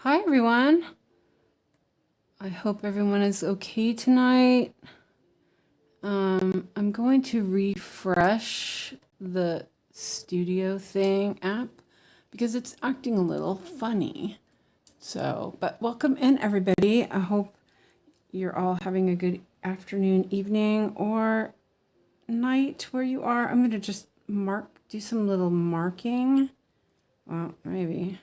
Hi everyone. I hope everyone is okay tonight. I'm going to refresh the studio thing app because it's acting a little funny. So, but welcome in everybody. I hope you're all having a good afternoon, evening, or night where you are. I'm going to just do some little marking. Well, maybe.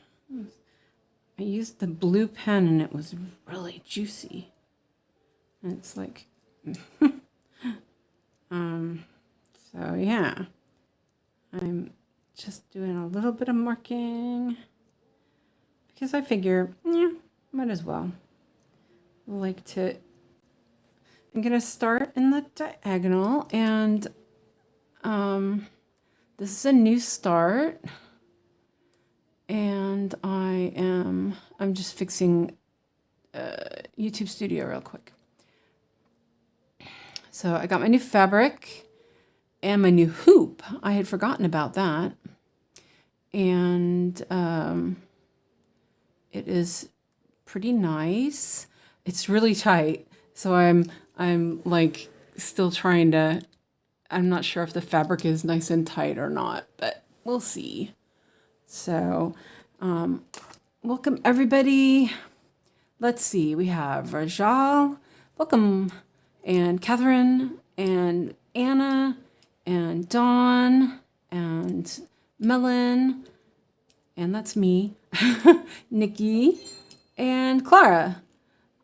I used the blue pen and it was really juicy. And it's like, so yeah, I'm just doing a little bit of marking because I figure, yeah, might as well. I'm going to start in the diagonal, and this is a new start. And I'm just fixing YouTube Studio real quick. So I got my new fabric and my new hoop. I had forgotten about that. And it is pretty nice. It's really tight. So I'm like still trying to, I'm not sure if the fabric is nice and tight or not, but we'll see. So, welcome everybody. Let's see, we have Rajal, welcome, and Catherine, and Anna, and Dawn, and Melon, and that's me, Nikki, and Clara.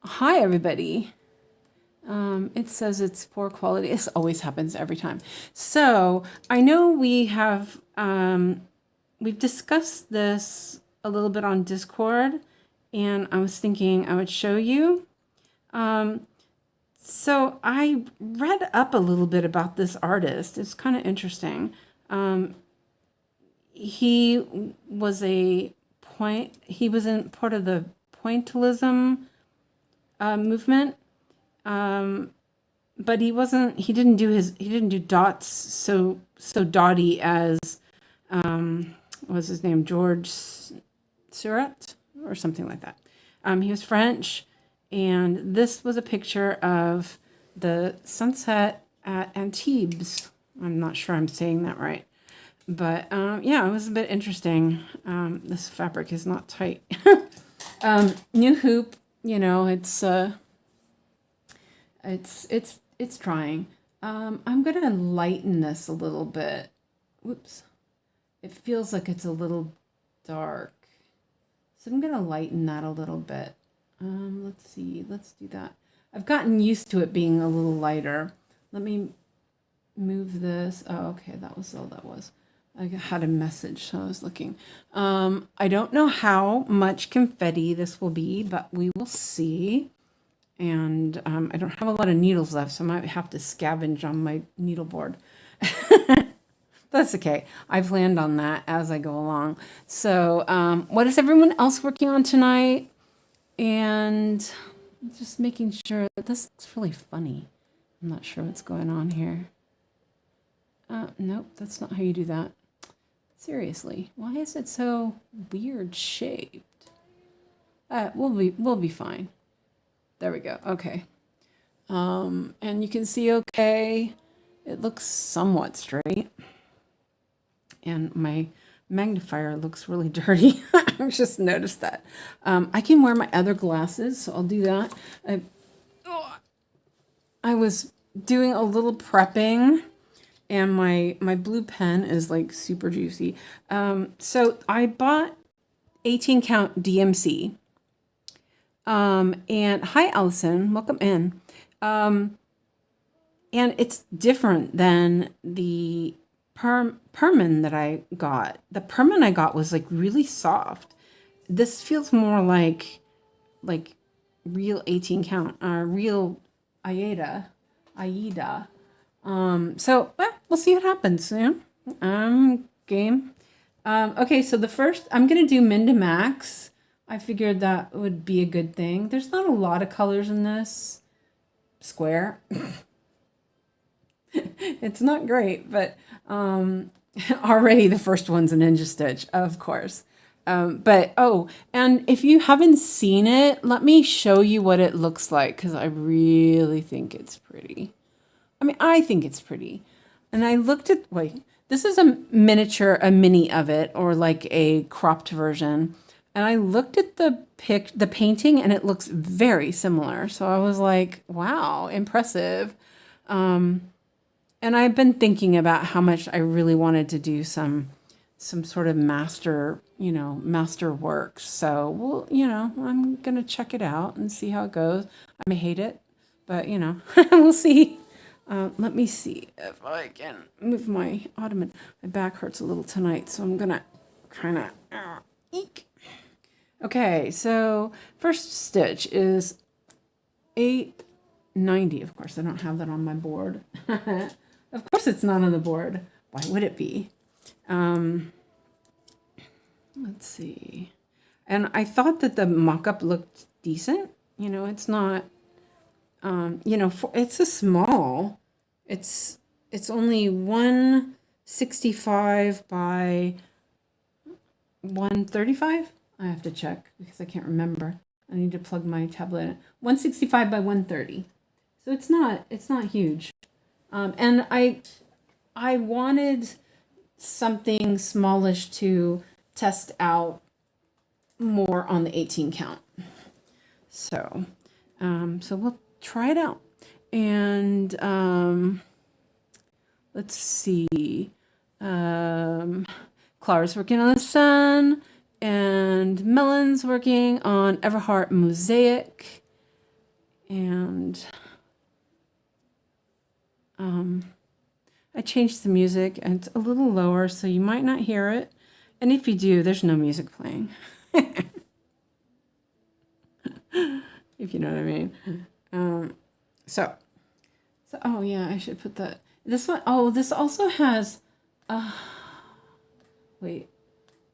Hi everybody. It says it's poor quality. This always happens every time. So, I know we have, we've discussed this a little bit on Discord, and I was thinking I would show you. So I read up a little bit about this artist. It's kind of interesting. He was in part of the pointillism movement, but he didn't do dots so dotty as what was his name? George Seurat or something like that. He was French, and this was a picture of the sunset at Antibes. I'm not sure I'm saying that right, but yeah, it was a bit interesting. This fabric is not tight. New hoop, you know, it's trying. I'm gonna lighten this a little bit. Whoops. It feels like it's a little dark. So I'm going to lighten that a little bit. Let's see. Let's do that. I've gotten used to it being a little lighter. Let me move this. Oh, okay. That was all that was. I had a message, so I was looking. I don't know how much confetti this will be, but we will see. And I don't have a lot of needles left, so I might have to scavenge on my needle board. That's okay. I planned on that as I go along. So what is everyone else working on tonight? And just making sure that this looks really funny. I'm not sure what's going on here. Nope, that's not how you do that. Seriously, why is it so weird shaped? We'll be fine. There we go. Okay. And you can see okay. It looks somewhat straight. And my magnifier looks really dirty. I just noticed that. I can wear my other glasses, so I'll do that. I was doing a little prepping, and my blue pen is like super juicy. So I bought 18 count DMC. And hi, Allison, welcome in. And it's different than the perman that I got. The perman I got was like really soft. This feels more like real 18 count, real Aida. So we'll see what happens. Yeah. Game. Okay, so the first I'm gonna do min to max. I figured that would be a good thing. There's not a lot of colors in this square. It's not great, but already the first one's a ninja stitch, of course. But, oh, and if you haven't seen it, let me show you what it looks like, because I really think it's pretty. I mean, I think it's pretty. And I looked at, wait, this is a miniature, a mini of it, or like a cropped version. And I looked at the painting, and it looks very similar. So I was like, wow, impressive. And I've been thinking about how much I really wanted to do some sort of master, master works. So, well, I'm going to check it out and see how it goes. I may hate it, but, we'll see. Let me see if I can move my ottoman. My back hurts a little tonight, so I'm going to kind of eek. Okay, so first stitch is 890. Of course, I don't have that on my board. Of course it's not on the board. Why would it be? Let's see. And I thought that the mock-up looked decent. It's not, it's a small. It's only 165 by 135. I have to check because I can't remember. I need to plug my tablet in. 165 by 130. So it's not huge. And I wanted something smallish to test out more on the 18 count. So we'll try it out. And let's see. Clara's working on the sun, and Melon's working on Everheart Mosaic. And I changed the music, and it's a little lower, so you might not hear it. And if you do, there's no music playing. If you know what I mean. So, oh yeah, I should put that. This one, oh, this also has, wait,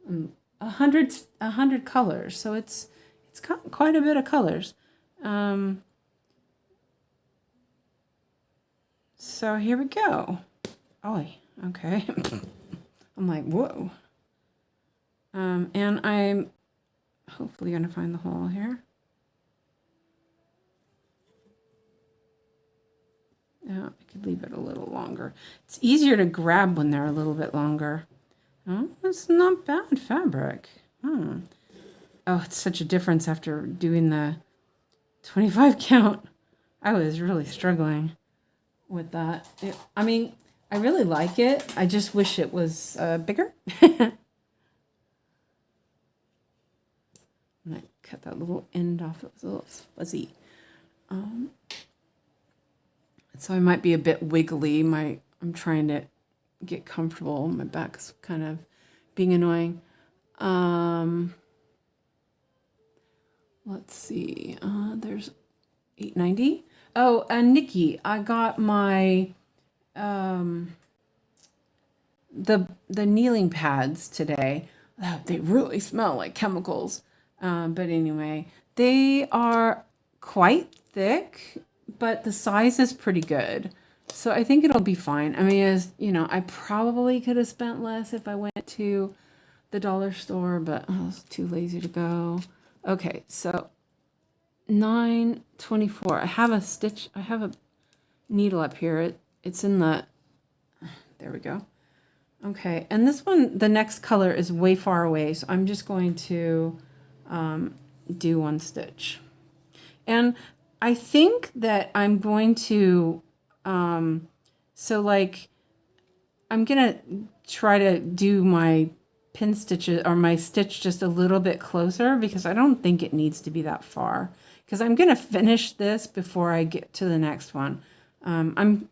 100 colors. So it's got quite a bit of colors. So here we go. Oh, okay. I'm like, whoa. And I'm hopefully going to find the hole here. Yeah, I could leave it a little longer. It's easier to grab when they're a little bit longer. Oh, it's not bad fabric. Oh, it's such a difference after doing the 25 count. I was really struggling with that. I mean, I really like it. I just wish it was bigger. I'm going to cut that little end off. It was a little fuzzy. So I might be a bit wiggly. I'm trying to get comfortable. My back's kind of being annoying. Let's see. There's 890. Oh, and Nikki, I got my the kneeling pads today. Oh, they really smell like chemicals. But anyway, they are quite thick, but the size is pretty good. So I think it'll be fine. I mean, as you know, I probably could have spent less if I went to the dollar store, but I was too lazy to go. Okay, so 924. I have a needle up here. It's in the, there we go. Okay, and this one, the next color is way far away, so I'm just going to do one stitch. And I think that I'm going to, so like, I'm gonna try to do my pin stitches or my stitch just a little bit closer because I don't think it needs to be that far because I'm gonna finish this before I get to the next one. I'm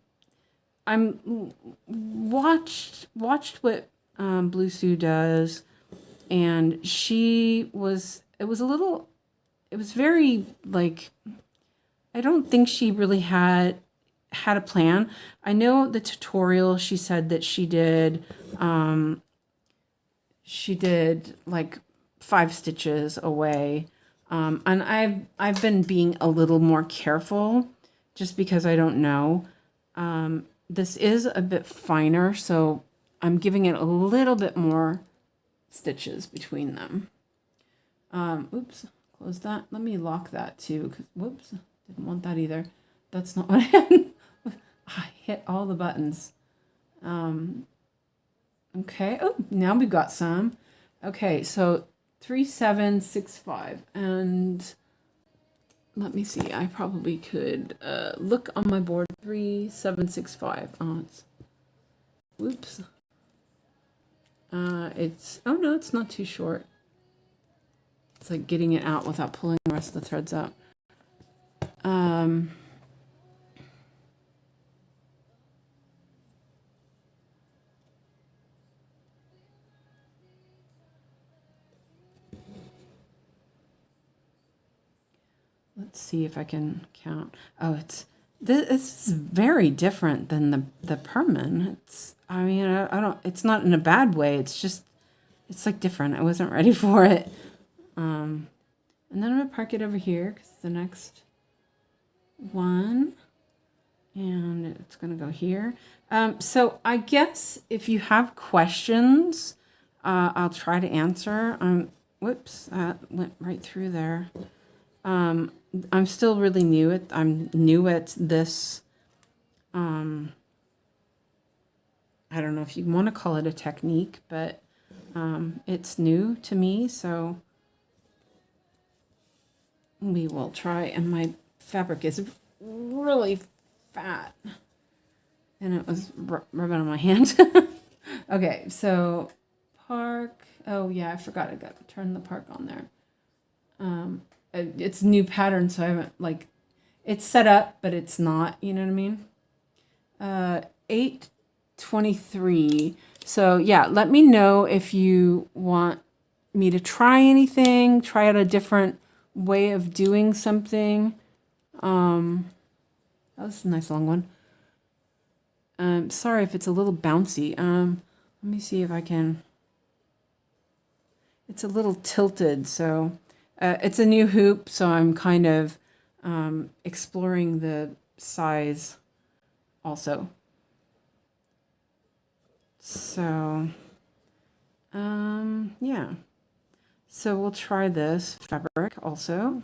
watched what Blue Sue does, and it was very like, I don't think she really had a plan. I know the tutorial, she said that she did like 5 stitches away. And I've been being a little more careful just because I don't know. This is a bit finer, so I'm giving it a little bit more stitches between them. Oops, close that. Let me lock that too. Whoops, didn't want that either. That's not what I had. I hit all the buttons. Okay. Oh, now we've got some. Okay, so 3765, and let me see. I probably could look on my board. 3765. Oh, whoops. Oh no, it's not too short. It's like getting it out without pulling the rest of the threads out. Let's see if I can count. Oh, this is very different than the permanent. I mean, I don't. It's not in a bad way. It's just, it's like different. I wasn't ready for it. And then I'm gonna park it over here because it's the next one, and it's gonna go here. So I guess if you have questions, I'll try to answer. Whoops, that went right through there. I'm still really new. I'm new at this. I don't know if you want to call it a technique, but it's new to me, so we will try. And my fabric is really fat, and it was rubbing on my hand. Okay, so park. Oh yeah, I forgot. I got to turn the park on there. It's new pattern, so I haven't, like, it's set up, but it's not, you know what I mean? 823. So yeah, let me know if you want me to try anything, try out a different way of doing something. That was a nice long one. Sorry if it's a little bouncy. Let me see if I can. It's a little tilted, so it's a new hoop, so I'm kind of exploring the size also. So, yeah. So we'll try this fabric also.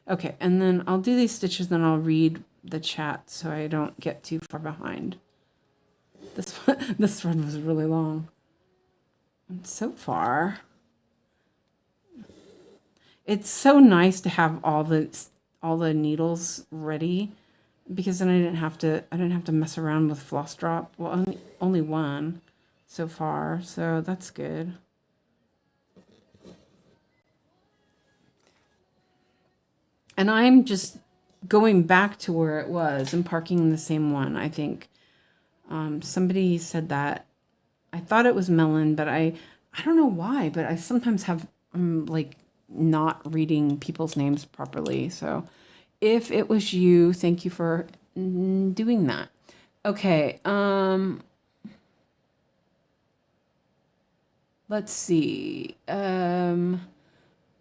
Okay, and then I'll do these stitches, then I'll read the chat so I don't get too far behind. This thread was really long. And so far, it's so nice to have all the needles ready, because then I didn't have to mess around with floss drop. Well, only one so far, so that's good. And I'm just going back to where it was and parking the same one. I think somebody said that. I thought it was melon, but I don't know why, but I sometimes have like not reading people's names properly. So if it was you, thank you for doing that. Okay. Let's see. Mel,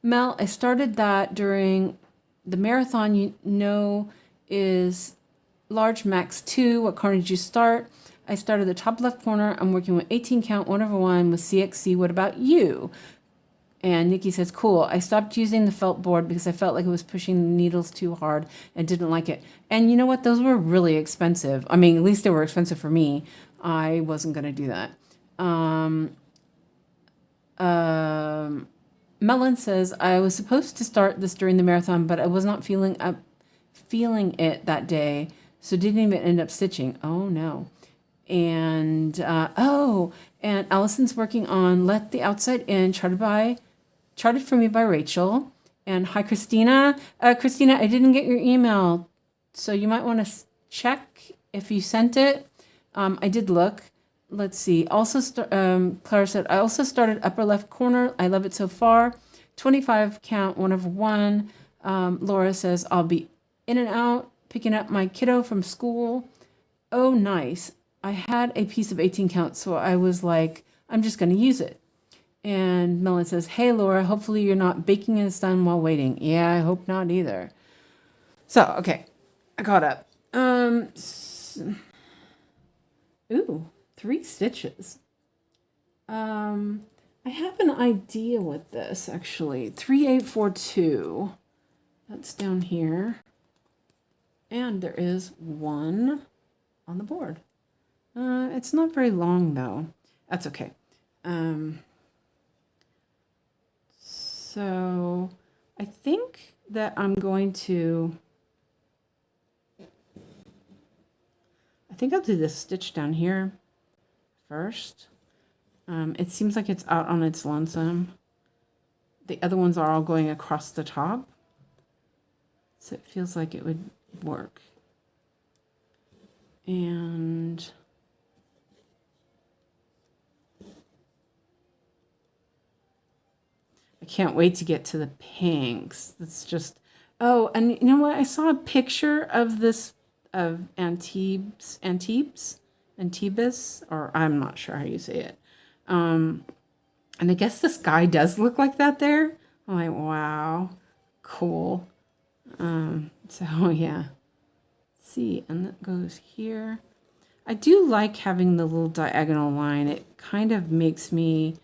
I started that during the marathon, you know, is large max 2. What corner did you start? I started the top left corner. I'm working with 18 count 1/1 with CXC. What about you? And Nikki says, cool. I stopped using the felt board because I felt like it was pushing the needles too hard and didn't like it. And you know what? Those were really expensive. I mean, at least they were expensive for me. I wasn't going to do that. Melon says, I was supposed to start this during the marathon, but I was not feeling it that day, so didn't even end up stitching. Oh, no. And, and Allison's working on Let the Outside In, charted for me by Rachel. And hi, Christina. Christina, I didn't get your email, so you might want to check if you sent it. I did look. Let's see. Also, Clara said, I also started upper left corner. I love it so far. 25 count, 1/1. Laura says, I'll be in and out, picking up my kiddo from school. Oh, nice. I had a piece of 18 count, so I was like, I'm just going to use it. And Melon says, hey, Laura, hopefully you're not baking in the sun while waiting. Yeah, I hope not either. So, okay, I caught up. Ooh, 3 stitches. I have an idea with this actually. 3842. That's down here. And there is one on the board. It's not very long though. That's okay. So I think that I'm going to, I'll do this stitch down here first. It seems like it's out on its lonesome. The other ones are all going across the top. So it feels like it would work. And I can't wait to get to the pinks. That's just, oh, and you know what? I saw a picture of this, of Antibes, or I'm not sure how you say it. And I guess this guy does look like that there. I'm like, wow, cool. So yeah, see, and that goes here. I do like having the little diagonal line. It kind of makes me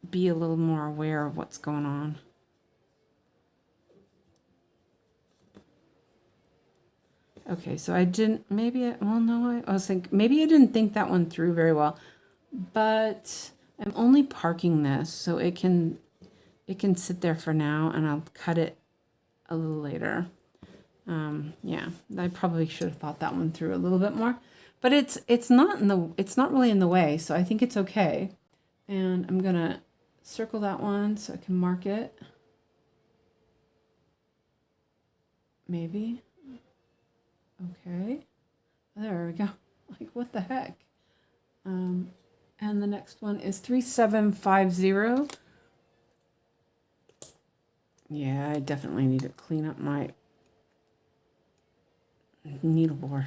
be a little more aware of what's going on. Okay, so I didn't, I was thinking, maybe I didn't think that one through very well, but I'm only parking this so it can sit there for now, and I'll cut it a little later. Yeah, I probably should have thought that one through a little bit more, but it's not really in the way, so I think it's okay. And I'm gonna circle that one so I can mark it. Maybe. Okay. There we go. Like, what the heck? And the next one is 3750. Yeah, I definitely need to clean up my needleboard.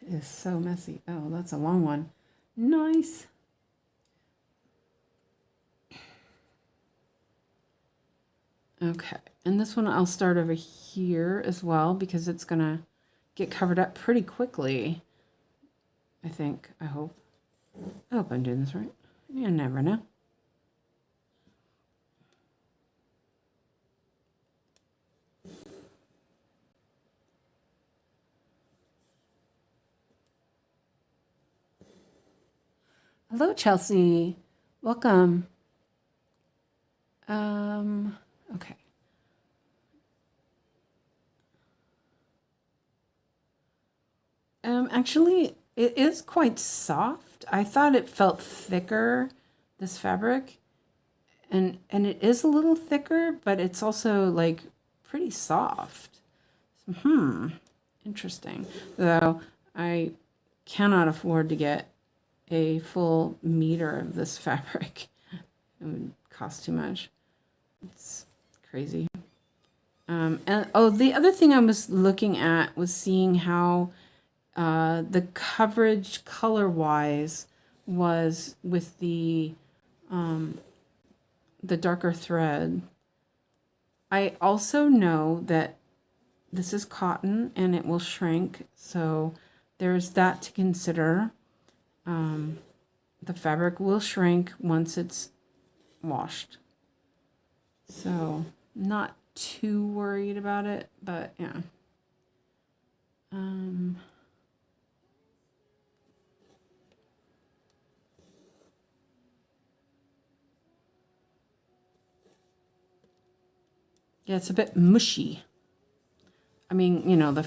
It is so messy. Oh, that's a long one. Nice. Okay, and this one I'll start over here as well because it's gonna get covered up pretty quickly. I think, I hope. I hope I'm doing this right. You never know. Hello, Chelsea. Welcome. Okay. Actually, it is quite soft. I thought it felt thicker, this fabric, and it is a little thicker, but it's also like pretty soft. Interesting. Though I cannot afford to get a full meter of this fabric. It would cost too much. It's crazy. And oh, the other thing I was looking at was seeing how the coverage color-wise was with the darker thread. I also know that this is cotton and it will shrink, so there's that to consider. The fabric will shrink once it's washed, so not too worried about it, but yeah. Yeah, it's a bit mushy. I mean, you know,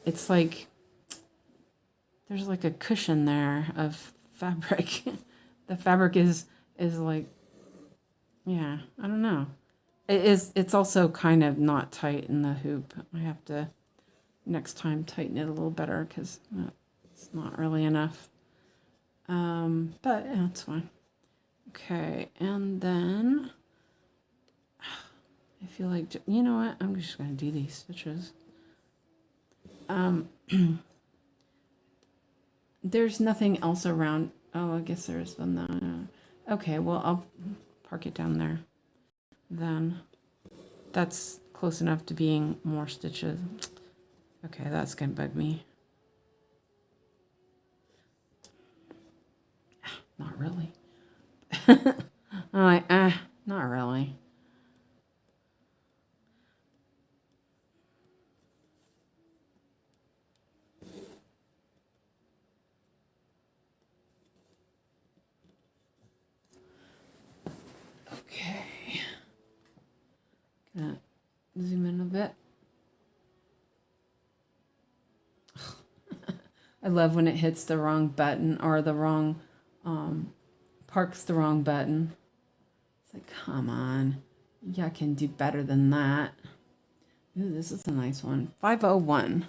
it's like there's like a cushion there of fabric. The fabric is like, yeah, I don't know. It's also kind of not tight in the hoop. I have to next time tighten it a little better because it's not really enough. But yeah, it's fine. Okay, and then I feel like, you know what? I'm just going to do these stitches. There's nothing else around. Oh, I guess there is one. Okay, well, I'll park it down there. Then that's close enough to being more stitches. Okay, that's going to bug me. Not really. I'm like, not really. Okay. Gonna zoom in a bit. I love when it hits the wrong button or the wrong, parks the wrong button. It's like, come on. Yeah, I can do better than that. Ooh, this is a nice one. 501.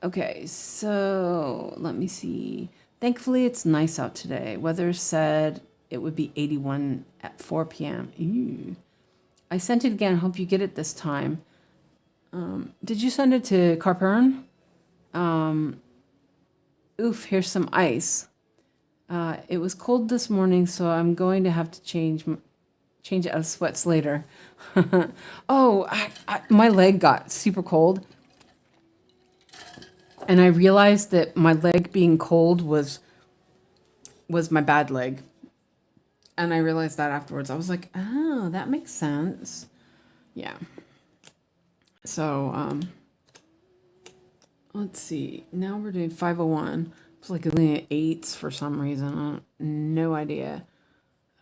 Okay, so let me see. Thankfully, it's nice out today. Weather said it would be 81 at 4 p.m. Ew. I sent it again. Hope you get it this time. Did you send it to Carpern? Oof, here's some ice. It was cold this morning, so I'm going to have to change it out of sweats later. Oh, my leg got super cold. And I realized that my leg being cold was my bad leg. And I realized that afterwards. I was like, oh, that makes sense. Yeah. So, let's see. Now we're doing 501. It's like looking at 8s for some reason. No idea.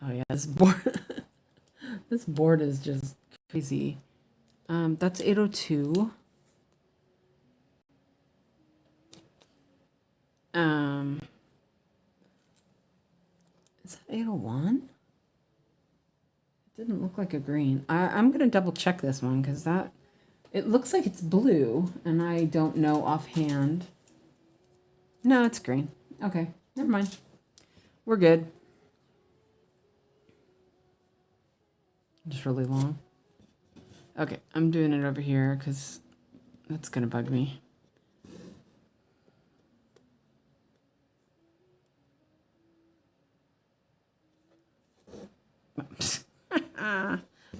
Oh yeah, this board. This board is just crazy. That's 802. Is that 801? It didn't look like a green. I'm gonna double check this one because it looks like it's blue, and I don't know offhand. No, it's green. Okay, never mind. We're good. Just really long. Okay, I'm doing it over here because that's gonna bug me.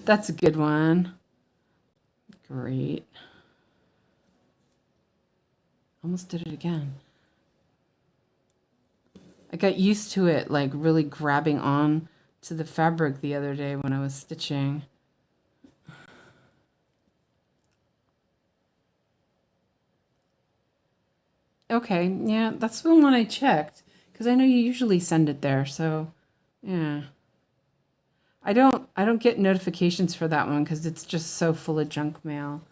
That's a good one. Great. Almost did it again. I got used to it, like really grabbing on to the fabric the other day when I was stitching. Okay, yeah, that's the one I checked because I know you usually send it there, so yeah. I don't get notifications for that one because it's just so full of junk mail.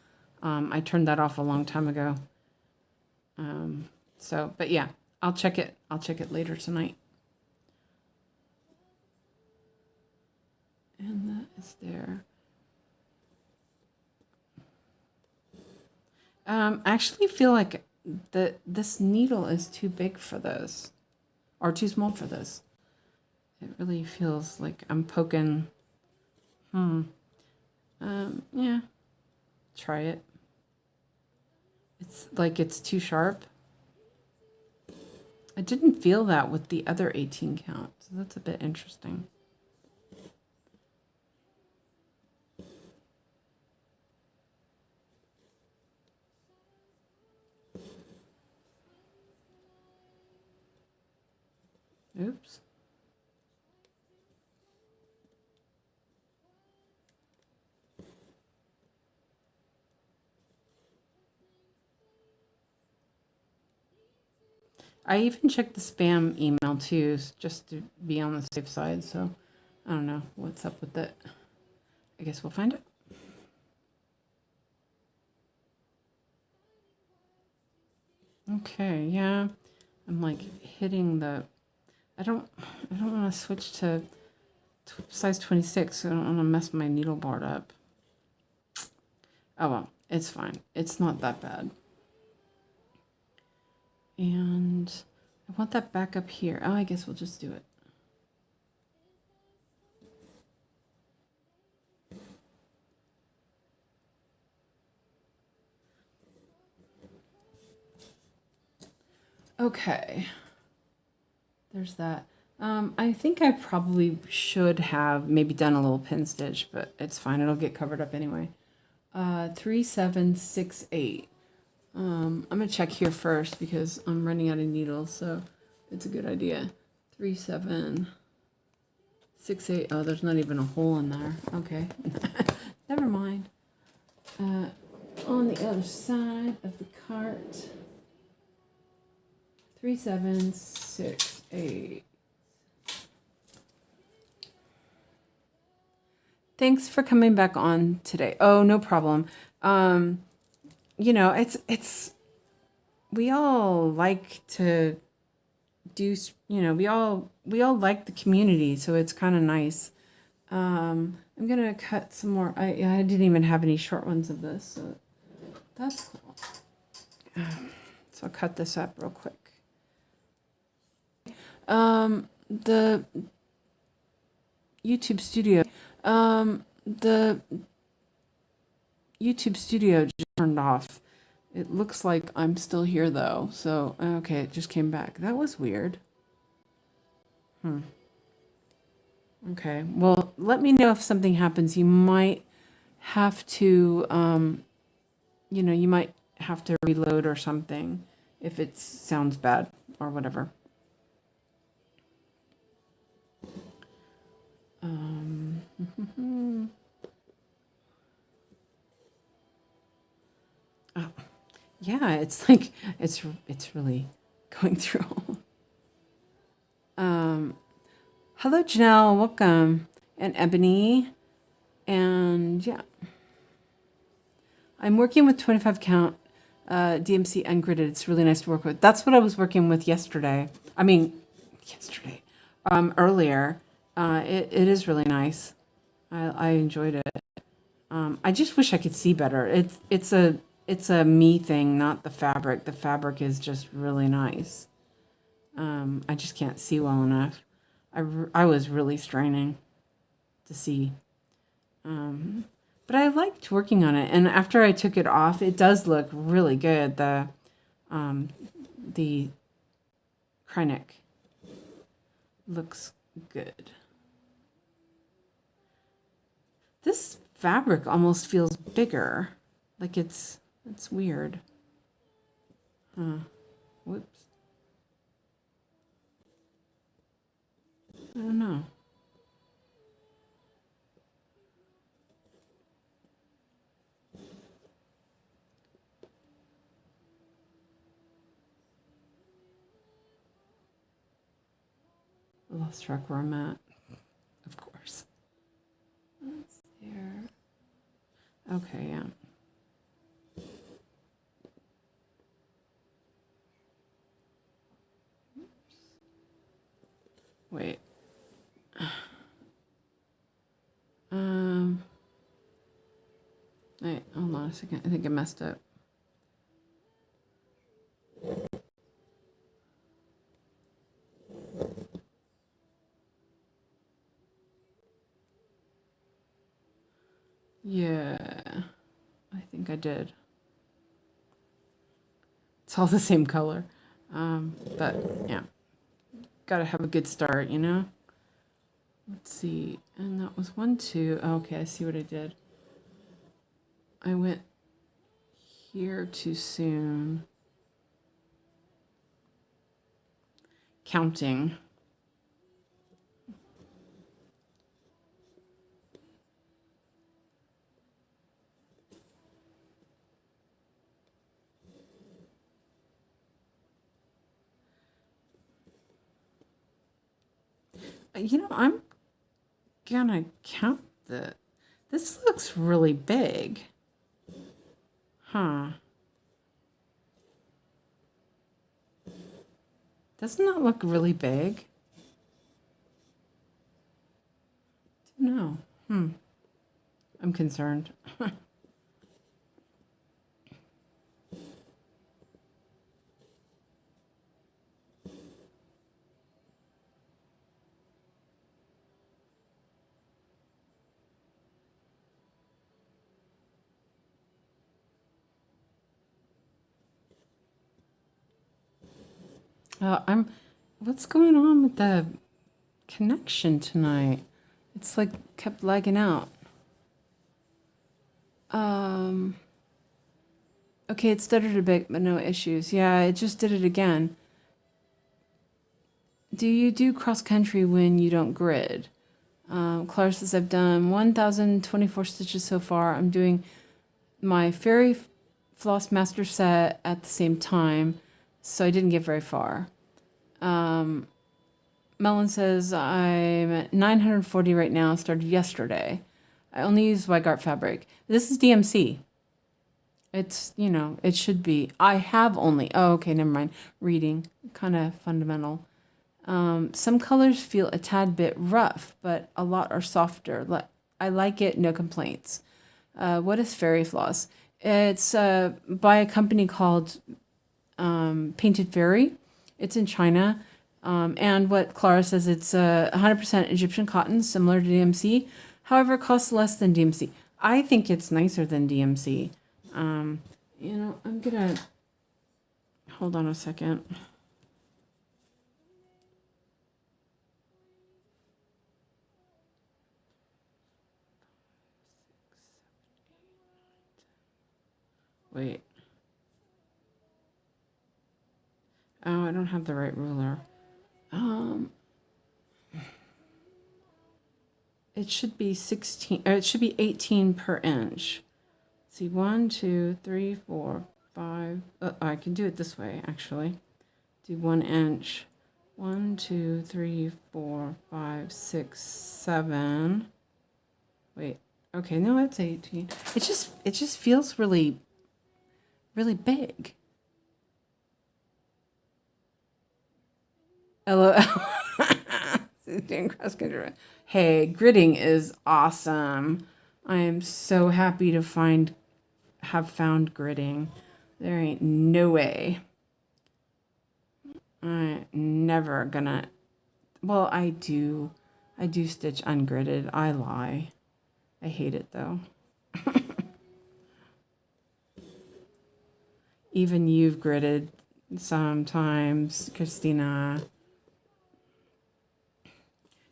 I turned that off a long time ago. So, but yeah, I'll check it. I'll check it later tonight. And that is there. I actually feel like this needle is too big for this, or too small for this. It really feels like I'm poking. Yeah. Try it. It's like it's too sharp. I didn't feel that with the other 18 count, so that's a bit interesting. Oops. I even checked the spam email too, just to be on the safe side. So I don't know what's up with it. I guess we'll find it. Okay, yeah. I'm like hitting the, I don't want to switch to size 26. So I don't want to mess my needle board up. Oh well, it's fine. It's not that bad. And I want that back up here. Oh, I guess we'll just do it. Okay. There's that. I think I probably should have maybe done a little pin stitch, but it's fine. It'll get covered up anyway. 3768. I'm gonna check here first because I'm running out of needles, so it's a good idea. 3768. 6/8. Oh, there's not even a hole in there. Okay. Never mind. On the other side of the cart. 3, 7, 6, 8. Thanks for coming back on today. Oh, no problem. You know, it's we all like to do, you know, we all like the community, so it's kind of nice. I'm gonna cut some more. I didn't even have any short ones of this, so that's cool. So I'll cut this up real quick. The YouTube studio. The YouTube studio just turned off. It looks like I'm still here though. So, okay, it just came back. That was weird. Okay, well, let me know if something happens. You might have to, you know, you might have to reload or something if it sounds bad or whatever. Oh, yeah, it's like it's really going through. Hello, Janelle, welcome, and Ebony, and yeah, I'm working with 25 count DMC ungridded. It's really nice to work with. That's what I was working with yesterday. I mean, earlier. It is really nice. I enjoyed it. I just wish I could see better. It's a me thing, not the fabric. The fabric is just really nice. I just can't see well enough. I was really straining to see. But I liked working on it, and after I took it off, it does look really good. The Kreinik looks good. This fabric almost feels bigger. Like it's weird. Whoops. I don't know. I lost track where I'm at, of course. That's there. Okay, yeah. Wait. Wait, hold on a second. I think I messed up. Yeah, I think I did. It's all the same color. But yeah, gotta have a good start, you know? Let's see. And that was 1, 2. Okay, I see what I did. I went here too soon. Counting. You know, I'm gonna count this looks really big. Huh. Doesn't that look really big? No. I'm concerned. What's going on with the connection tonight? It's like kept lagging out. Okay, it stuttered a bit, but no issues. Yeah, it just did it again. Do you do cross country when you don't grid? Clara says, I've done 1,024 stitches so far. I'm doing my Fairy Floss Master Set at the same time, so I didn't get very far. Melon says, I'm at 940 right now, started yesterday. I only use White fabric. This is DMC. It's, you know, it should be. I have only, oh, okay, never mind. Reading, kind of fundamental. Some colors feel a tad bit rough, but a lot are softer. I like it, no complaints. What is Fairy Floss? It's by a company called Painted Fairy. It's in China. And what Clara says, it's 100% Egyptian cotton, similar to DMC. However, it costs less than DMC. I think it's nicer than DMC. You know, I'm gonna hold on a second. Wait. Oh, I don't have the right ruler. It should be 16, or it should be 18 per inch. See, 1, 2, 3, 4, 5. I can do it this way, actually. Do 1 inch. 1, 2, 3, 4, 5, 6, 7. Wait. Okay, no, it's 18. It just feels really, really big. LOL. Hey, gridding is awesome. I am so happy to have found gridding. There ain't no way. I'm never gonna. Well, I do stitch ungridded. I lie. I hate it though. Even you've gridded sometimes, Christina.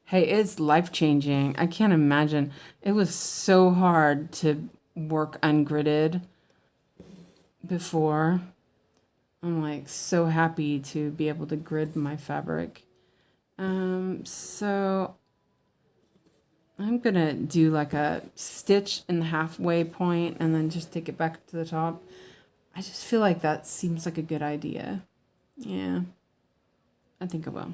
Hey, it's life-changing. I can't imagine. It was so hard to work ungridded before. I'm like so happy to be able to grid my fabric. So I'm gonna do like a stitch in the halfway point and then just take it back to the top. I just feel like that seems like a good idea. Yeah, I think I will.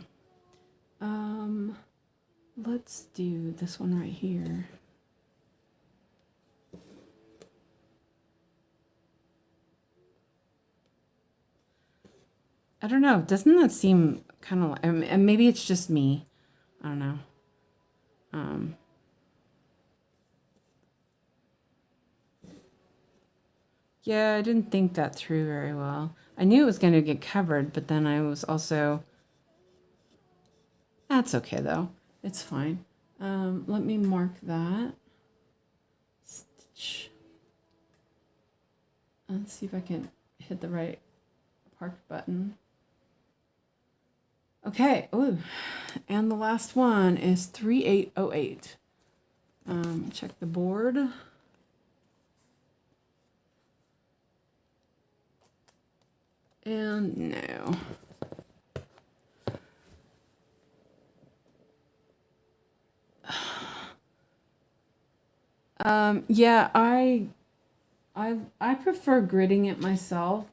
Let's do this one right here. I don't know. Doesn't that seem kind of like, and maybe it's just me. I don't know. Yeah, I didn't think that through very well. I knew it was going to get covered, but then I was also, that's okay though. It's fine. Let me mark that. Stitch. Let's see if I can hit the right park button. Okay. Ooh. And the last one is 3808. Check the board. And no. Yeah, I prefer gridding it myself.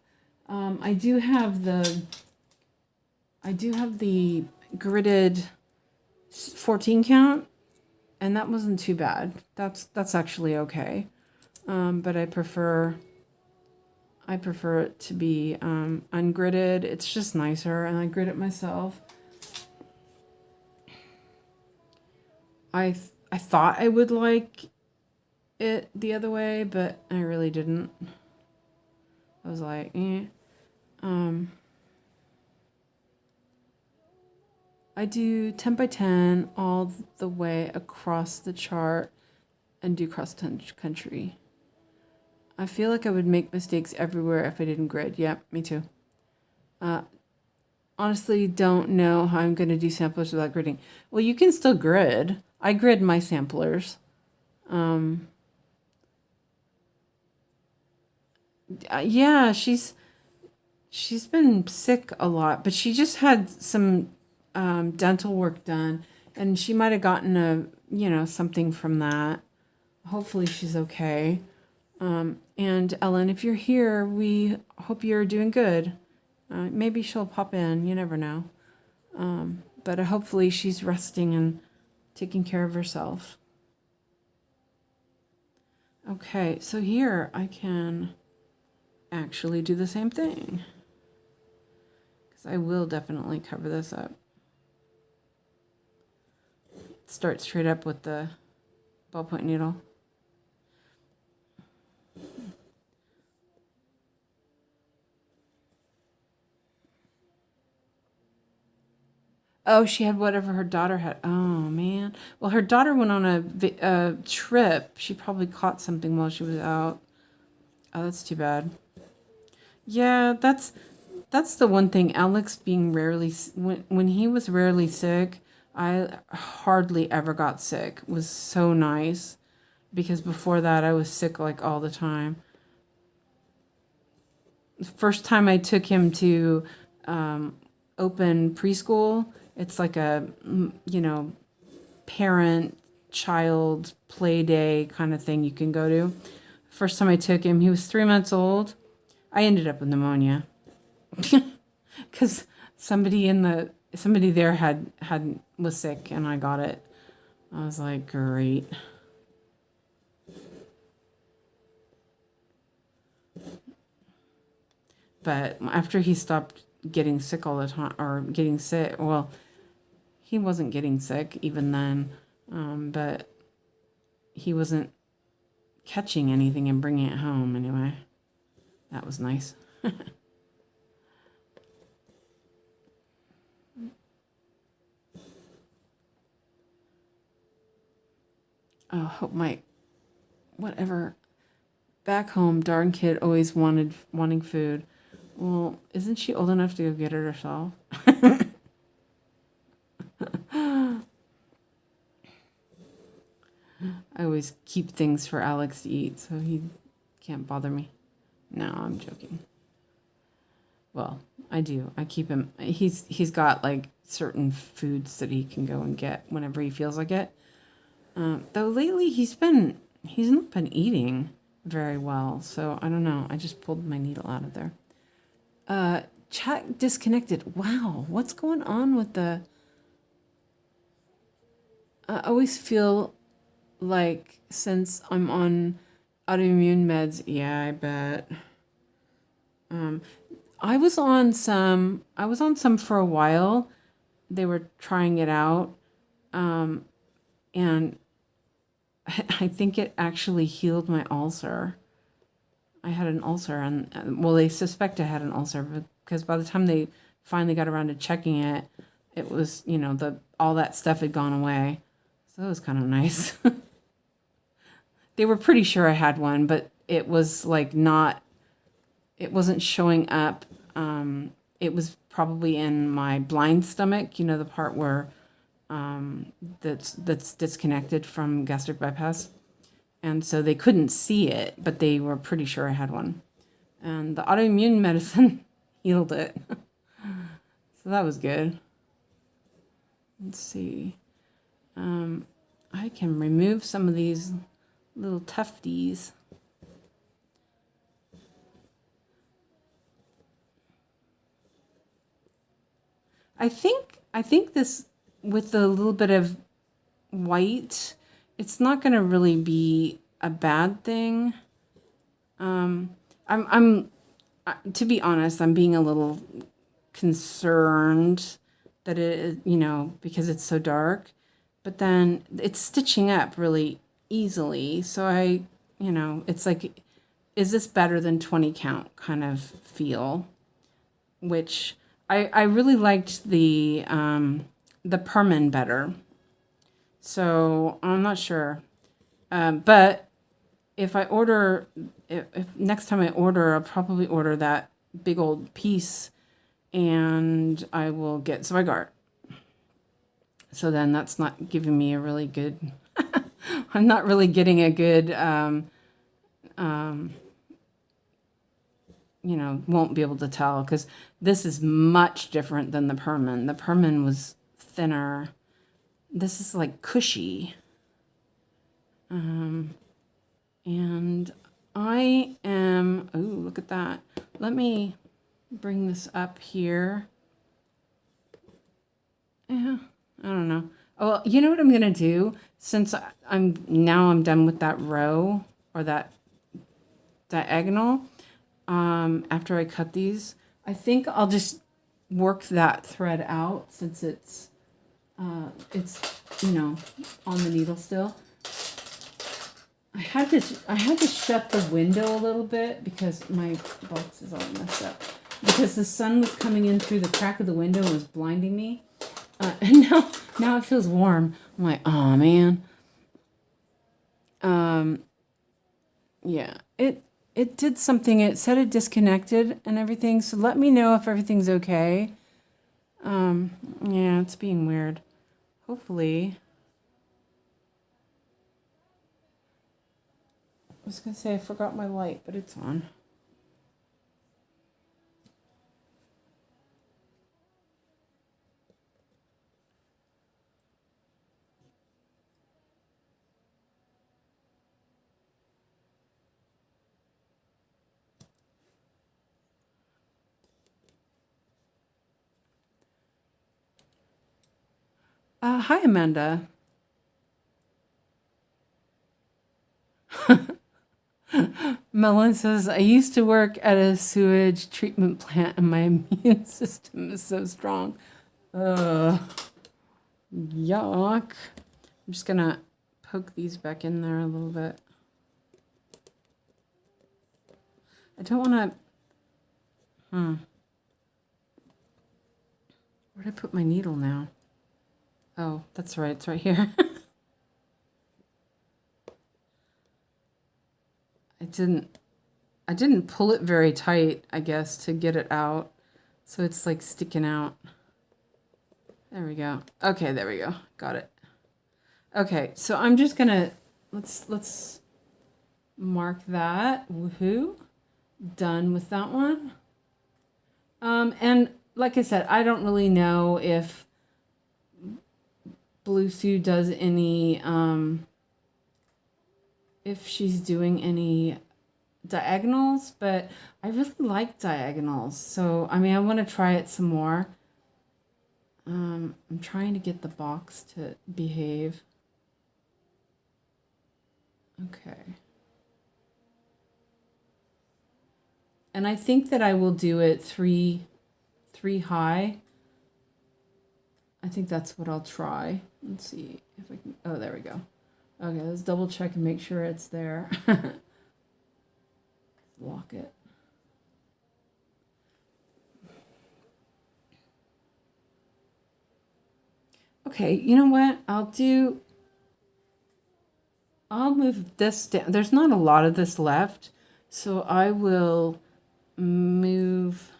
I do have the gridded 14 count, and that wasn't too bad. That's actually okay. But I prefer it to be ungridded. It's just nicer, and I grid it myself. I thought I would like it the other way, but I really didn't. I was like, eh. I do 10 by 10 all the way across the chart and do cross country. I feel like I would make mistakes everywhere if I didn't grid. Yep, me too. Honestly, don't know how I'm going to do samplers without gridding. Well, you can still grid. I grid my samplers. Yeah, she's been sick a lot, but she just had some dental work done And she might have gotten something from that. Hopefully she's okay. And Ellen, if you're here, we hope you're doing good. Maybe she'll pop in. You never know. But hopefully she's resting and taking care of herself. Okay, so here I can actually do the same thing. Because I will definitely cover this up. Start straight up with the ballpoint needle. Oh, she had whatever her daughter had. Oh, man. Well, her daughter went on a trip. She probably caught something while she was out. Oh, that's too bad. Yeah, that's the one thing. Alex being rarely... When he was rarely sick, I hardly ever got sick. It was so nice. Because before that, I was sick like all the time. The first time I took him to open preschool... It's like a, parent-child play day kind of thing you can go to. First time I took him, he was 3 months old. I ended up with pneumonia. Because somebody there was sick and I got it. I was like, great. But after he stopped getting sick all the time, or getting sick, well... He wasn't getting sick even then, but he wasn't catching anything and bringing it home anyway. That was nice. Oh, hope whatever. Back home, darn kid always wanting food. Well, isn't she old enough to go get it herself? I always keep things for Alex to eat, so he can't bother me. No, I'm joking. Well, I do. I keep him. He's got like certain foods that he can go and get whenever he feels like it. Though lately he's not been eating very well, so I don't know. I just pulled my needle out of there. Chat disconnected. Wow, what's going on with the... I always feel like since I'm on autoimmune meds, yeah, I bet. I was on some for a while. They were trying it out. And I think it actually healed my ulcer. I had an ulcer, and well, they suspect I had an ulcer because by the time they finally got around to checking it, it was, all that stuff had gone away. So it was kind of nice. They were pretty sure I had one, but it was like it wasn't showing up. It was probably in my blind stomach, the part where that's disconnected from gastric bypass. And so they couldn't see it, but they were pretty sure I had one. And the autoimmune medicine healed it. So that was good. Let's see. I can remove some of these little tufties. I think this, with a little bit of white, it's not going to really be a bad thing. To be honest, I'm being a little concerned that it, because it's so dark, but then it's stitching up really easily. So it's like, is this better than 20 count kind of feel, which I really liked the Perman better. So I'm not sure. But if next time I order, I'll probably order that big old piece, and I will get Zweigart. So then that's not giving me a really good, I'm not really getting a good, won't be able to tell, because this is much different than the Perman. The Perman was thinner this is like cushy. And I am, oh, look at that. Let me bring this up here. Yeah, I don't know. Oh, well, you know what I'm going to do? Since I'm done with that row or that diagonal, after I cut these, I think I'll just work that thread out since it's you know, on the needle still. I had to shut the window a little bit because my box is all messed up. Because the sun was coming in through the crack of the window and was blinding me. And now it feels warm. I'm like, oh man. Yeah, it did something. It said it disconnected and everything. So let me know if everything's okay. Yeah, it's being weird. Hopefully. I was gonna say I forgot my light, but it's on. Hi, Amanda. Melon says, I used to work at a sewage treatment plant and my immune system is so strong. Yuck. I'm just going to poke these back in there a little bit. I don't want to... Where'd I put my needle now? Oh, that's right. It's right here. I didn't pull it very tight, I guess, to get it out. So it's like sticking out. There we go. Okay, there we go. Got it. Okay, so I'm just gonna let's mark that. Woohoo. Done with that one. And like I said, I don't really know if Blue Sue does any if she's doing any diagonals, but I really like diagonals. So, I mean, I want to try it some more. I'm trying to get the box to behave. Okay. And I think that I will do it three high. I think that's what I'll try. Let's see if I can, oh, there we go. Okay, let's double check and make sure it's there. Lock it. Okay, you know what? I'll move this down. There's not a lot of this left, so I will move.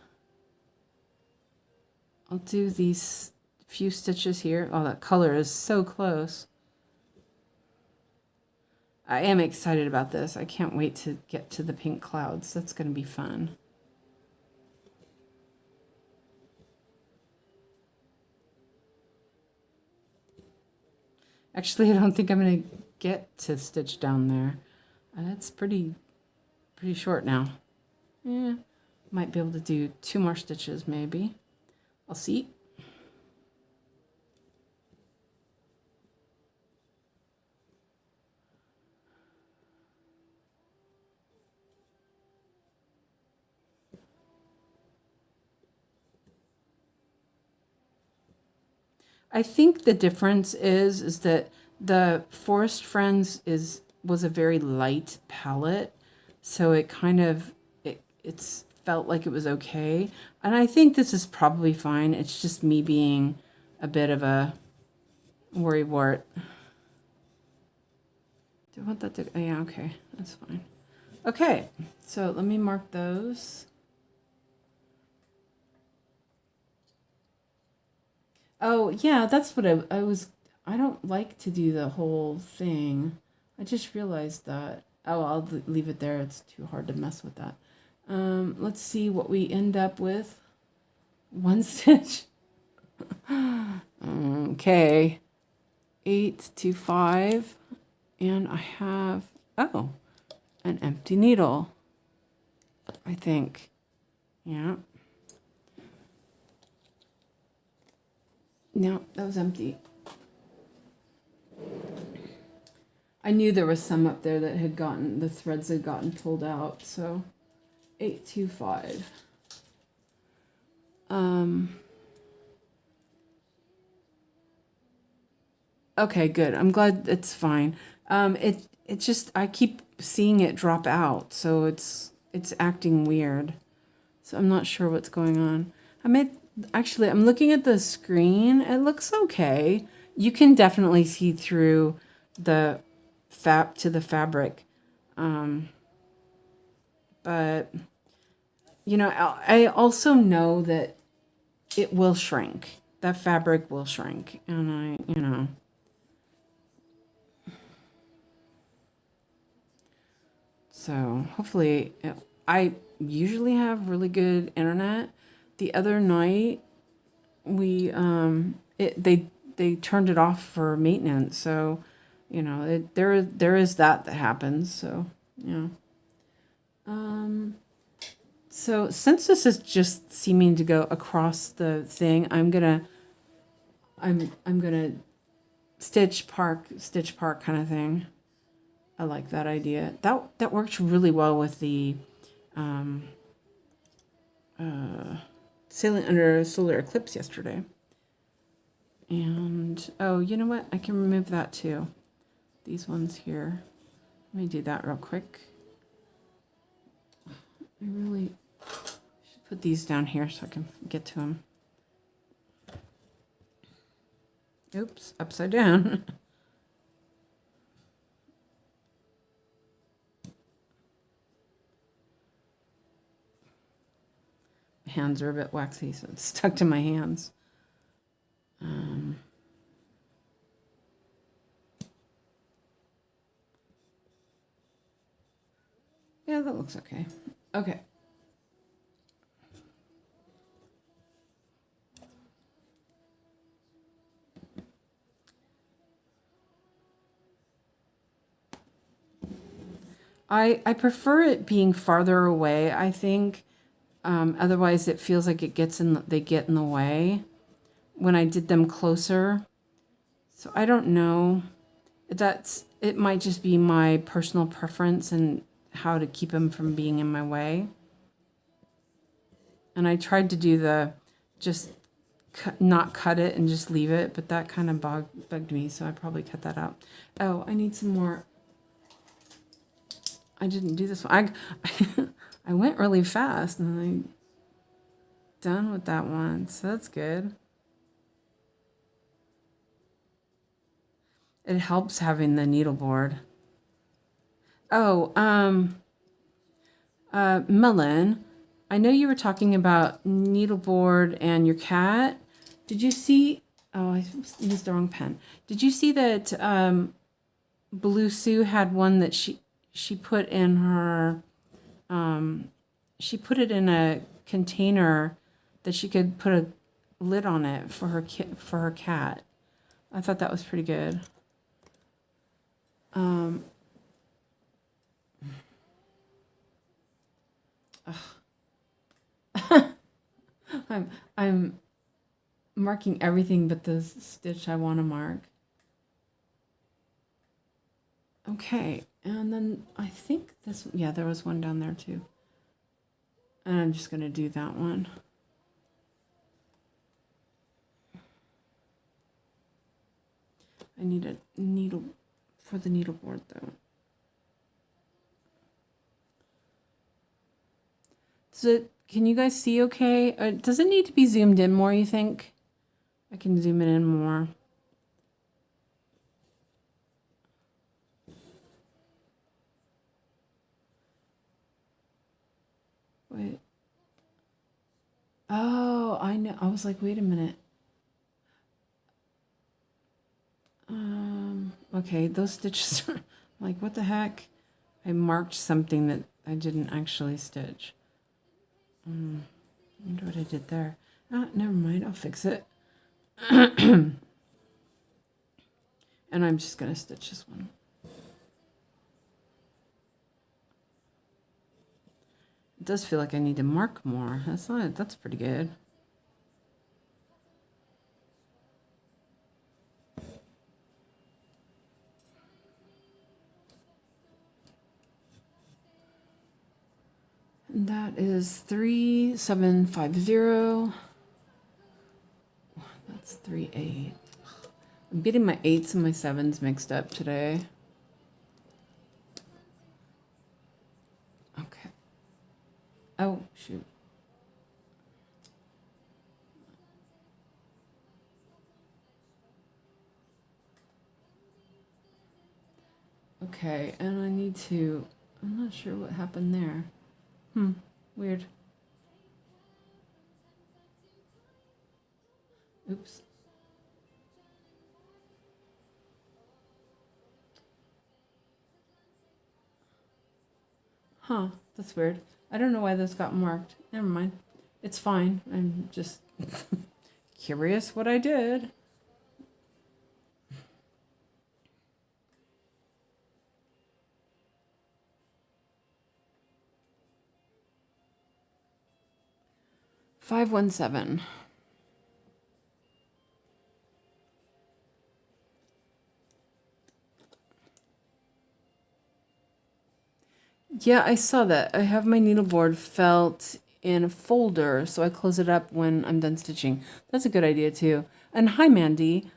I'll do these few stitches here. Oh, that color is so close. I am excited about this. I can't wait to get to the pink clouds. That's going to be fun. Actually, I don't think I'm going to get to stitch down there. That's pretty short now. Yeah, might be able to do 2 more stitches maybe. I'll see. I think the difference is that the Forest Friends was a very light palette, so it kind of it's felt like it was okay, and I think this is probably fine. It's just me being a bit of a worrywart. Do I want that to? Oh, yeah, okay, that's fine. Okay, so let me mark those. Oh, yeah, that's what I was. I don't like to do the whole thing. I just realized that. Oh, I'll leave it there. It's too hard to mess with that. Let's see what we end up with. 1 stitch. Okay. 8 to 5, and I have, oh, an empty needle, I think. Yeah. No, that was empty. I knew there was some up there that had gotten, the threads had gotten pulled out, so 825. Okay, good. I'm glad it's fine. It's just I keep seeing it drop out, so it's acting weird. So I'm not sure what's going on. Actually, I'm looking at the screen. It looks okay. You can definitely see through the fabric. But you know, I also know that it will shrink. That fabric will shrink, and you know. So hopefully, I usually have really good internet. The other night, we they turned it off for maintenance. So, you know, there is that happens. So, yeah. So since this is just seeming to go across the thing, I'm gonna stitch park kind of thing. I like that idea. That worked really well with the sailing under solar eclipse yesterday. And oh, you know what? I can remove that too. These ones here. Let me do that real quick. I really should put these down here so I can get to them. Oops, upside down. Hands are a bit waxy, so it's stuck to my hands. Yeah, that looks okay. Okay. I prefer it being farther away, I think. Otherwise, it feels like they get in the way when I did them closer. So I don't know. It might just be my personal preference and how to keep them from being in my way. And I tried to do not cut it and just leave it, but that kind of bugged me, so I probably cut that out. Oh, I need some more. I didn't do this one. I went really fast and I'm done with that one, so that's good. It helps having the needle board. Oh, Melon, I know you were talking about needleboard and your cat. Did you see? Oh, I used the wrong pen. Did you see that Blue Sue had one that she put in her? She put it in a container that she could put a lid on it for her cat. I thought that was pretty good. I'm marking everything but the stitch I want to mark. Okay, and then I think there was one down there too. And I'm just going to do that one. I need a needle for the needleboard though. Can you guys see okay? Does it need to be zoomed in more, you think? I can zoom it in more. Wait. Oh, I know. I was like, wait a minute. Okay, those stitches are like, what the heck? I marked something that I didn't actually stitch. I wonder what I did there. Ah, never mind. I'll fix it. And I'm just going to stitch this one. It does feel like I need to mark more. That's pretty good. And that is 3750. That's 38. I'm getting my 8s and my 7s mixed up today. Okay. Oh, shoot. Okay, and I need to, I'm not sure what happened there. Weird. Oops. Huh, that's weird. I don't know why this got marked. Never mind. It's fine. I'm just curious what I did. $517. Yeah, I saw that. I have my needleboard felt in a folder, so I close it up when I'm done stitching. That's a good idea too. And hi, Mandy.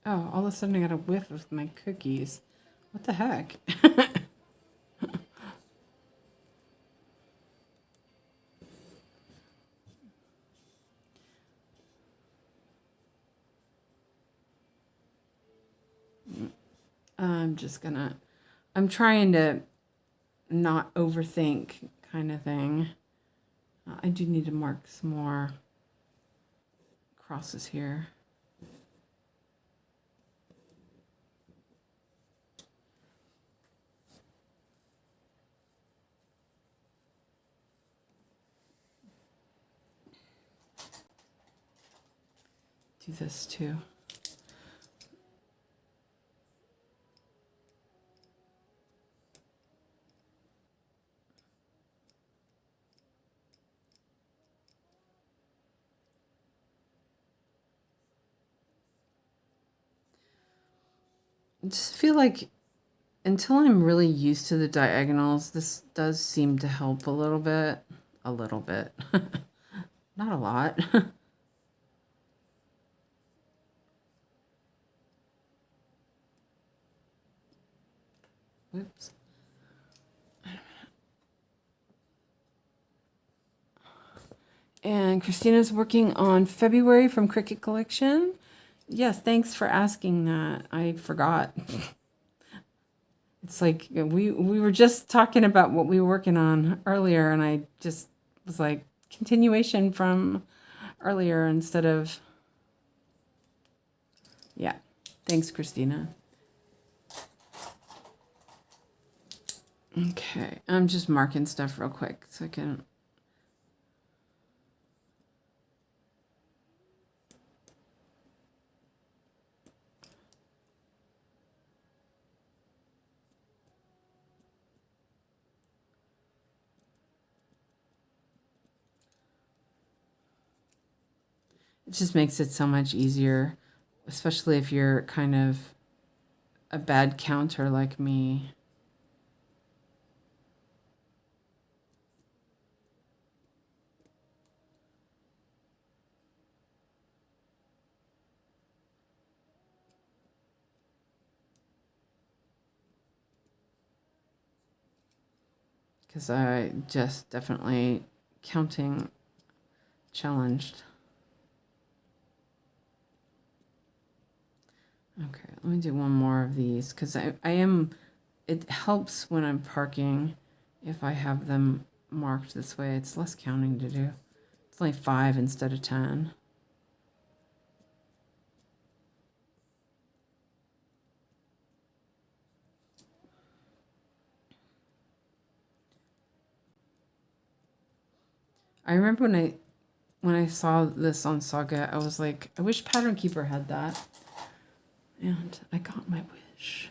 Oh, all of a sudden I got a whiff of my cookies. What the heck? I'm trying to not overthink kind of thing. I do need to mark some more crosses here. Do this too. I just feel like until I'm really used to the diagonals, this does seem to help a little bit. A little bit. Not a lot. Oops. And Christina's working on February from Cricut Collection. Yes, thanks for asking that. I forgot. It's like we were just talking about what we were working on earlier, and I just was like continuation from earlier instead of, yeah. Thanks, Christina. Okay, I'm just marking stuff real quick so I can. It just makes it so much easier, especially if you're kind of a bad counter like me. Because I just definitely counting challenged. Okay, let me do one more of these because I am, it helps when I'm parking if I have them marked this way. It's less counting to do. It's only 5 instead of 10. I remember when I saw this on Saga, I was like, I wish Pattern Keeper had that. And I got my wish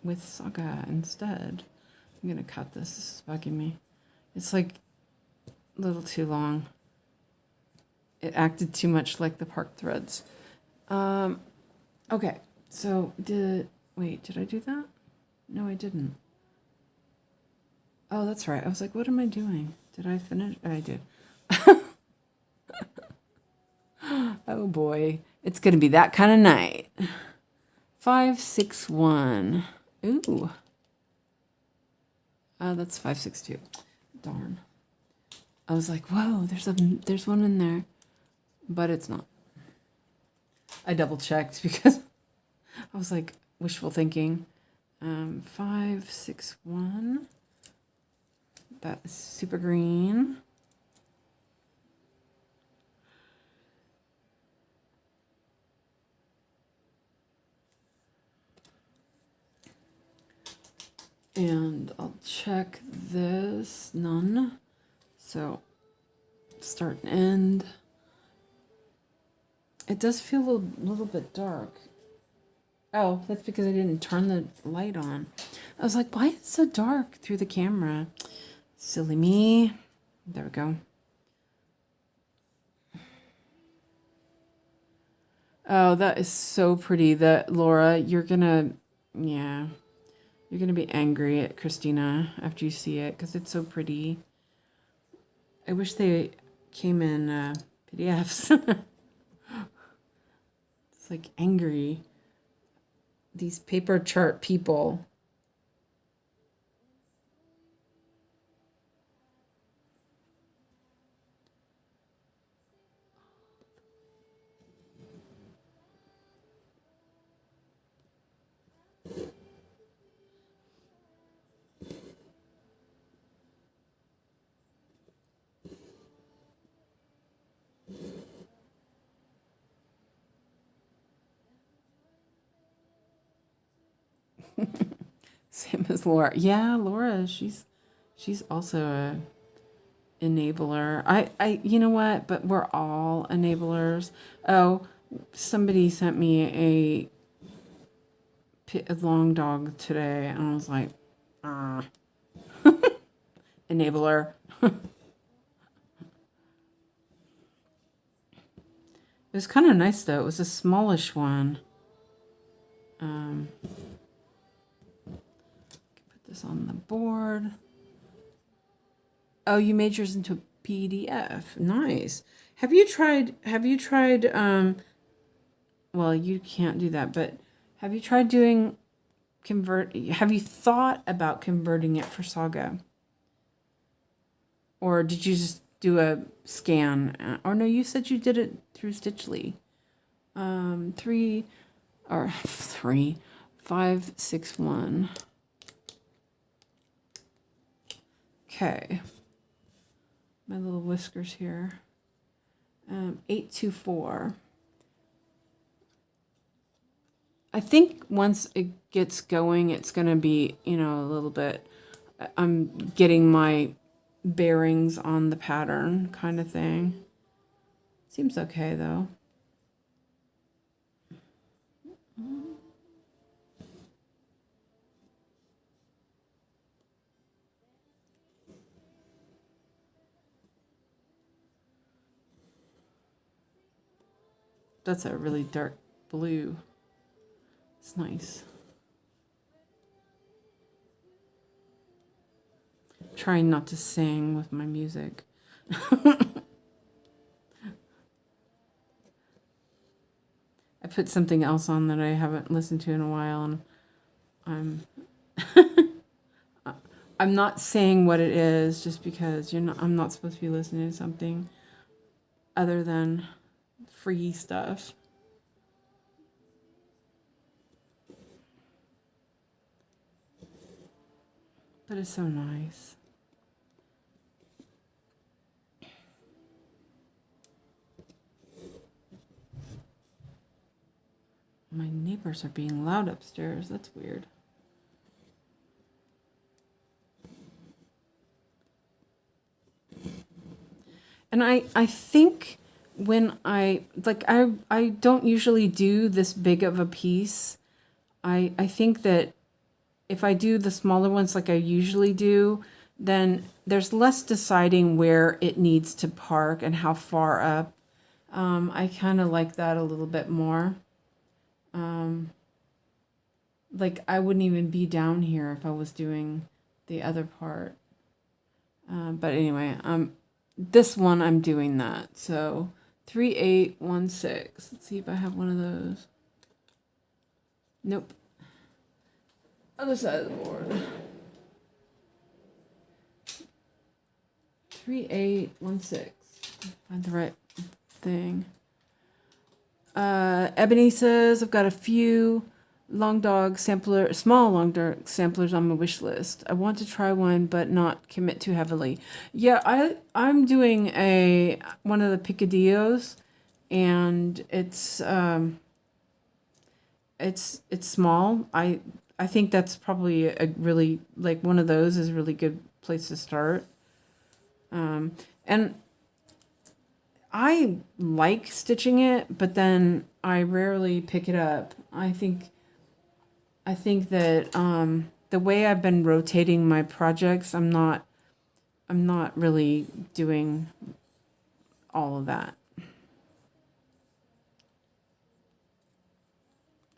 with Saga instead. I'm going to cut this. This is bugging me. It's like a little too long. It acted too much like the park threads. Okay, so did I do that? No, I didn't. Oh, that's right. I was like, what am I doing? Did I finish? Oh, I did. Oh boy, it's going to be that kind of night. 5, 6, 1. Ooh. That's 5, 6, 2. Darn. I was like, whoa, there's one in there, but it's not. I double checked because I was like wishful thinking. 5, 6, 1. That is super green. And I'll check this, none. So start and end. It does feel a little bit dark. Oh, that's because I didn't turn the light on. I was like, why is it so dark through the camera? Silly me. There we go. Oh, that is so pretty. That Laura, you're gonna be angry at Christina after you see it because it's so pretty. I wish they came in PDFs. It's like angry. These paper chart people. Same as Laura. Yeah, Laura, she's also a enabler. I you know what? But we're all enablers. Oh, somebody sent me a long dog today, and I was like, enabler. It was kind of nice though. It was a smallish one. Put this on the board. Oh, you made yours into a PDF. Nice. Have you tried well, you can't do that, but have you tried doing have you thought about converting it for Saga? Or did you just do a scan? Or no, you said you did it through Stitchly. 3, 5, 6, 1. Okay. My little whiskers here. 8, 2, 4. I think once it gets going, it's going to be, a little bit, I'm getting my bearings on the pattern kind of thing. Seems okay though. That's a really dark blue. It's nice. Trying not to sing with my music. I put something else on that I haven't listened to in a while, and I'm I'm not saying what it is just because I'm not supposed to be listening to something other than free stuff. But it's so nice. My neighbors are being loud upstairs. That's weird. And I think when I don't usually do this big of a piece. I think that if I do the smaller ones like I usually do, then there's less deciding where it needs to park and how far up. I kind of like that a little bit more. Like I wouldn't even be down here if I was doing the other part. But anyway, this one I'm doing that. So 3-8-1-6. Let's see if I have one of those. Nope. Other side of the board. 3-8-1-6. Find the right thing. Ebony says I've got a few small long dog samplers on my wish list. I want to try one but not commit too heavily. Yeah, I'm doing one of the picadillos, and it's small. I think that's probably a really, like, one of those is a really good place to start. And I like stitching it, but then I rarely pick it up. I think that the way I've been rotating my projects, I'm not really doing all of that.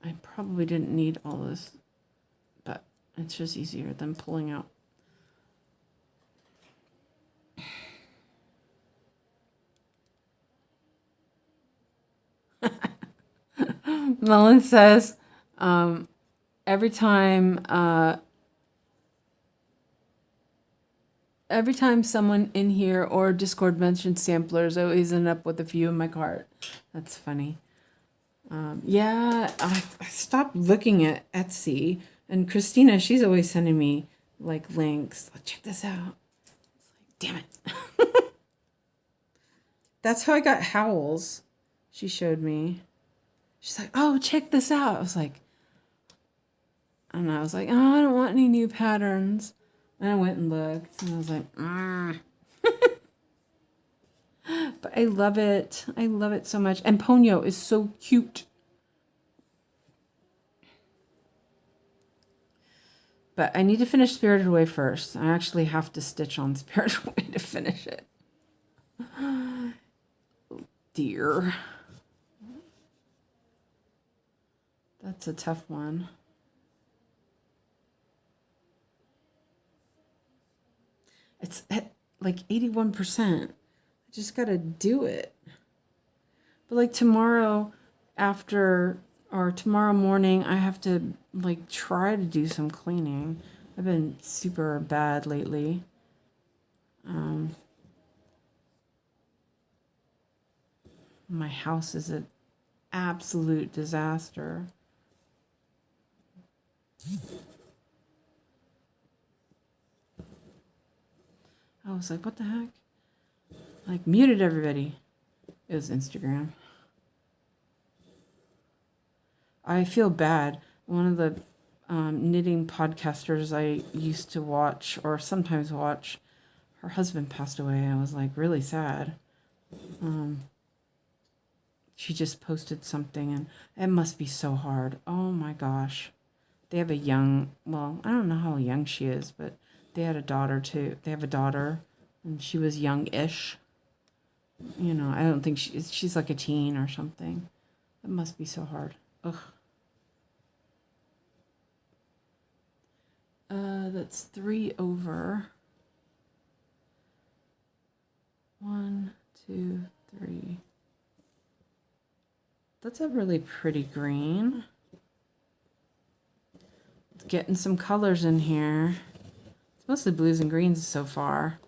I probably didn't need all this, but it's just easier than pulling out. Melon says, every time someone in here or Discord mentions samplers, I always end up with a few in my cart. That's funny. Yeah, I stopped looking at Etsy, and Christina, she's always sending me like links. Oh, check this out. It's like, damn it. That's how I got Howls. She showed me. She's like, oh, check this out. I was like, oh, I don't want any new patterns. And I went and looked, and I was like, But I love it. I love it so much. And Ponyo is so cute. But I need to finish Spirited Away first. I actually have to stitch on Spirited Away to finish it. Oh, dear. That's a tough one. It's at like 81%. I just got to do it. But like tomorrow tomorrow morning, I have to like try to do some cleaning. I've been super bad lately. My house is an absolute disaster. I was like, what the heck? Like, muted everybody. It was Instagram. I feel bad. One of the knitting podcasters I used to watch, or sometimes watch, her husband passed away. I was like really sad. She just posted something, and it must be so hard. Oh my gosh. They have I don't know how young she is, but they had a daughter too. They have a daughter, and she was young-ish. You know, I don't think she's like a teen or something. It must be so hard. Ugh. That's 3 over. 1, 2, 3. That's a really pretty green. Getting some colors in here. It's mostly blues and greens so far.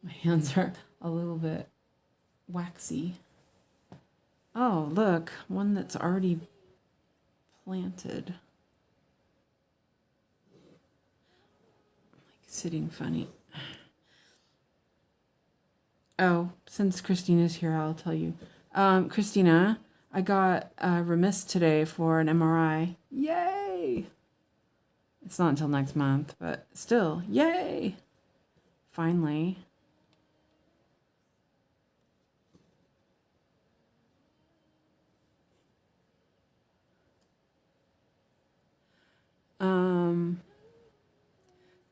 My hands are a little bit waxy. Oh, look, one that's already planted. Like sitting funny. Oh, since Christina's here, I'll tell you. Christina, I got remiss today for an MRI. Yay! It's not until next month, but still, yay! Finally.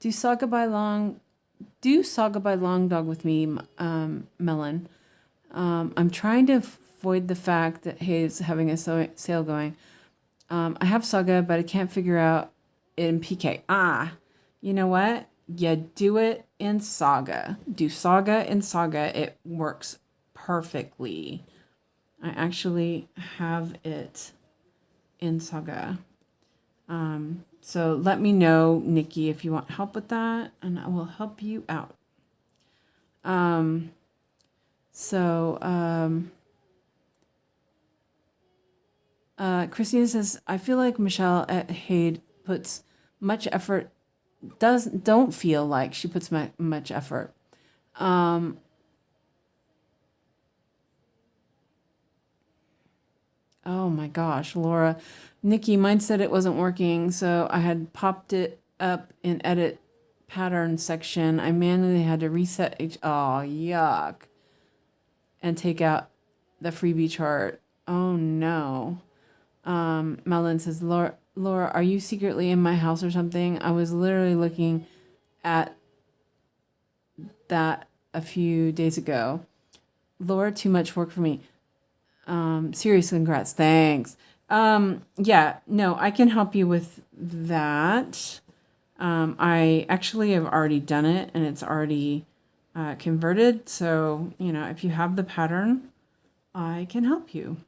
Do Saga by Long Dog with me, Melon. I'm trying to avoid the fact that he's having a sale going. I have Saga, but I can't figure out it in PK. You know what? You do it in Saga. Do Saga in Saga. It works perfectly. I actually have it in Saga. So let me know, Nikki, if you want help with that, and I will help you out. Christina says, I feel like Michelle at Haid puts much effort, don't feel like she puts much effort. Oh my gosh, Laura. Nikki, mine said it wasn't working, so I had popped it up in edit pattern section. I manually had to reset oh, yuck. And take out the freebie chart. Oh no. Melon says, Laura, are you secretly in my house or something? I was literally looking at that a few days ago. Laura, too much work for me. Serious congrats. Thanks. Yeah, no, I can help you with that. I actually have already done it and it's already converted. So, you know, if you have the pattern, I can help you.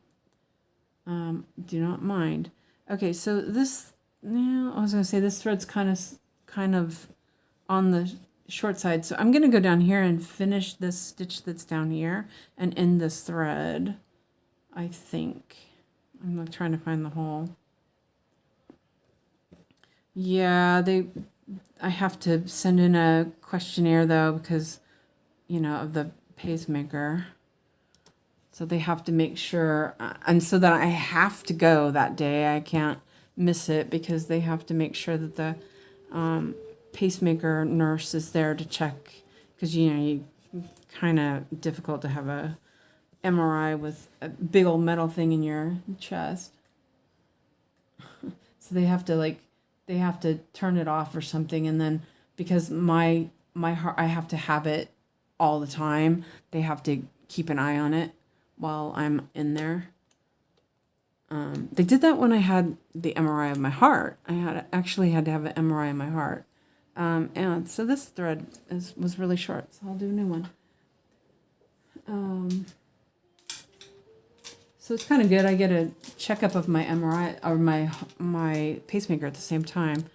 Do not mind. Okay, so this, yeah, I was going to say this thread's kind of on the short side. So I'm going to go down here and finish this stitch that's down here and end this thread, I think. I'm like trying to find the hole. Yeah, I have to send in a questionnaire though, because, you know, of the pacemaker. So they have to make sure, and so that I have to go that day. I can't miss it because they have to make sure that the pacemaker nurse is there to check, because, you know, you kind of difficult to have a MRI with a big old metal thing in your chest. So they have to turn it off or something, and then because my heart, I have to have it all the time. They have to keep an eye on it while I'm in there. They did that when I had the MRI of my heart. I actually had to have an MRI of my heart. And so this thread was really short, so I'll do a new one. So it's kind of good. I get a checkup of my MRI or my pacemaker at the same time,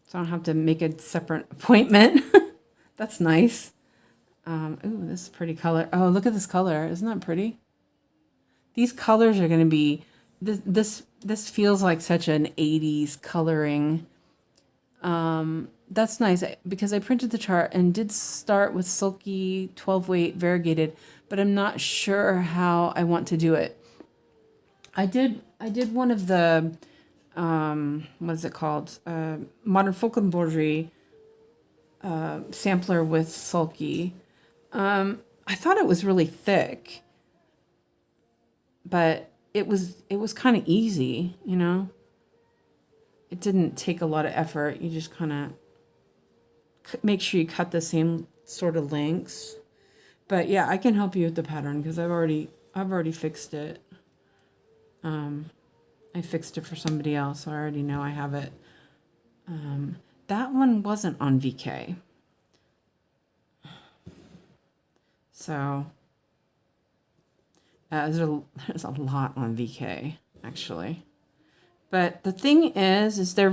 so I don't have to make a separate appointment. That's nice. Ooh, this is pretty color. Oh, look at this color. Isn't that pretty? These colors are going to be, this feels like such an 80s coloring. That's nice because I printed the chart and did start with sulky 12 weight variegated, but I'm not sure how I want to do it. I did one of the, what is it called? Modern Folk embroidery sampler with sulky. I thought it was really thick, but it was kind of easy, you know. It didn't take a lot of effort. You just kind of make sure you cut the same sort of lengths. But yeah, I can help you with the pattern because I've already fixed it. I fixed it for somebody else, so I already know I have it. That one wasn't on VK. So there's a lot on VK, actually. But the thing is they're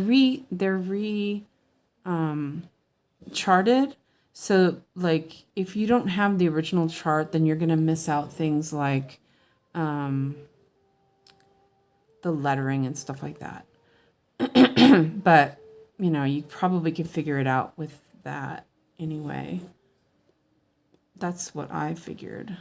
charted. So like if you don't have the original chart, then you're gonna miss out things like the lettering and stuff like that. But you know, you probably could figure it out with that anyway. That's what I figured.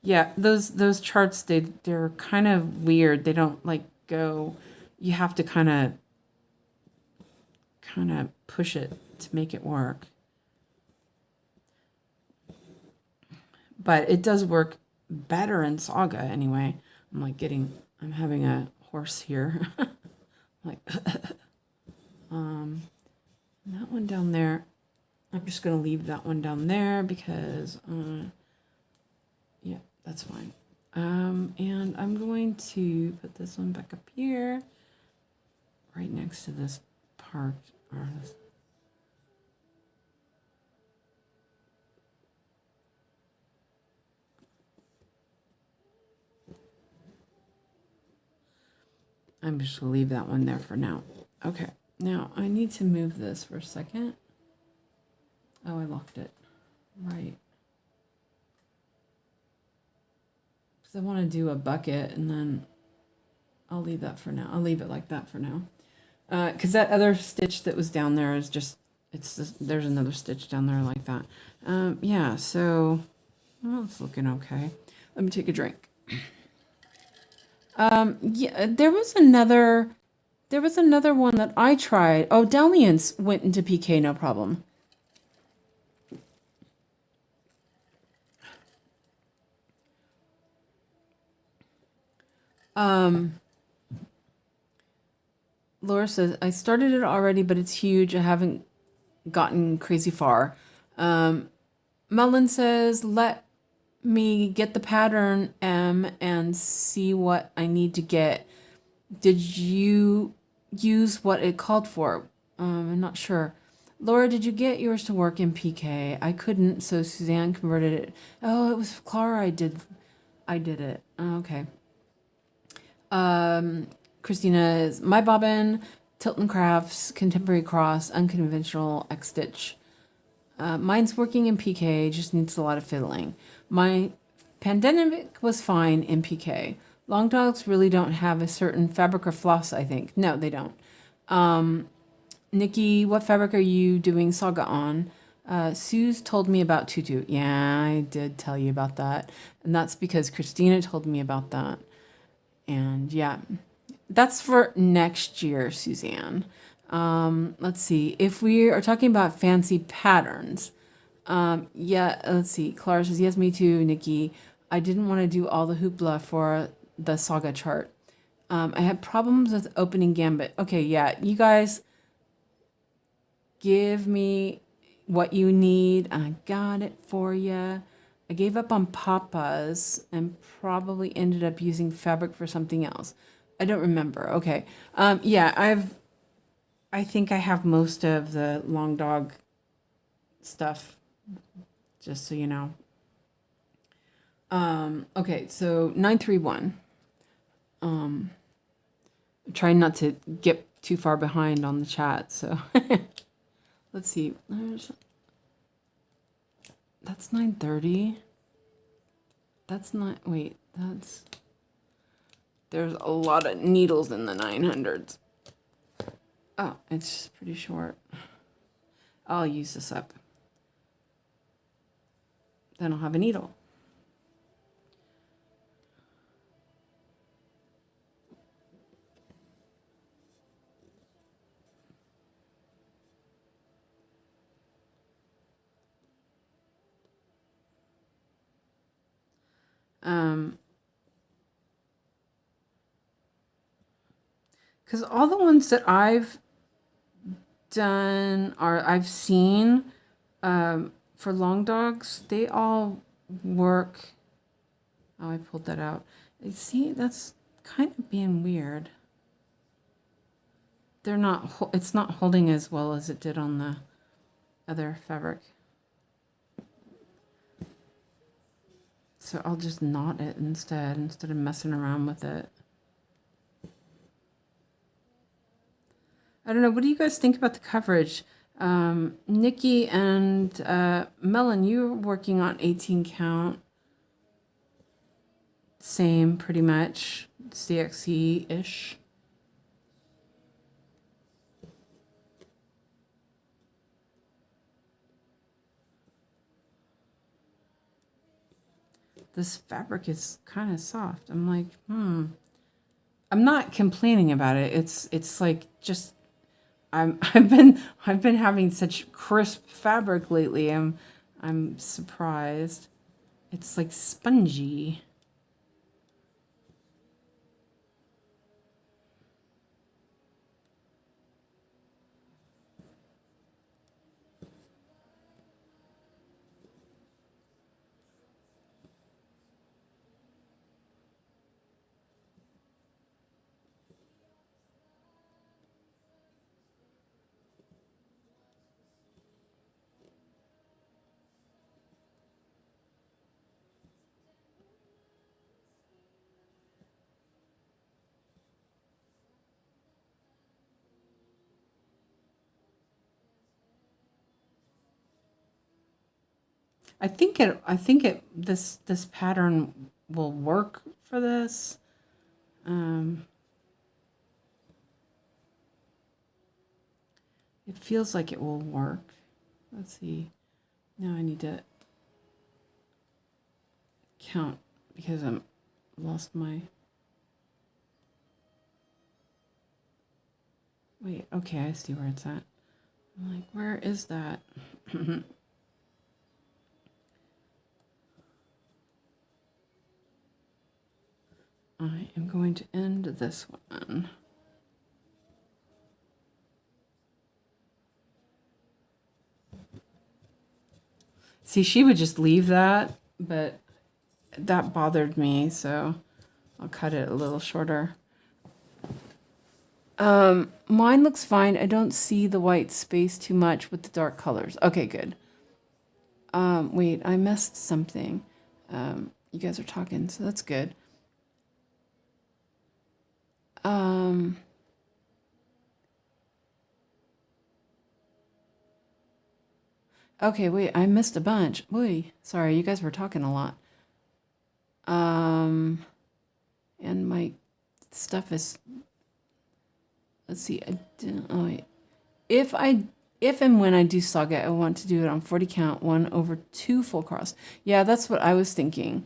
Yeah, those charts, they're kind of weird. They don't like go. You have to kind of push it to make it work. But it does work better in Saga anyway. I'm having a horse here. Like that one down there. I'm just gonna leave that one down there because yeah, that's fine. And I'm going to put this one back up here, right next to this part. Or this. I'm just going to leave that one there for now. Okay, now I need to move this for a second. Oh, I locked it. Right. Because I want to do a bucket, and then I'll leave that for now. I'll leave it like that for now. Because that other stitch that was down there is just, there's another stitch down there like that. Yeah, so, well, it's looking okay. Let me take a drink. Yeah, there was another one that I tried. Oh, Dalliance went into PK, no problem. Laura says, I started it already, but it's huge. I haven't gotten crazy far. Melon says, let me get the pattern M and see what I need to get. Did you use what it called for? I'm not sure. Laura, did you get yours to work in PK? I couldn't, so Suzanne converted it. Oh, it was Clara. I did it. Oh, okay. Christina is my bobbin, Tilton Crafts, Contemporary Cross, Unconventional X Stitch. Mine's working in PK, just needs a lot of fiddling. My Pandemic was fine in PK. Long dogs really don't have a certain fabric or floss, I think. No, they don't. Nikki, what fabric are you doing Saga on? Sue's told me about Tutu. Yeah, I did tell you about that. And that's because Christina told me about that. And yeah, that's for next year, Suzanne. Let's see. If we are talking about fancy patterns, yeah, let's see. Clara says, yes, me too, Nikki. I didn't want to do all the hoopla for the Saga chart. I had problems with opening Gambit. Okay, yeah, you guys give me what you need. I got it for you. I gave up on Papa's and probably ended up using fabric for something else. I don't remember. Okay. Yeah, I think I have most of the long dog stuff, just so you know. Okay, so 931. I'm trying not to get too far behind on the chat, so let's see. That's 930. That's not, wait, there's a lot of needles in the 900s. Oh, it's pretty short. I'll use this up. Then I'll have a needle. Because all the ones that I've done I've seen for long dogs, they all work. Oh, I pulled that out. See, that's kind of being weird. They're not, it's not holding as well as it did on the other fabric. So I'll just knot it instead of messing around with it. I don't know. What do you guys think about the coverage? Nikki and Melon, you're working on 18 count. Same, pretty much. CXC-ish. This fabric is kind of soft. I'm like, I'm not complaining about it. It's like just I've been having such crisp fabric lately. I'm surprised. It's like spongy. I think this pattern will work for this. It feels like it will work. Let's see. Now I need to count because I'm lost my. Wait, okay, I see where it's at. I'm like, where is that? I am going to end this one. See, she would just leave that, but that bothered me, so I'll cut it a little shorter. Mine looks fine. I don't see the white space too much with the dark colors. Okay, good. Wait, I missed something. You guys are talking, so that's good. Okay, wait, I missed a bunch. Wait, sorry, you guys were talking a lot. And my stuff is, let's see, I didn't, oh wait. If and when I do Saga, I want to do it on 40 count, 1/2 full cross. Yeah, that's what I was thinking.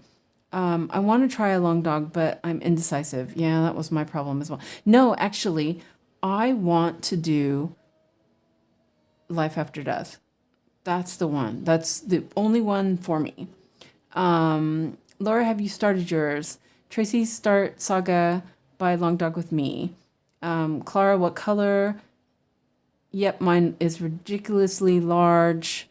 I want to try a long dog, but I'm indecisive. Yeah, that was my problem as well. No, actually, I want to do Life After Death. That's the one. That's the only one for me. Laura, have you started yours? Tracy, start Saga by Long Dog with me. Clara, what color? Yep, mine is ridiculously large.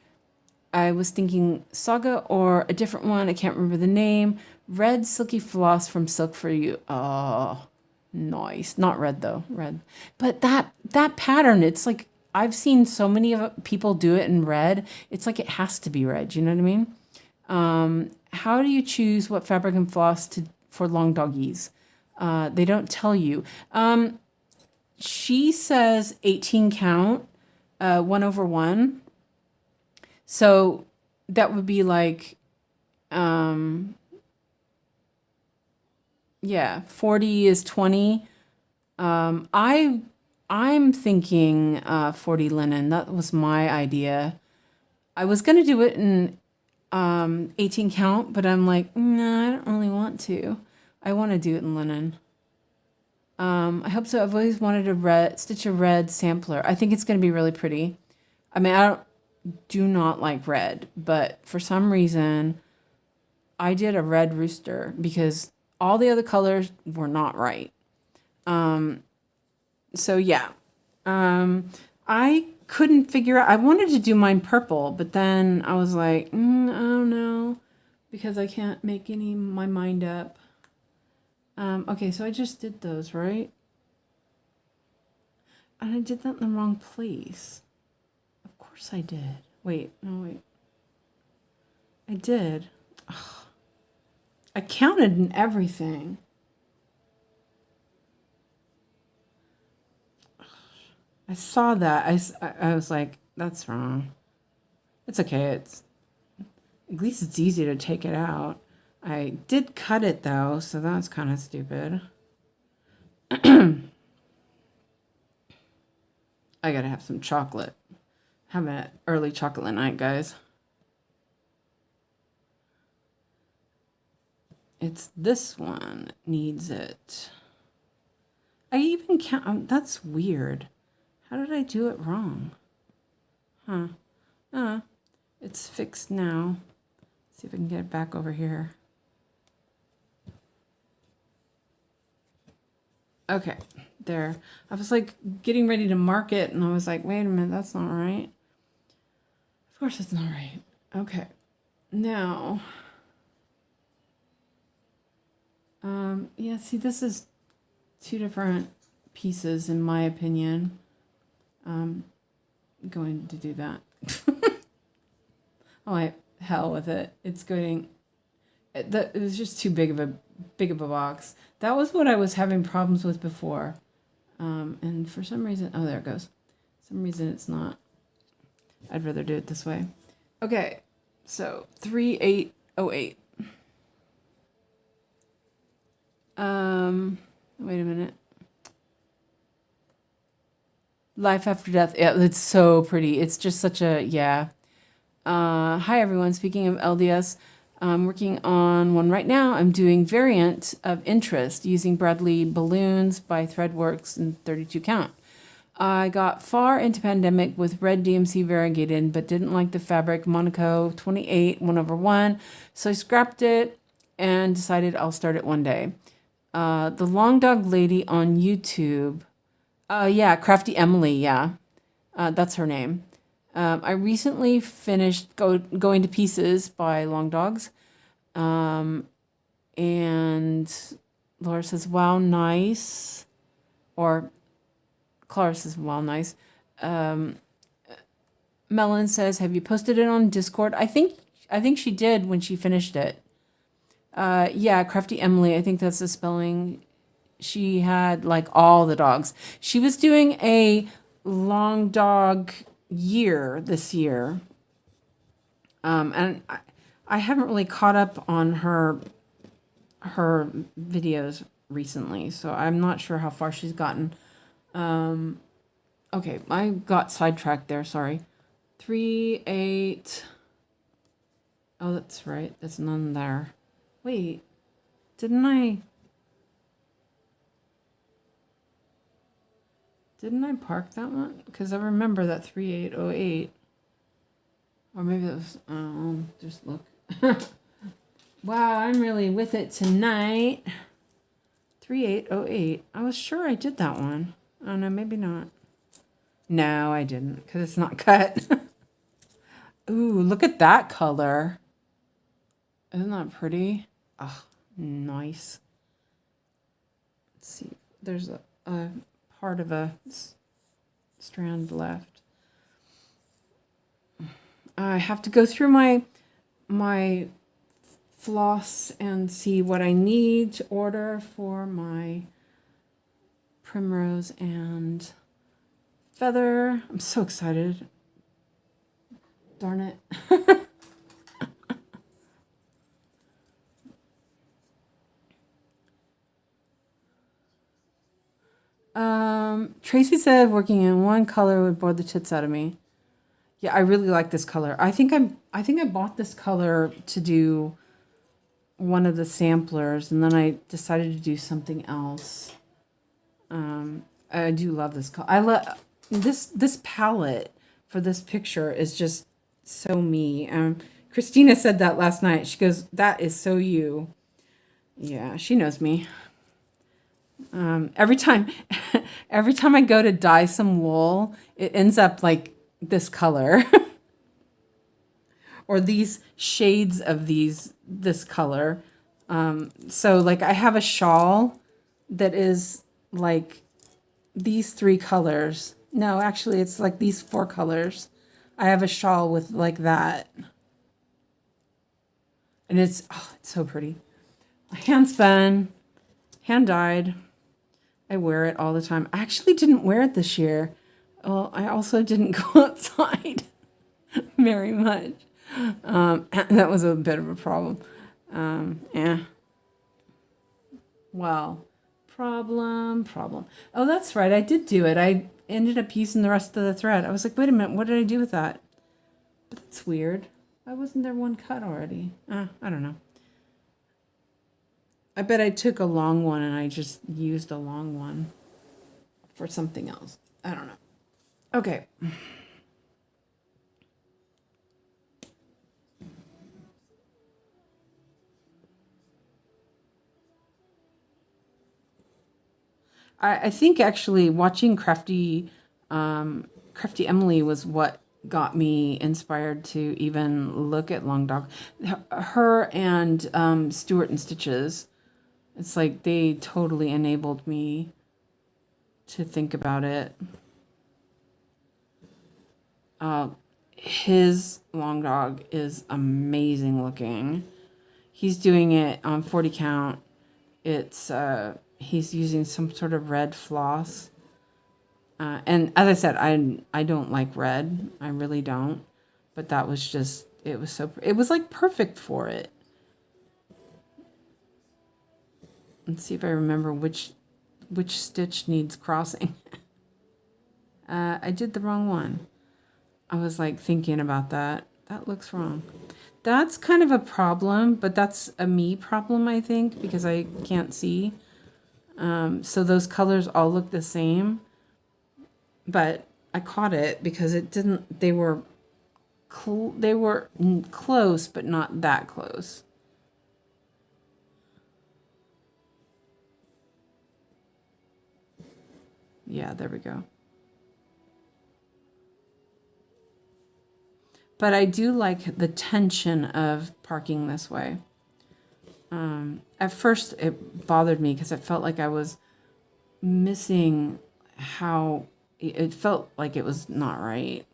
I was thinking Saga or a different one. I can't remember the name. Red Silky Floss from Silk for You. Oh, nice. Not red though. Red. But that pattern, it's like I've seen so many of people do it in red. It's like it has to be red. You know what I mean? How do you choose what fabric and floss for long doggies? They don't tell you. She says 18 count, 1/1. So that would be like, yeah, 40 is 20. I'm thinking 40 linen. That was my idea. I was going to do it in 18 count, but I'm like, nah, I don't really want to. I want to do it in linen. I hope so. I've always wanted to stitch a red sampler. I think it's going to be really pretty. I mean, I do not like red, but for some reason, I did a red rooster because all the other colors were not right. So yeah, I couldn't figure out. I wanted to do mine purple, but then I was like, I don't know, because I can't make my mind up. Okay, so I just did those, right? And I did that in the wrong place. Of course I did. Wait, no, wait. I did. Ugh. I counted and everything. I saw that. I was like, that's wrong. It's okay. At least it's easy to take it out. I did cut it though, so that's kind of stupid. I gotta have some chocolate. Having an early chocolate night, guys. It's this one that needs it. I even can't. That's weird. How did I do it wrong? Huh. It's fixed now. Let's see if I can get it back over here. Okay, there. I was like getting ready to mark it, and I was like, wait a minute, that's not right. Of course it's not right. Okay, now, yeah, see, this is two different pieces, in my opinion. I'm going to do that. Oh, hell with it. It's going. It was just too big of a box. That was what I was having problems with before, and for some reason, oh, there it goes. For some reason it's not. I'd rather do it this way. Okay, so 3808. Wait a minute. Life After Death. Yeah, it's so pretty. It's just such a, yeah. Hi, everyone. Speaking of LDS, I'm working on one right now. I'm doing Variant of Interest using Bradley balloons by Threadworks in 32 count. I got far into pandemic with red DMC variegated, but didn't like the fabric Monaco 28 1/1, so I scrapped it and decided I'll start it one day. The Long Dog Lady on YouTube. Yeah, Crafty Emily, yeah. That's her name. I recently finished Going to Pieces by Long Dogs. And Laura says, wow, nice. Or Clara says, wow, nice. Melon says, have you posted it on Discord? I think she did when she finished it. Yeah, Crafty Emily, I think that's the spelling. She had like all the dogs. She was doing a long dog year this year. And I haven't really caught up on her videos recently, so I'm not sure how far she's gotten. Okay, I got sidetracked there, sorry. 38. Oh, that's right. That's none there. Wait, didn't I park that one? Because I remember that 3808. Or maybe it was, just look. Wow, I'm really with it tonight. 3808. I was sure I did that one. Oh, no, maybe not. No, I didn't, because it's not cut. Ooh, look at that color. Isn't that pretty? Oh, nice. Let's see. There's a part of a strand left. I have to go through my floss and see what I need to order for my primrose and feather. I'm so excited. Darn it. Tracy said working in one color would bore the tits out of me. Yeah, I really like this color. I think I bought this color to do one of the samplers, and then I decided to do something else. I do love this color. I love this palette for this picture is just so me. Christina said that last night. She goes, "That is so you." Yeah, she knows me. Every time I go to dye some wool, it ends up like this color or these shades of this color. So like I have a shawl that is like these 3 colors. No, actually it's like these 4 colors. I have a shawl with like that. And it's so pretty. Hand spun, hand dyed. I wear it all the time. I actually didn't wear it this year. Well, I also didn't go outside very much. That was a bit of a problem. Yeah. Well, problem. Oh, that's right. I did do it. I ended up using the rest of the thread. I was like, wait a minute, what did I do with that? But that's weird. Why wasn't there one cut already? I don't know. I bet I took a long one and I just used a long one for something else. I don't know. Okay. I think actually watching Crafty Emily was what got me inspired to even look at Long Dog. Her and Stuart and Stitches, it's like they totally enabled me to think about it. His Long Dog is amazing looking. He's doing it on 40 count. It's he's using some sort of red floss. And as I said, I don't like red. I really don't. But that was just, it was like perfect for it. Let's see if I remember which stitch needs crossing. I did the wrong one. I was like thinking about that. That looks wrong. That's kind of a problem, but that's a me problem, I think, because I can't see. So those colors all look the same, but I caught it because it didn't, they were close, but not that close. Yeah, there we go. But I do like the tension of parking this way. At first, it bothered me because it felt like I was missing how it felt like it was not right.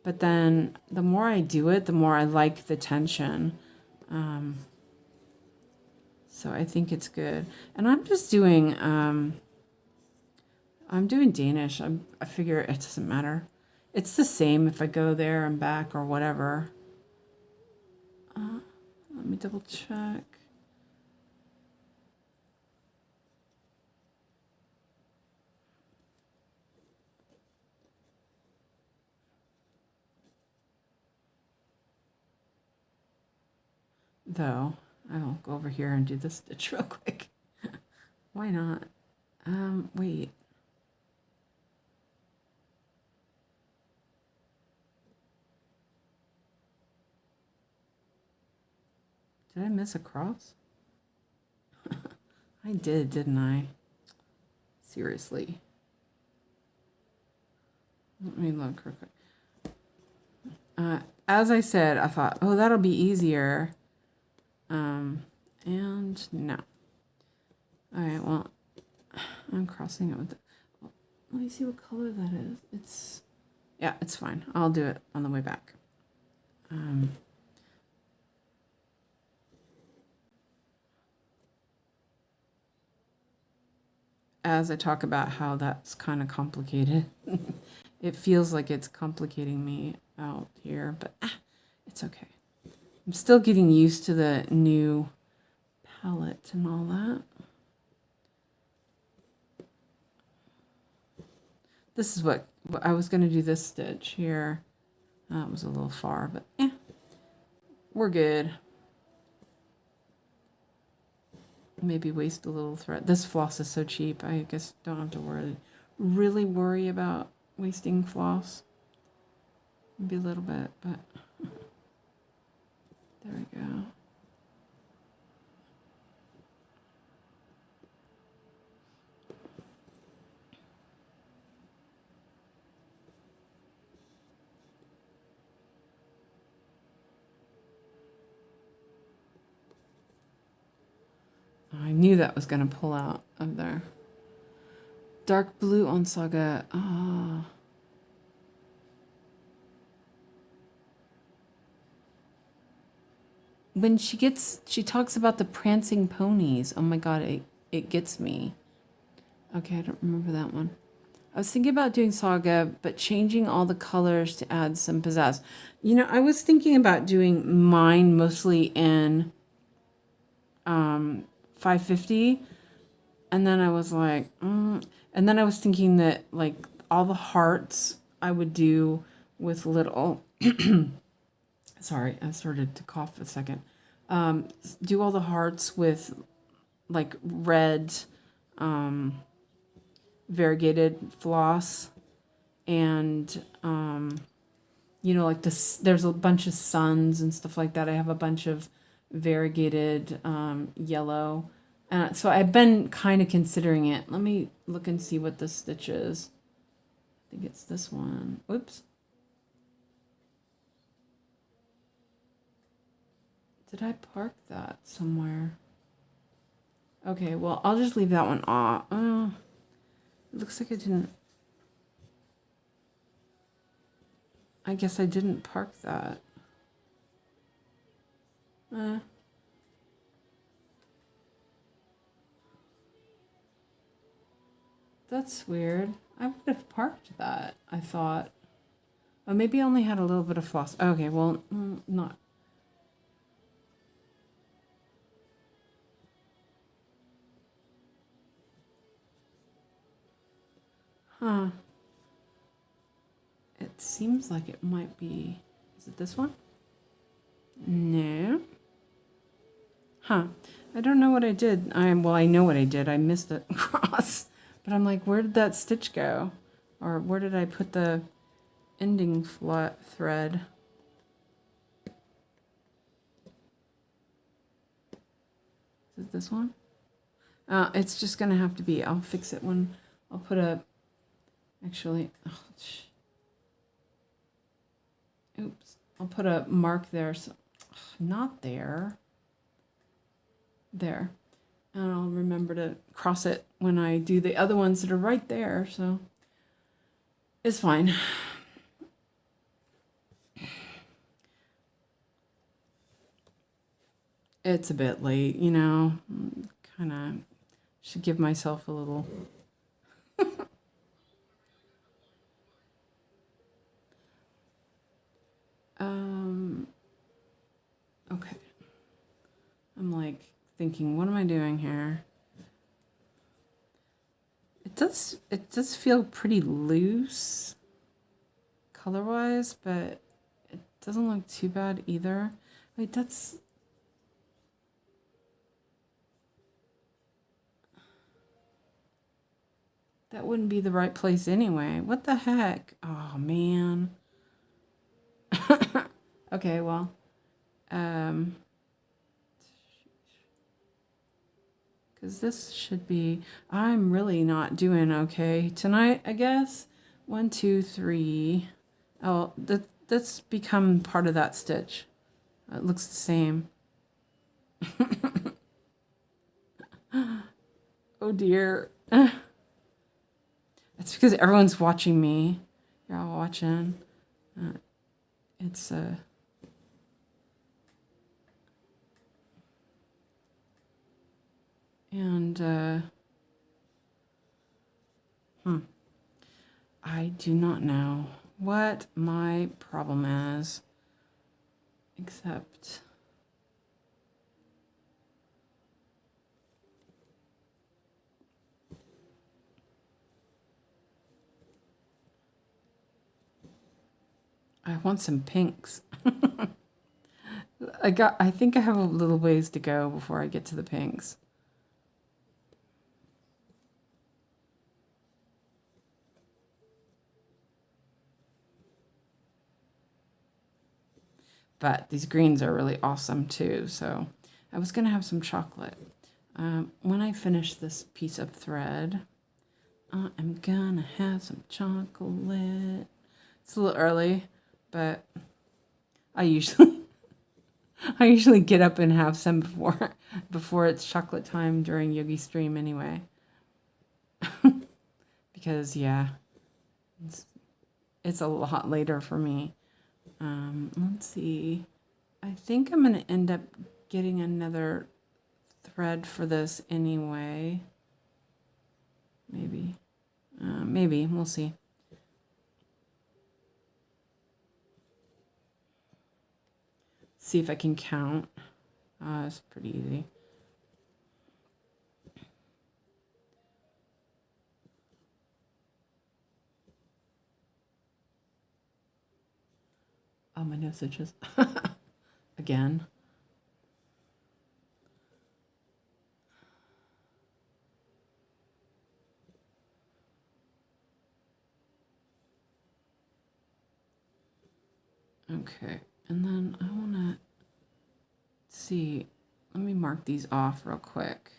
But then the more I do it, the more I like the tension. So I think it's good. And I'm just doing, I'm doing Danish. I figure it doesn't matter. It's the same if I go there and back or whatever. Let me double check. Though, I'll go over here and do this stitch real quick. Why not? Wait. Did I miss a cross? I did, didn't I? Seriously. Let me look real quick. As I said, I thought, oh, that'll be easier. And no. All right, well, I'm crossing it with let me see what color that is. Yeah, it's fine. I'll do it on the way back. As I talk about how that's kind of complicated, it feels like it's complicating me out here, but it's okay. I'm still getting used to the new palette and all that. This is what I was going to do, this stitch here. That was a little far, but we're good. Maybe waste a little thread. This floss is so cheap. I guess don't have to really worry about wasting floss. Maybe a little bit, but there we go. I knew that was going to pull out of there. Dark blue on Saga. Ah. When she talks about the prancing ponies. Oh my God, it gets me. Okay, I don't remember that one. I was thinking about doing Saga, but changing all the colors to add some pizzazz. You know, I was thinking about doing mine mostly in 550, and then I was like, and then I was thinking that like all the hearts I would do with little. Sorry, I started to cough a second. Do all the hearts with like red variegated floss, and you know, like this, there's a bunch of suns and stuff like that. I have a bunch of variegated yellow, so I've been kind of considering it. Let me look and see what this stitch is. I think it's this one. Oops. Did I park that somewhere? Okay, well, I'll just leave that one off. It looks like I didn't. I guess I didn't park that. That's weird. I would have parked that, I thought. Oh, maybe I only had a little bit of floss. Okay, well, not. Huh. It seems like it might be. Is it this one? No. Huh. I don't know what I did. Well, I know what I did. I missed it across. But I'm like, where did that stitch go? Or where did I put the ending thread? Is it this one? It's just going to have to be. I'll fix it when I'll put a. Actually, oops. I'll put a mark there. So, not there. There. And I'll remember to cross it when I do the other ones that are right there. So it's fine. It's a bit late, you know. Kind of should give myself a little. Okay. I'm like thinking, what am I doing here? It does feel pretty loose color-wise, but it doesn't look too bad either. Wait, that wouldn't be the right place anyway. What the heck? Oh man. Okay, well, because this should be, I'm really not doing okay tonight, I guess. 1, 2, 3. Oh, that's become part of that stitch. It looks the same. Oh dear. It's because everyone's watching me. You're all watching. It's and I do not know what my problem is, except I want some pinks. I think I have a little ways to go before I get to the pinks. But these greens are really awesome too. So I was going to have some chocolate. When I finish this piece of thread, I'm going to have some chocolate. It's a little early, but I usually get up and have some before it's chocolate time during Yogi Stream anyway. Because yeah, it's a lot later for me. Let's see. I think I'm going to end up getting another thread for this anyway. Maybe. Maybe, we'll see. See if I can count. It's pretty easy. Oh, my nose itches. Again. Okay, and then I want to see, let me mark these off real quick.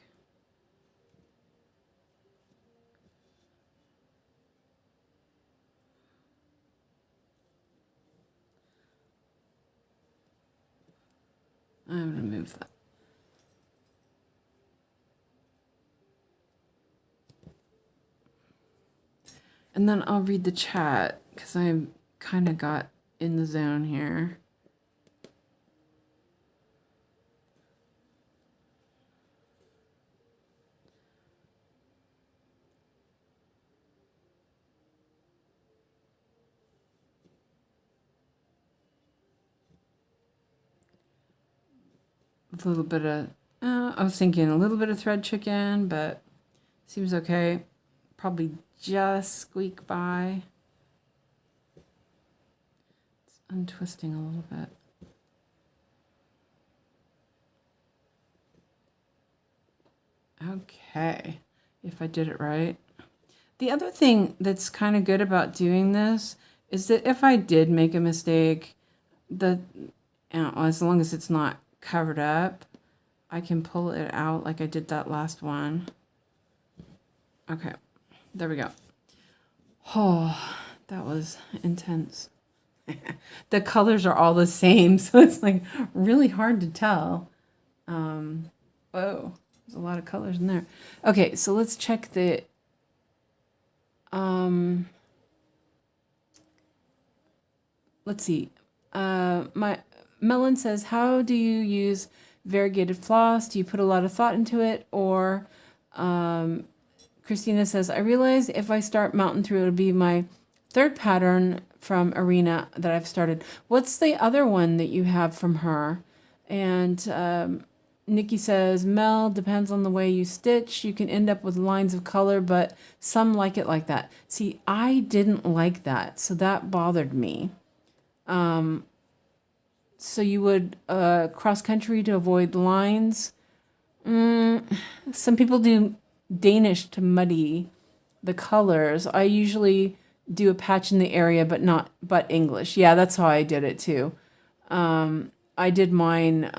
I'm going to move that. And then I'll read the chat because I kind of got in the zone here. A little bit of, I was thinking a little bit of thread chicken, but seems okay. Probably just squeak by. It's untwisting a little bit. Okay, if I did it right. The other thing that's kind of good about doing this is that if I did make a mistake, as long as it's not covered up, I can pull it out like I did that last one. Okay, there we go. Oh, that was intense. The colors are all the same, so it's like really hard to tell. Whoa, there's a lot of colors in there. Okay, so let's check the let's see. My Melon says, how do you use variegated floss? Do you put a lot of thought into it? Or Christina says, I realize if I start Mountain Through, it'll be my third pattern from Arena that I've started. What's the other one that you have from her? And Nikki says, Mel, depends on the way you stitch. You can end up with lines of color, but some like it like that. See, I didn't like that, so that bothered me. So you would cross country to avoid lines. Some people do Danish to muddy the colors. I usually do a patch in the area, but English. Yeah, that's how I did it too. I did mine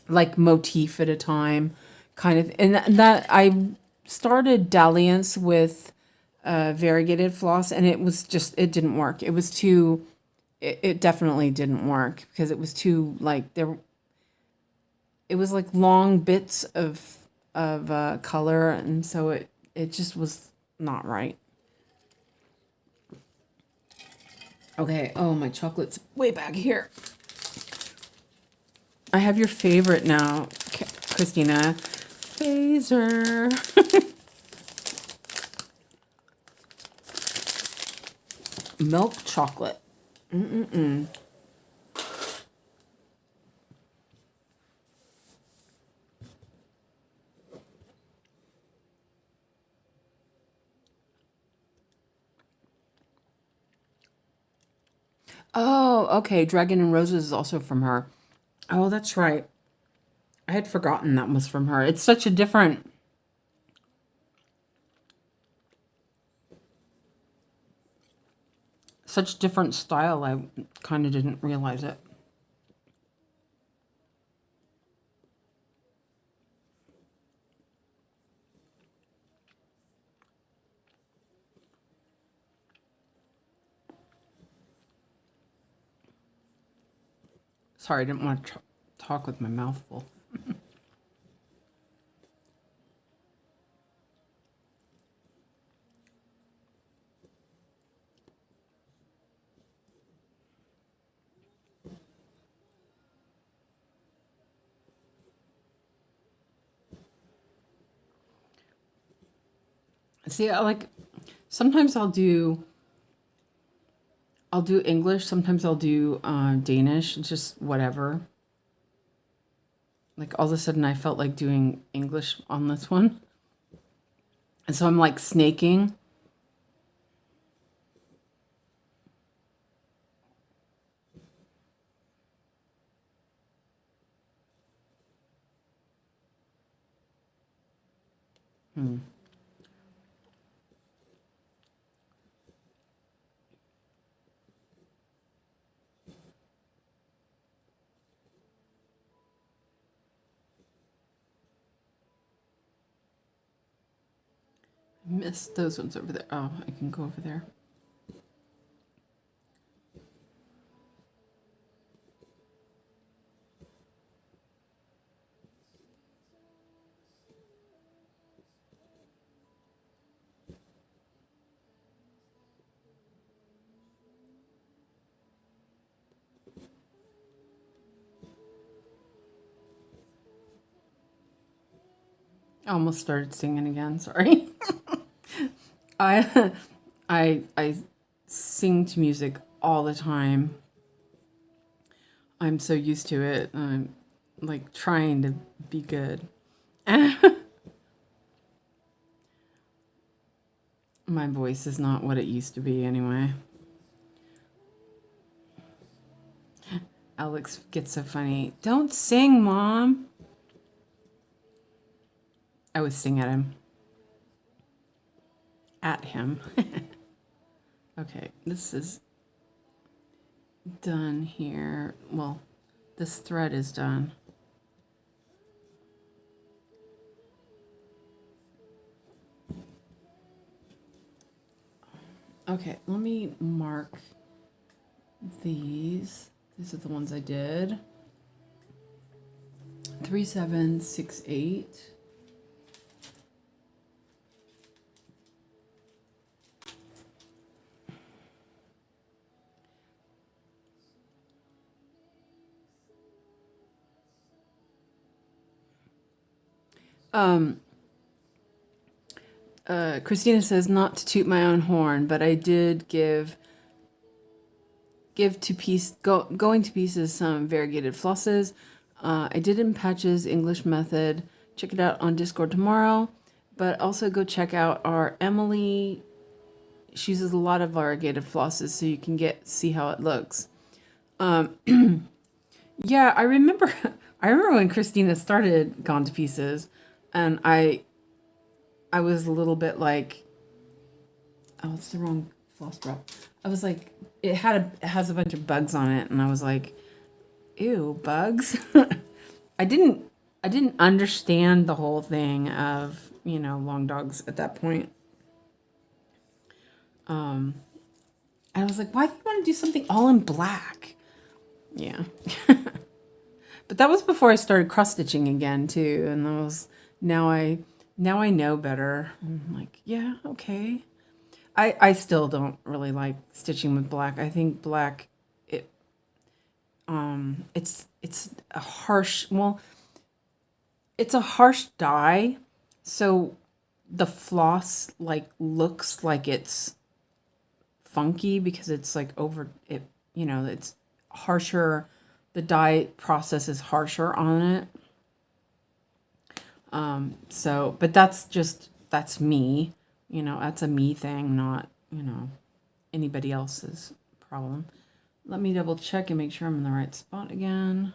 like motif at a time, kind of, and that I started dalliance with variegated floss, and it didn't work. It was too. It definitely didn't work because it was too it was like long bits of color, and so it just was not right. Okay, oh, my chocolate's way back here. I have your favorite now, Christina. Phaser. Milk chocolate. Oh, okay. Dragon and Roses is also from her. Oh, that's right. I had forgotten that was from her. It's such a different style. I kind of didn't realize it. Sorry, I didn't want to talk with my mouth full. See, sometimes I'll do English, sometimes I'll do Danish, just whatever. Like all of a sudden I felt like doing English on this one. And so I'm like snaking. Missed those ones over there. Oh, I can go over there. I almost started singing again, sorry. I sing to music all the time. I'm so used to it. I'm like trying to be good. My voice is not what it used to be anyway. Alex gets so funny. Don't sing, Mom. I would sing at him. At him. Okay, this is done here. Well, this thread is done. Okay, let me mark these. These are the ones I did. 3, 7, 6, 8. Christina says not to toot my own horn, but I did give to going to pieces some variegated flosses. I did in patches English method. Check it out on Discord tomorrow, but also go check out our Emily. She uses a lot of variegated flosses, so you can see how it looks. Yeah, I remember. I remember when Christina started Gone to Pieces, and I was a little bit like, oh, it's the wrong floss drop. I was like, it has a bunch of bugs on it, and I was like, ew, bugs. I didn't understand the whole thing of, long dogs at that point. And I was like, why do you want to do something all in black? Yeah. But that was before I started cross stitching again too, and that was now I know better. I'm like, yeah, okay. I still don't really like stitching with black. I think black, it's a harsh, it's a harsh dye, so the floss looks like it's funky because it's it's harsher. The dye process is harsher on it. But that's me, that's a me thing, not, anybody else's problem. Let me double check and make sure I'm in the right spot again.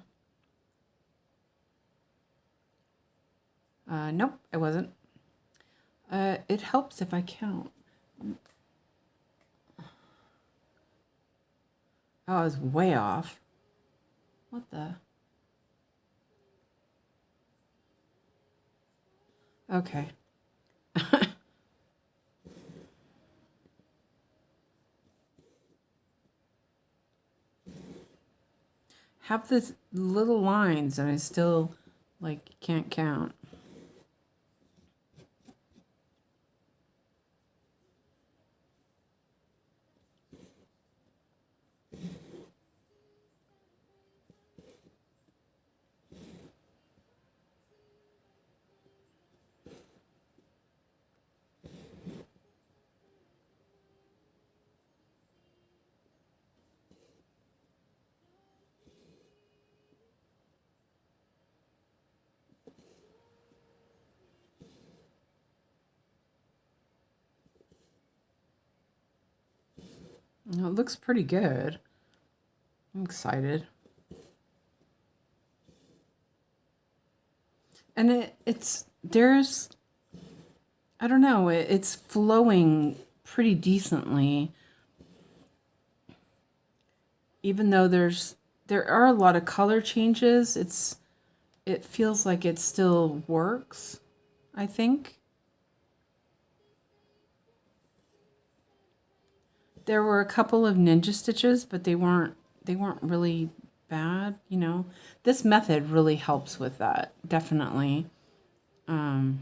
Nope, I wasn't. It helps if I count. Oh, I was way off. What the? Okay. Have this little lines and I still can't count. It looks pretty good. I'm excited. And there's, I don't know, it's flowing pretty decently. Even though there are a lot of color changes, it feels like it still works, I think. There were a couple of ninja stitches, but they weren't really bad, you know. This method really helps with that, definitely. I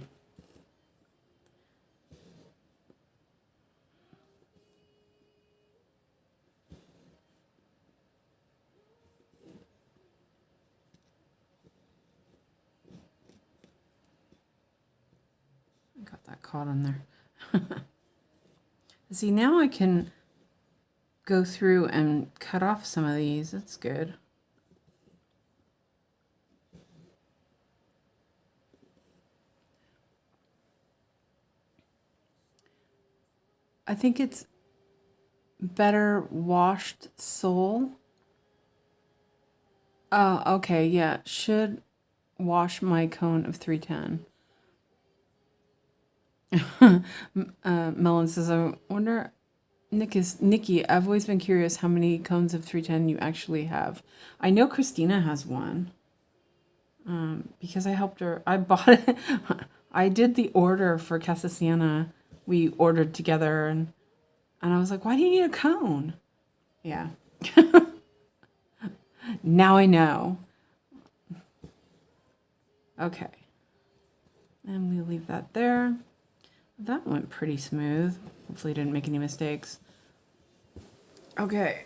got that caught on there. See, now I can go through and cut off some of these. That's good. I think it's better washed sole. Oh, okay, yeah. Should wash my cone of 310. Melon says, I wonder, Nikki, I've always been curious how many cones of 310 you actually have. I know Christina has one. Because I helped her. I bought it. I did the order for Casa Sienna. We ordered together, and I was like, why do you need a cone? Yeah. Now I know. Okay. And we leave that there. That went pretty smooth. Hopefully I didn't make any mistakes. Okay.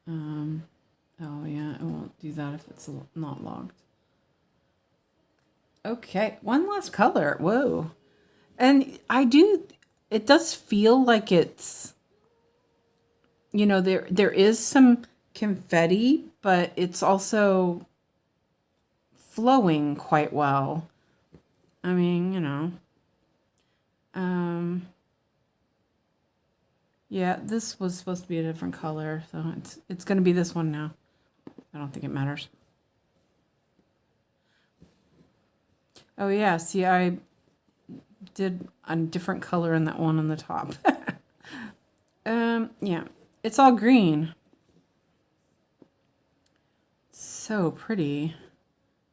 Oh yeah, it won't do that if it's not locked. Okay, one last color. Whoa. And it does feel like it's, you know, there is some confetti, but it's also flowing quite well. I mean, you know. Yeah, this was supposed to be a different color, so it's going to be this one now. I don't think it matters. Oh yeah, see, I did a different color in that one on the top. Yeah, it's all green. So pretty.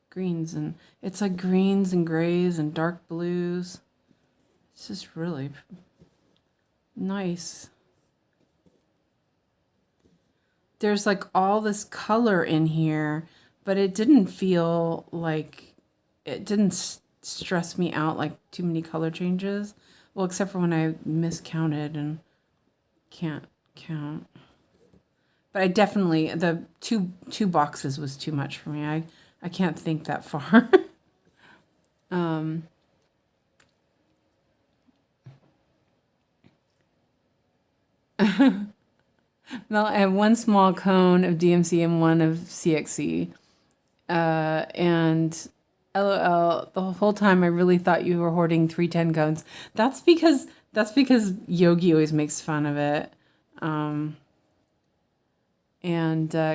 Greens, and it's like greens and grays and dark blues. It's just really nice. There's like all this color in here, but it didn't feel like, it didn't stress me out like too many color changes. Well, except for when I miscounted and can't count. But I definitely, the two boxes was too much for me. I can't think that far. Well, I have one small cone of DMC and one of CXC. And LOL, the whole time I really thought you were hoarding 310 cones. That's because Yogi always makes fun of it. And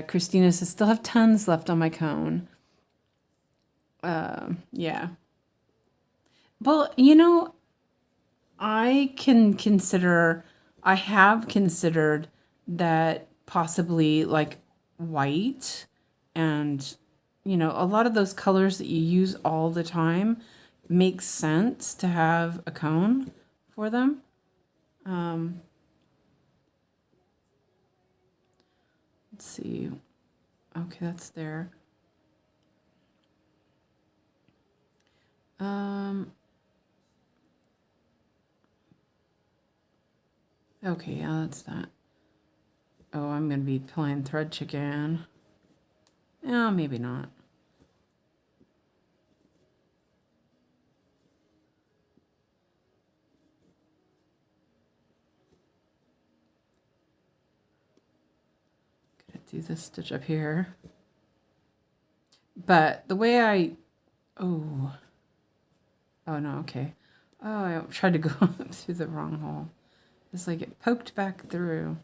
Christina says, still have tons left on my cone. Yeah. Well, you know, I have considered that possibly like white and, you know, a lot of those colors that you use all the time makes sense to have a cone for them. Let's see. Okay, that's there. Okay, yeah, that's that. Oh, I'm going to be playing thread chicken. Yeah, maybe not. Gonna do this stitch up here. But the way oh no, okay. Oh, I tried to go through the wrong hole. It's like it poked back through.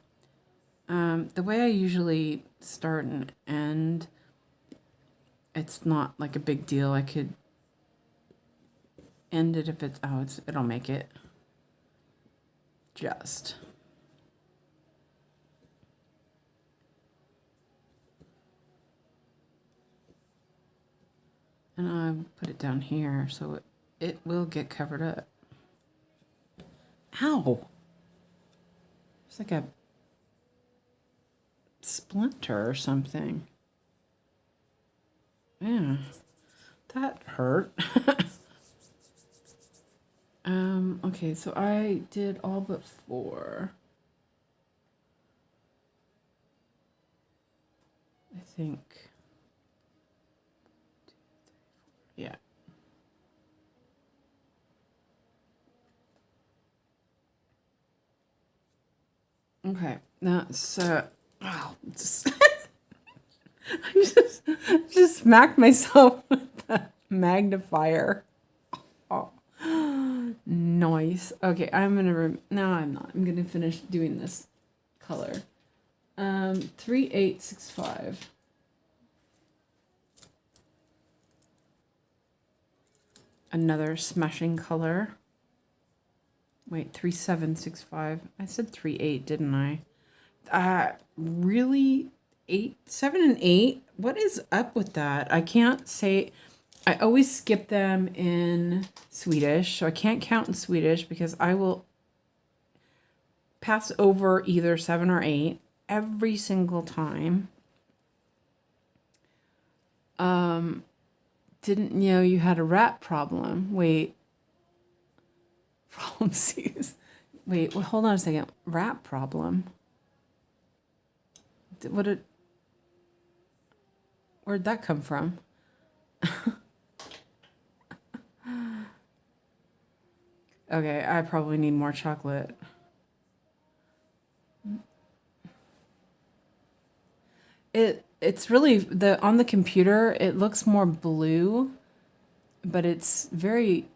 The way I usually start and end, it's not like a big deal. I could end it if it's, oh, it'll make it. Just. And I'll put it down here so it will get covered up. Ow! It's like a splinter or something. Yeah, that hurt. Okay, so I did all but 4. I think. Yeah. Okay, now so wow, I just smacked myself with the magnifier. Oh, nice. Okay, I'm gonna no, I'm not. I'm gonna finish doing this color. 3865. Another smashing color. Wait, 3765. I said 38, didn't I? Really? 8, 7, and 8? What is up with that? I can't say. I always skip them in Swedish, so I can't count in Swedish because I will pass over either 7 or 8 every single time. Didn't know you had a rat problem. Wait. Problem sees. Wait, well, hold on a second. Rat problem. Where'd that come from? Okay, I probably need more chocolate. It's really on the computer it looks more blue, but it's very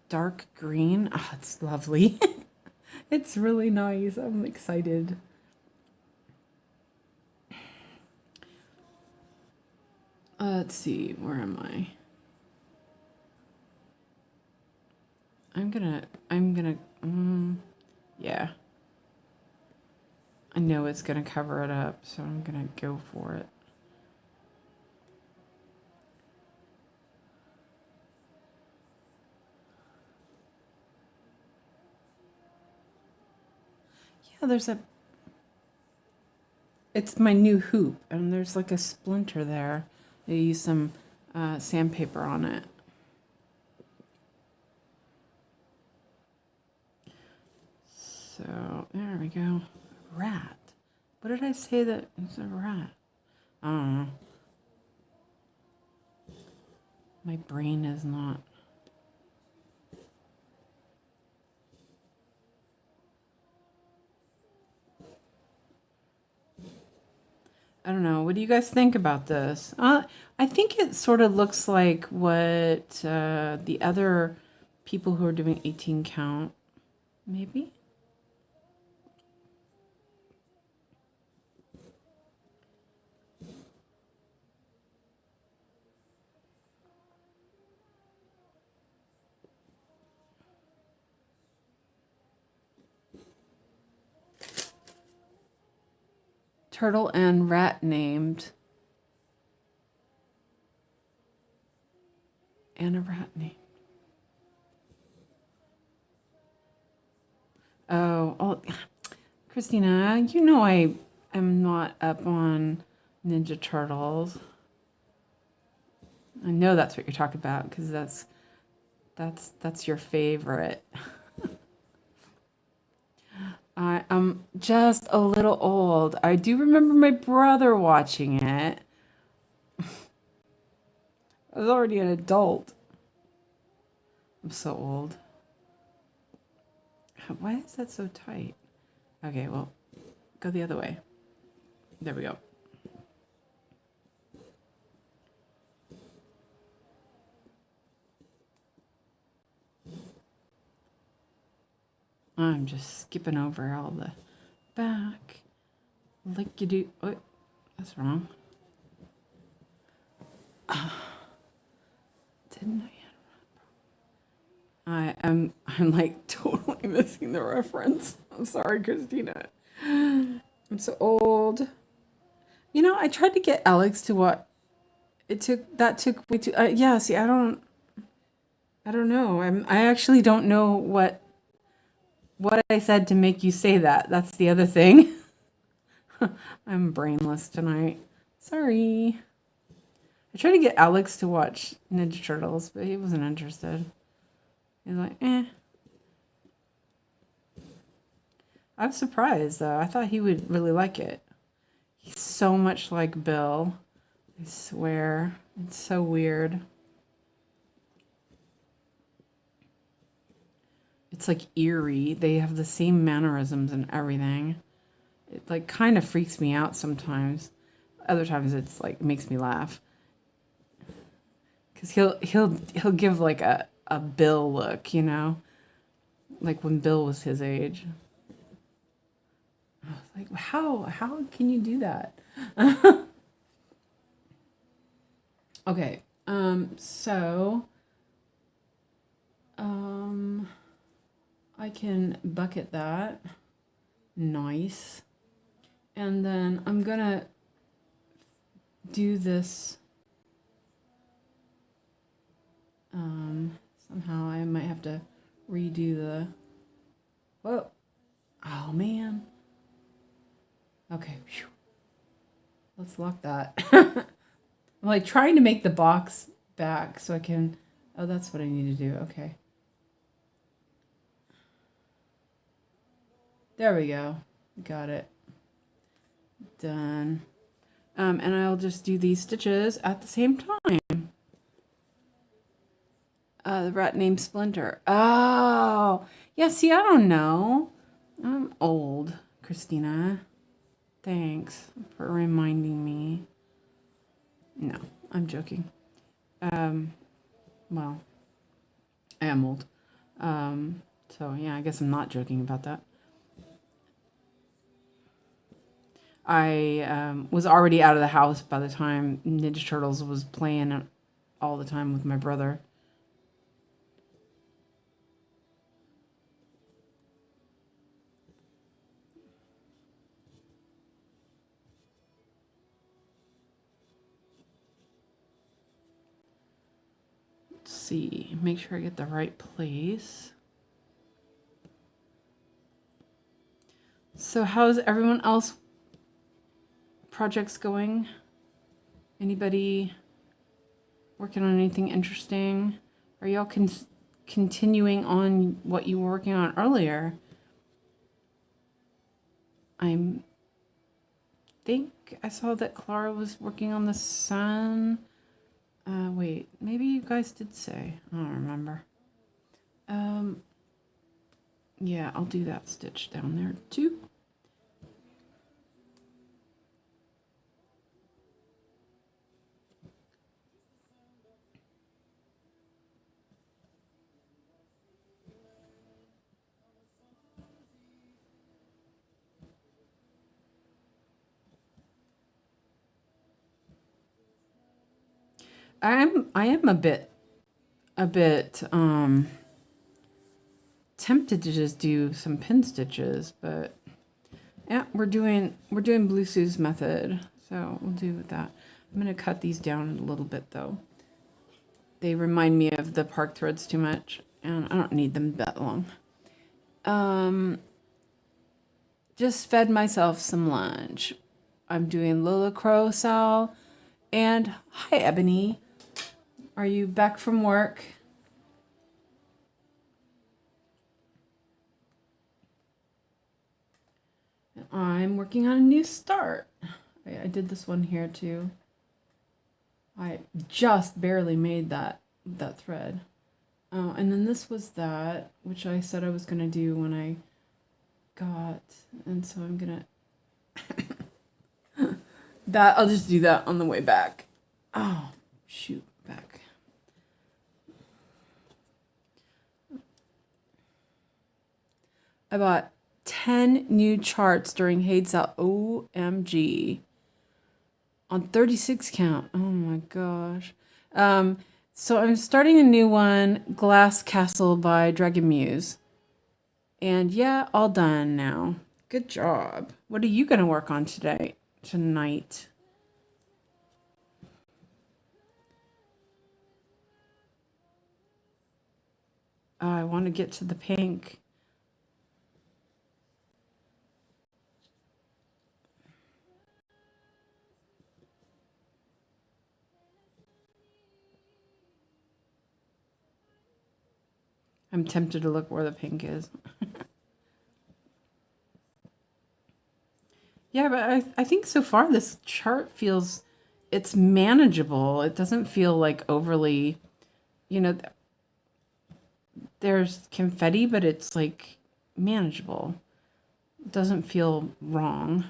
dark green. Oh, it's lovely. It's really nice. I'm excited. Let's see, where am I? I'm gonna yeah. I know it's gonna cover it up, so I'm gonna go for it. Yeah, it's my new hoop, and there's like a splinter there. I use some sandpaper on it. So there we go. Rat. What did I say that it's a rat? I don't know. My brain is not. I don't know. What do you guys think about this? I think it sort of looks like what the other people who are doing 18 count, maybe? Turtle and rat named. And a rat named. Oh, Christina, you know I am not up on Ninja Turtles. I know that's what you're talking about because that's your favorite. I'm just a little old. I do remember my brother watching it. I was already an adult. I'm so old. Why is that so tight? Okay, well, go the other way. There we go. I'm just skipping over all the back. Like you do. Oh, that's wrong. Didn't I'm like totally missing the reference. I'm sorry, Christina. I'm so old. You know, I tried to get Alex to what it took. That took way too. Yeah, see, I don't know. I actually don't know what I said to make you say that. That's the other thing. I'm brainless tonight. Sorry. I tried to get Alex to watch Ninja Turtles, but he wasn't interested. He's like, eh. I'm surprised, though. I thought he would really like it. He's so much like Bill. I swear. It's so weird. It's like eerie. They have the same mannerisms and everything. It like kind of freaks me out sometimes. Other times it's like makes me laugh. Cause he'll give like a Bill look, you know, like when Bill was his age. I was like, how can you do that? Okay, so I can bucket that. Nice. And then I'm gonna do this. Somehow I might have to redo the. Whoa. Oh man. Okay. Whew. Let's lock that. I'm like trying to make the box back so I can. Oh, that's what I need to do. Okay. There we go. Got it. Done. And I'll just do these stitches at the same time. The rat named Splinter. Oh, yeah, see, I don't know. I'm old, Christina. Thanks for reminding me. No, I'm joking. Well, I am old. So, yeah, I guess I'm not joking about that. I was already out of the house by the time Ninja Turtles was playing all the time with my brother. Let's see, make sure I get the right place. So how's everyone else projects going? Anybody working on anything interesting? Are y'all continuing on what you were working on earlier? I think I saw that Clara was working on the sun. Wait, maybe you guys did say. I don't remember. Yeah, I'll do that stitch down there too. I am a bit tempted to just do some pin stitches, but yeah, we're doing Blue Sue's method, so we'll do that. I'm gonna cut these down a little bit though. They remind me of the park threads too much, and I don't need them that long. Just fed myself some lunch. I'm doing Lola Crow Sal, and hi Ebony. Are you back from work? I'm working on a new start. I did this one here too. I just barely made that thread. And then this was that, which I said I was going to do when I got, and so I'm going to, I'll just do that on the way back. Oh, shoot, back. I bought 10 new charts during 𝐏𝐢𝐧𝐤 OMG on 36 count. Oh my gosh. So I'm starting a new one, Glass Castle by Dragon Muse. And yeah, all done now. Good job. What are you going to work on tonight? I want to get to the pink. I'm tempted to look where the pink is. Yeah, but I think so far this chart feels, it's manageable. It doesn't feel like overly, you know, there's confetti, but it's like manageable. It doesn't feel wrong.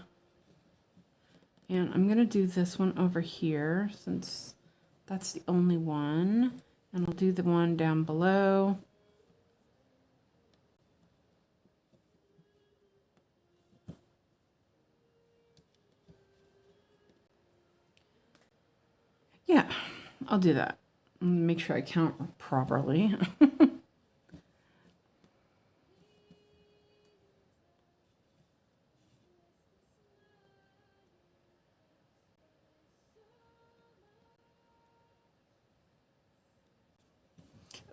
And I'm going to do this one over here since that's the only one. And I'll do the one down below. Yeah, I'll do that. Make sure I count properly.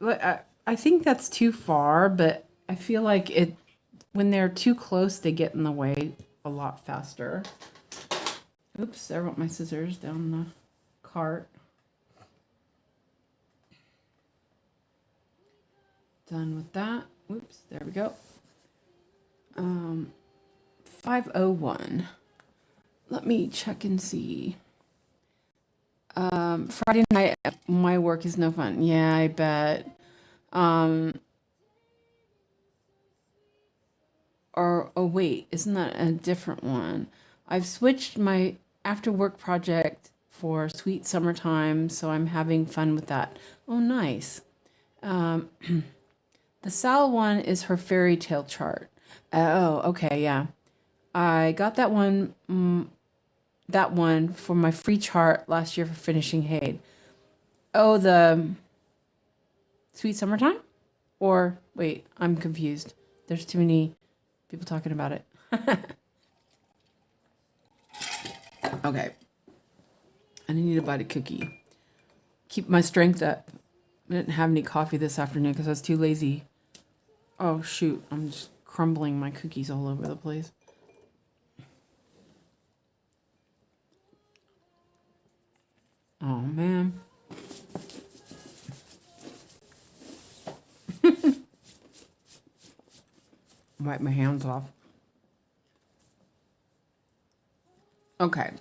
I think that's too far, but I feel like when they're too close, they get in the way a lot faster. Oops, there went my scissors down the cart. Done with that. Oops, there we go. 501. Let me check and see. Friday night, my work is no fun. Yeah, I bet. Oh wait, isn't that a different one? I've switched my after work project for Sweet Summertime, so I'm having fun with that. Oh, nice. The Sal one is her fairy tale chart. Oh, okay, yeah. I got that one for my free chart last year for finishing Haid. Oh, the Sweet Summertime? Or wait, I'm confused. There's too many people talking about it. Okay. I need to bite a cookie. Keep my strength up. I didn't have any coffee this afternoon because I was too lazy. Oh, shoot. I'm just crumbling my cookies all over the place. Oh, man. Wipe my hands off. Okay.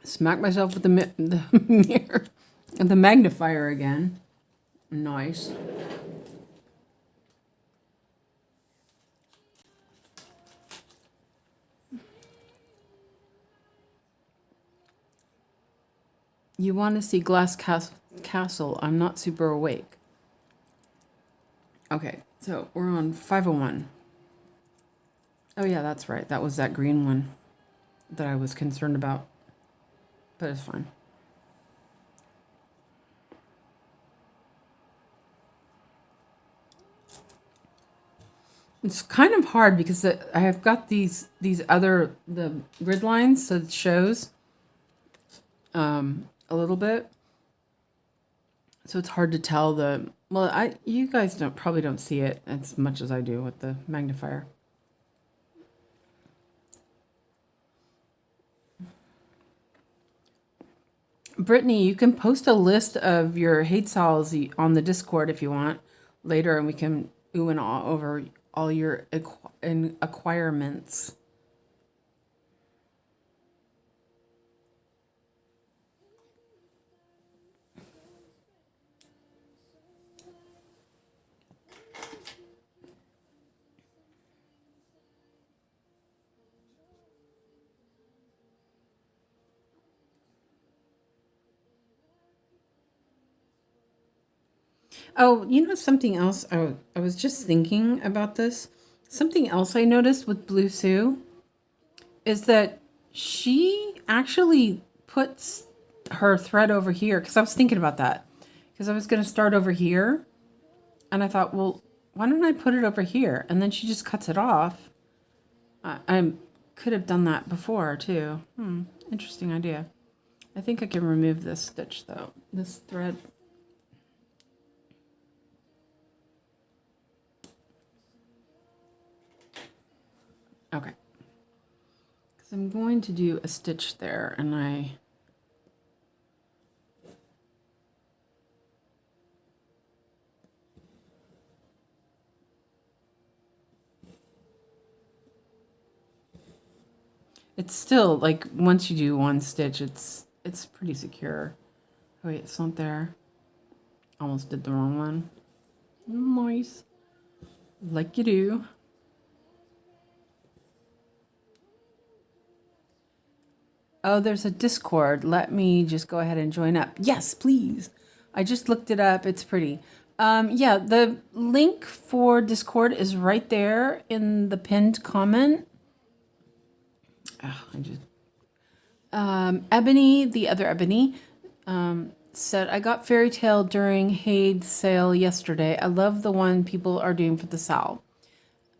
Smack myself with the mirror and the magnifier again. Nice. You want to see Glass Castle? I'm not super awake. Okay, so we're on 501. Oh yeah, that's right. That was that green one that I was concerned about. But it's fine. It's kind of hard because I have got the grid lines, so it shows a little bit. So it's hard to tell you guys probably don't see it as much as I do with the magnifier. Brittany, you can post a list of your 𝐏𝐢𝐧𝐤 on the Discord if you want later, and we can ooh and ah over all your acquirements. Oh, you know something else? I was just thinking about this. Something else I noticed with Blue Sue is that she actually puts her thread over here, because I was thinking about that, because I was going to start over here, and I thought, well, why don't I put it over here? And then she just cuts it off. I could have done that before too. Interesting idea. I think I can remove this stitch though, this thread. Okay. Because I'm going to do a stitch there, and it's still like once you do one stitch, it's pretty secure. Oh, wait, it's not there. Almost did the wrong one. Nice. Like you do. Oh, there's a Discord. Let me just go ahead and join up. Yes, please. I just looked it up. It's pretty. Yeah, the link for Discord is right there in the pinned comment. Ebony, the other Ebony, said, I got Fairy Tale during 𝐏𝐢𝐧𝐤 sale yesterday. I love the one people are doing for the sale.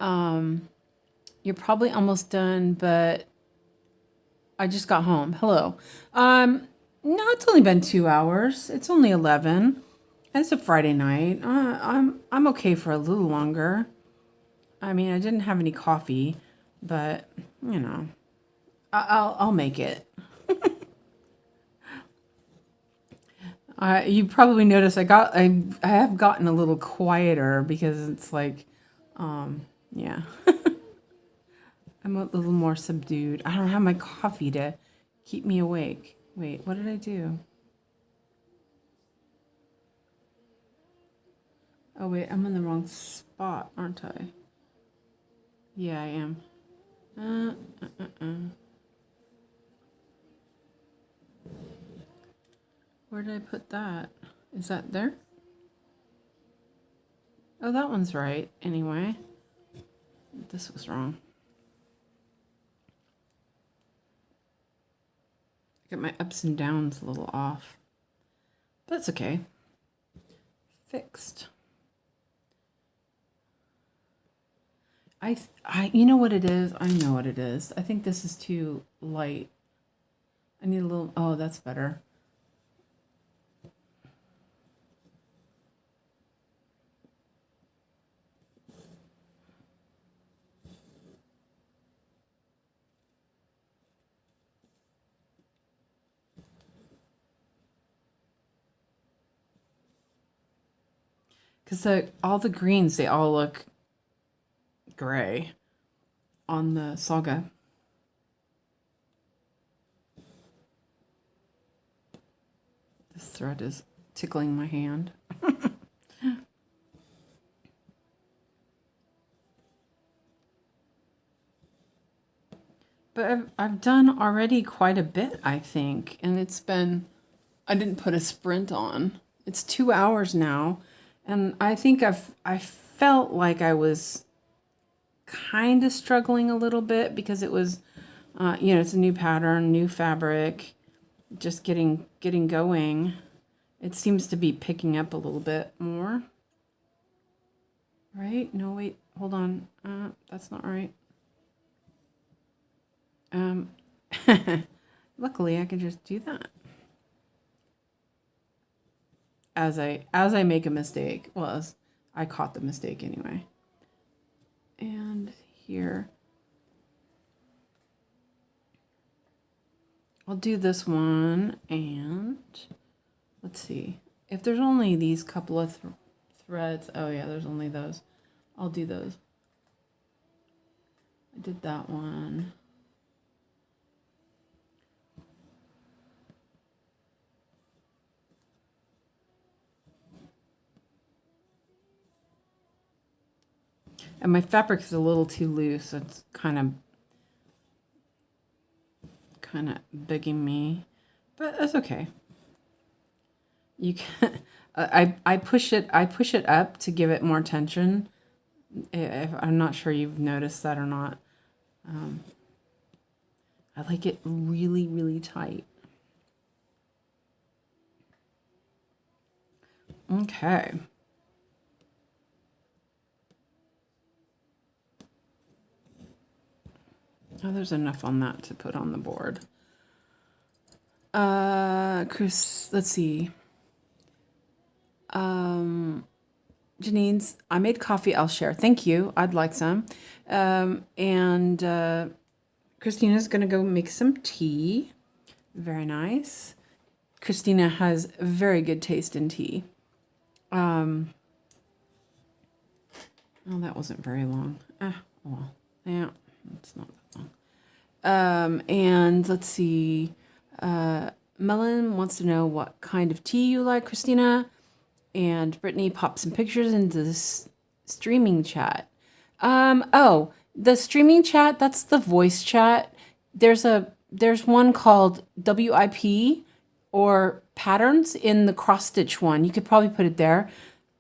You're probably almost done, but I just got home. Hello. No, it's only been 2 hours. It's only 11. It's a Friday night. I'm okay for a little longer. I mean, I didn't have any coffee, but you know, I'll make it. You probably noticed I have gotten a little quieter because it's like, yeah. I'm a little more subdued. I don't have my coffee to keep me awake. Wait, what did I do? Oh, wait, I'm in the wrong spot, aren't I? Yeah, I am. Where did I put that? Is that there? Oh, that one's right. Anyway, this was wrong. I got my ups and downs a little off. But it's okay. Fixed. You know what it is? I know what it is. I think this is too light. I need a little, oh, that's better. Because all the greens, they all look gray on the saga. This thread is tickling my hand. But I've done already quite a bit, I think. And it's been, I didn't put a sprint on. It's 2 hours now. And I think I felt like I was kind of struggling a little bit because it was, you know, it's a new pattern, new fabric, just getting going. It seems to be picking up a little bit more. Right? No, wait, hold on. That's not right. Luckily I can just do that. As I make a mistake. Well, I caught the mistake anyway. And here, I'll do this one, and let's see. If there's only these couple of threads, oh yeah, there's only those. I'll do those. I did that one. And my fabric is a little too loose, so it's kind of bugging me, but that's okay. You can. I push it up to give it more tension. I'm not sure you've noticed that or not. I like it really, really tight. Okay. Oh, there's enough on that to put on the board. Chris, let's see. Janine's, I made coffee, I'll share. Thank you. I'd like some. Christina's going to go make some tea. Very nice. Christina has very good taste in tea. Oh, that wasn't very long. Well, yeah, it's not that long. And let's see. Melon wants to know what kind of tea you like, Christina. And Brittany popped some pictures into this streaming chat. Oh, the streaming chat, that's the voice chat. There's one called WIP or patterns in the cross stitch one. You could probably put it there.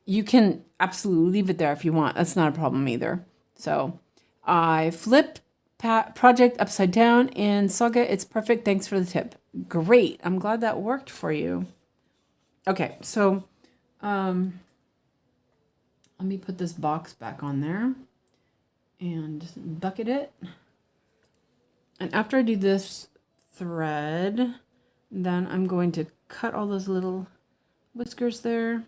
You can absolutely leave it there if you want. That's not a problem either. So I flipped project upside down in Saga. It's perfect. Thanks for the tip. Great. I'm glad that worked for you. Okay, so let me put this box back on there and bucket it. And after I do this thread, then I'm going to cut all those little whiskers there.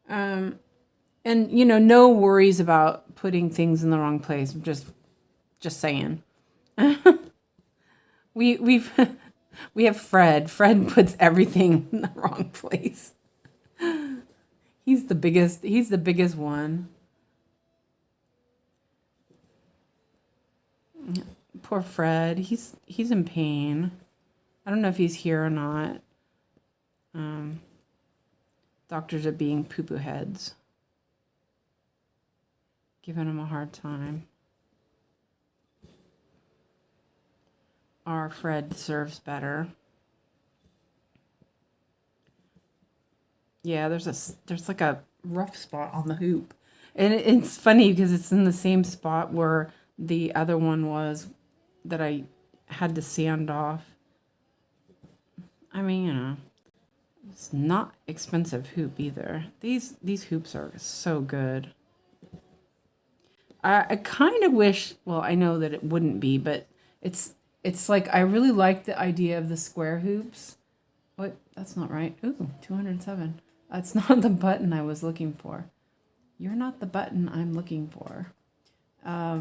And you know, no worries about putting things in the wrong place. Just saying. we have Fred. Fred puts everything in the wrong place. He's the biggest one. Poor Fred. He's in pain. I don't know if he's here or not. Doctors are being poo-poo heads. Giving him a hard time. Our Fred deserves better. Yeah, there's like a rough spot on the hoop. And it's funny because it's in the same spot where the other one was that I had to sand off. I mean, you know, it's not expensive hoop either. These hoops are so good. I kind of wish, well, I know that it wouldn't be, but it's like I really like the idea of the square hoops. What? That's not right. Ooh, 207. That's not the button I was looking for. You're not the button I'm looking for. I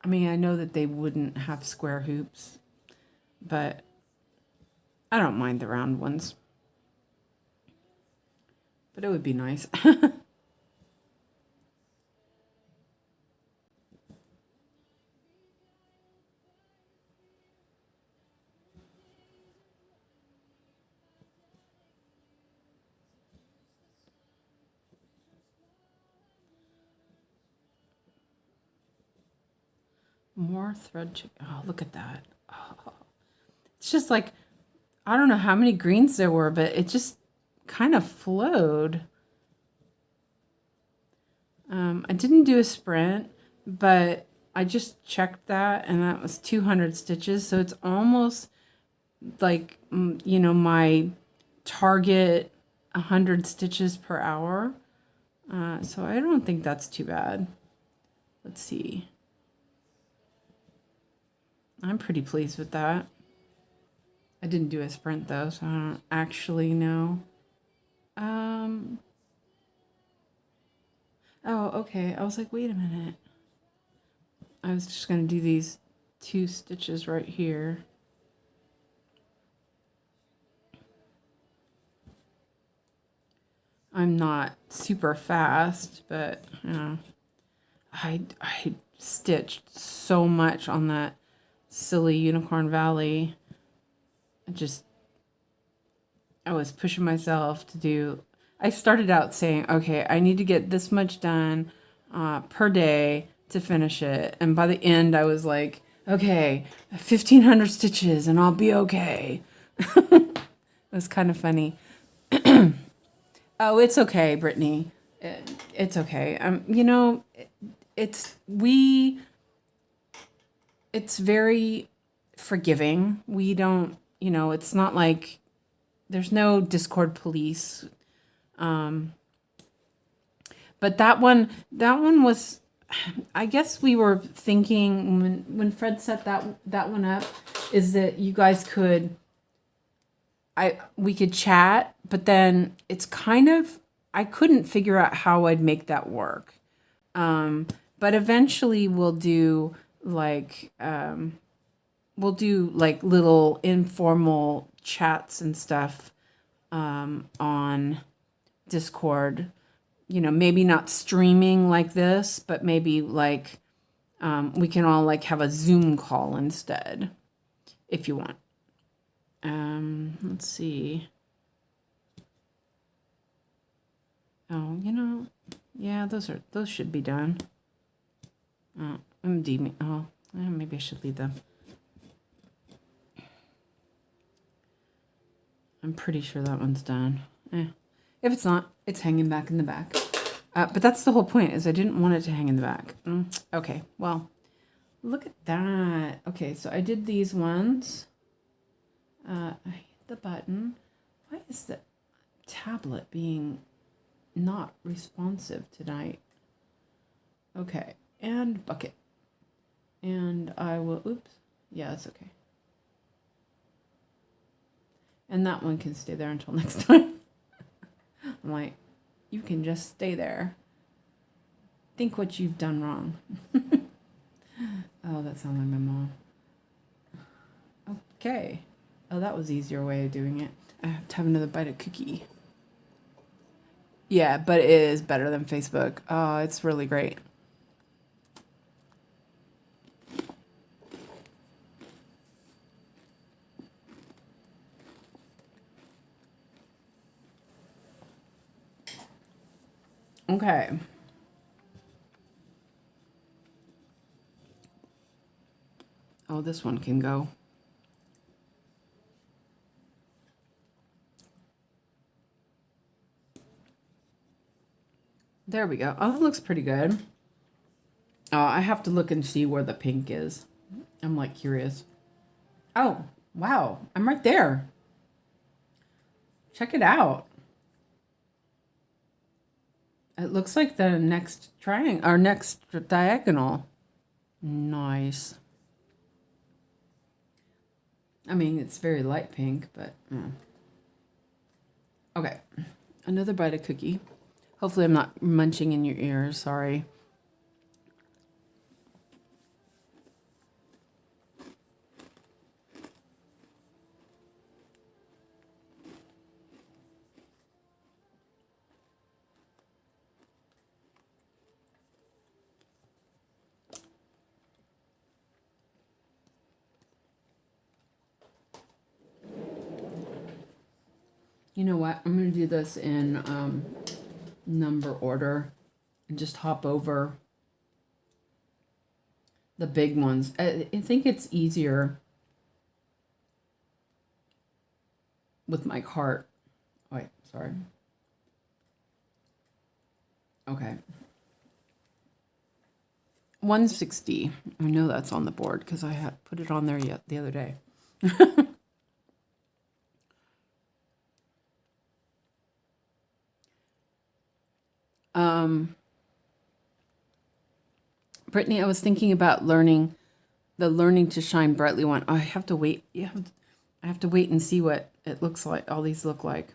mean, I know that they wouldn't have square hoops, but I don't mind the round ones. But it would be nice. More thread. Oh, look at that. Oh. It's just like, I don't know how many greens there were, but it just kind of flowed. I didn't do a sprint, but I just checked that, and that was 200 stitches. So it's almost like, you know, my target 100 stitches per hour. So I don't think that's too bad. Let's see. I'm pretty pleased with that. I didn't do a sprint though, so I don't actually know. Oh, okay. I was like, wait a minute. I was just going to do these 2 stitches right here. I'm not super fast, but you know, I stitched so much on that silly Unicorn Valley. I was pushing myself to do. I started out saying, okay, I need to get this much done per day to finish it. And by the end, I was like, okay, 1,500 stitches and I'll be okay. was kind of funny. Oh, it's okay, Brittany. It's okay. You know, it's very forgiving. We don't, you know, it's not like there's no Discord police. But that one was, I guess we were thinking when Fred set that one up, is that you guys we could chat, but then it's kind of, I couldn't figure out how I'd make that work. But eventually we'll do like little informal chats and stuff on Discord. You know, maybe not streaming like this, but maybe like we can all like have a Zoom call instead, if you want. Let's see. Oh, you know, yeah, those should be done. Maybe I should leave them. I'm pretty sure that one's done. If it's not, it's hanging back in the back. But that's the whole point, is I didn't want it to hang in the back. Okay, well, look at that. Okay, so I did these ones. I hit the button. Why is the tablet being not responsive tonight? Okay, and bucket. And I will, oops. Yeah, that's okay. And that one can stay there until next time. I'm like, you can just stay there. Think what you've done wrong. Oh, that sounds like my mom. Okay. Oh, that was easier way of doing it. I have to have another bite of cookie. Yeah, but it is better than Facebook. Oh, it's really great. Okay. Oh, this one can go. There we go. Oh, that looks pretty good. I have to look and see where the pink is. I'm like curious. Oh, wow. I'm right there. Check it out. It looks like the next triangle, or next diagonal. Nice. I mean, it's very light pink, but okay. Another bite of cookie. Hopefully I'm not munching in your ears. Sorry. You know what? I'm going to do this in number order and just hop over the big ones. I think it's easier with my cart. Wait, sorry. Okay. 160. I know that's on the board because I had put it on there the other day. Brittany, I was thinking about learning to shine brightly one. I have to wait. Yeah, I have to wait and see what it looks like. All these look like.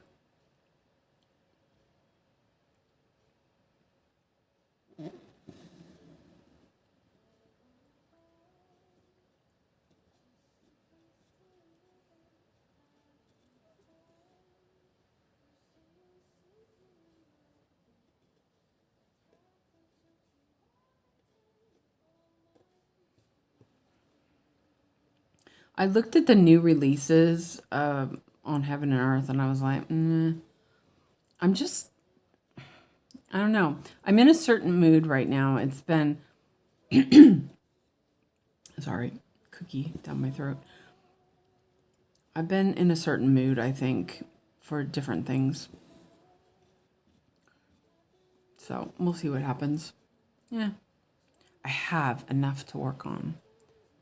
I looked at the new releases on Heaven and Earth, and I was like, I don't know. I'm in a certain mood right now. It's been, sorry, cookie down my throat. I've been in a certain mood, I think, for different things. So we'll see what happens. Yeah. I have enough to work on.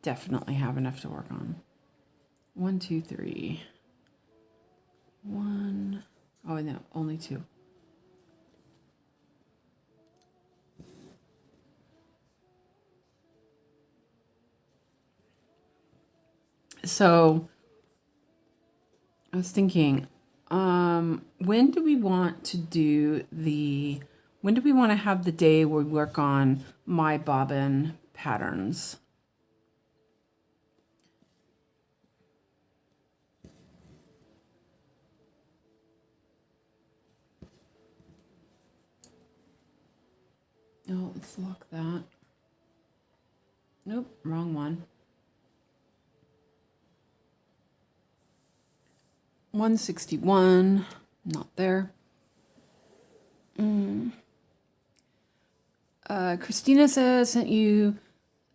Definitely have enough to work on. 1, 2, 3. 1. Oh, no, only 2. So I was thinking, when do we want to have the day where we work on my bobbin patterns? Oh, let's lock that. Nope, wrong one. 161, not there. Christina says, sent you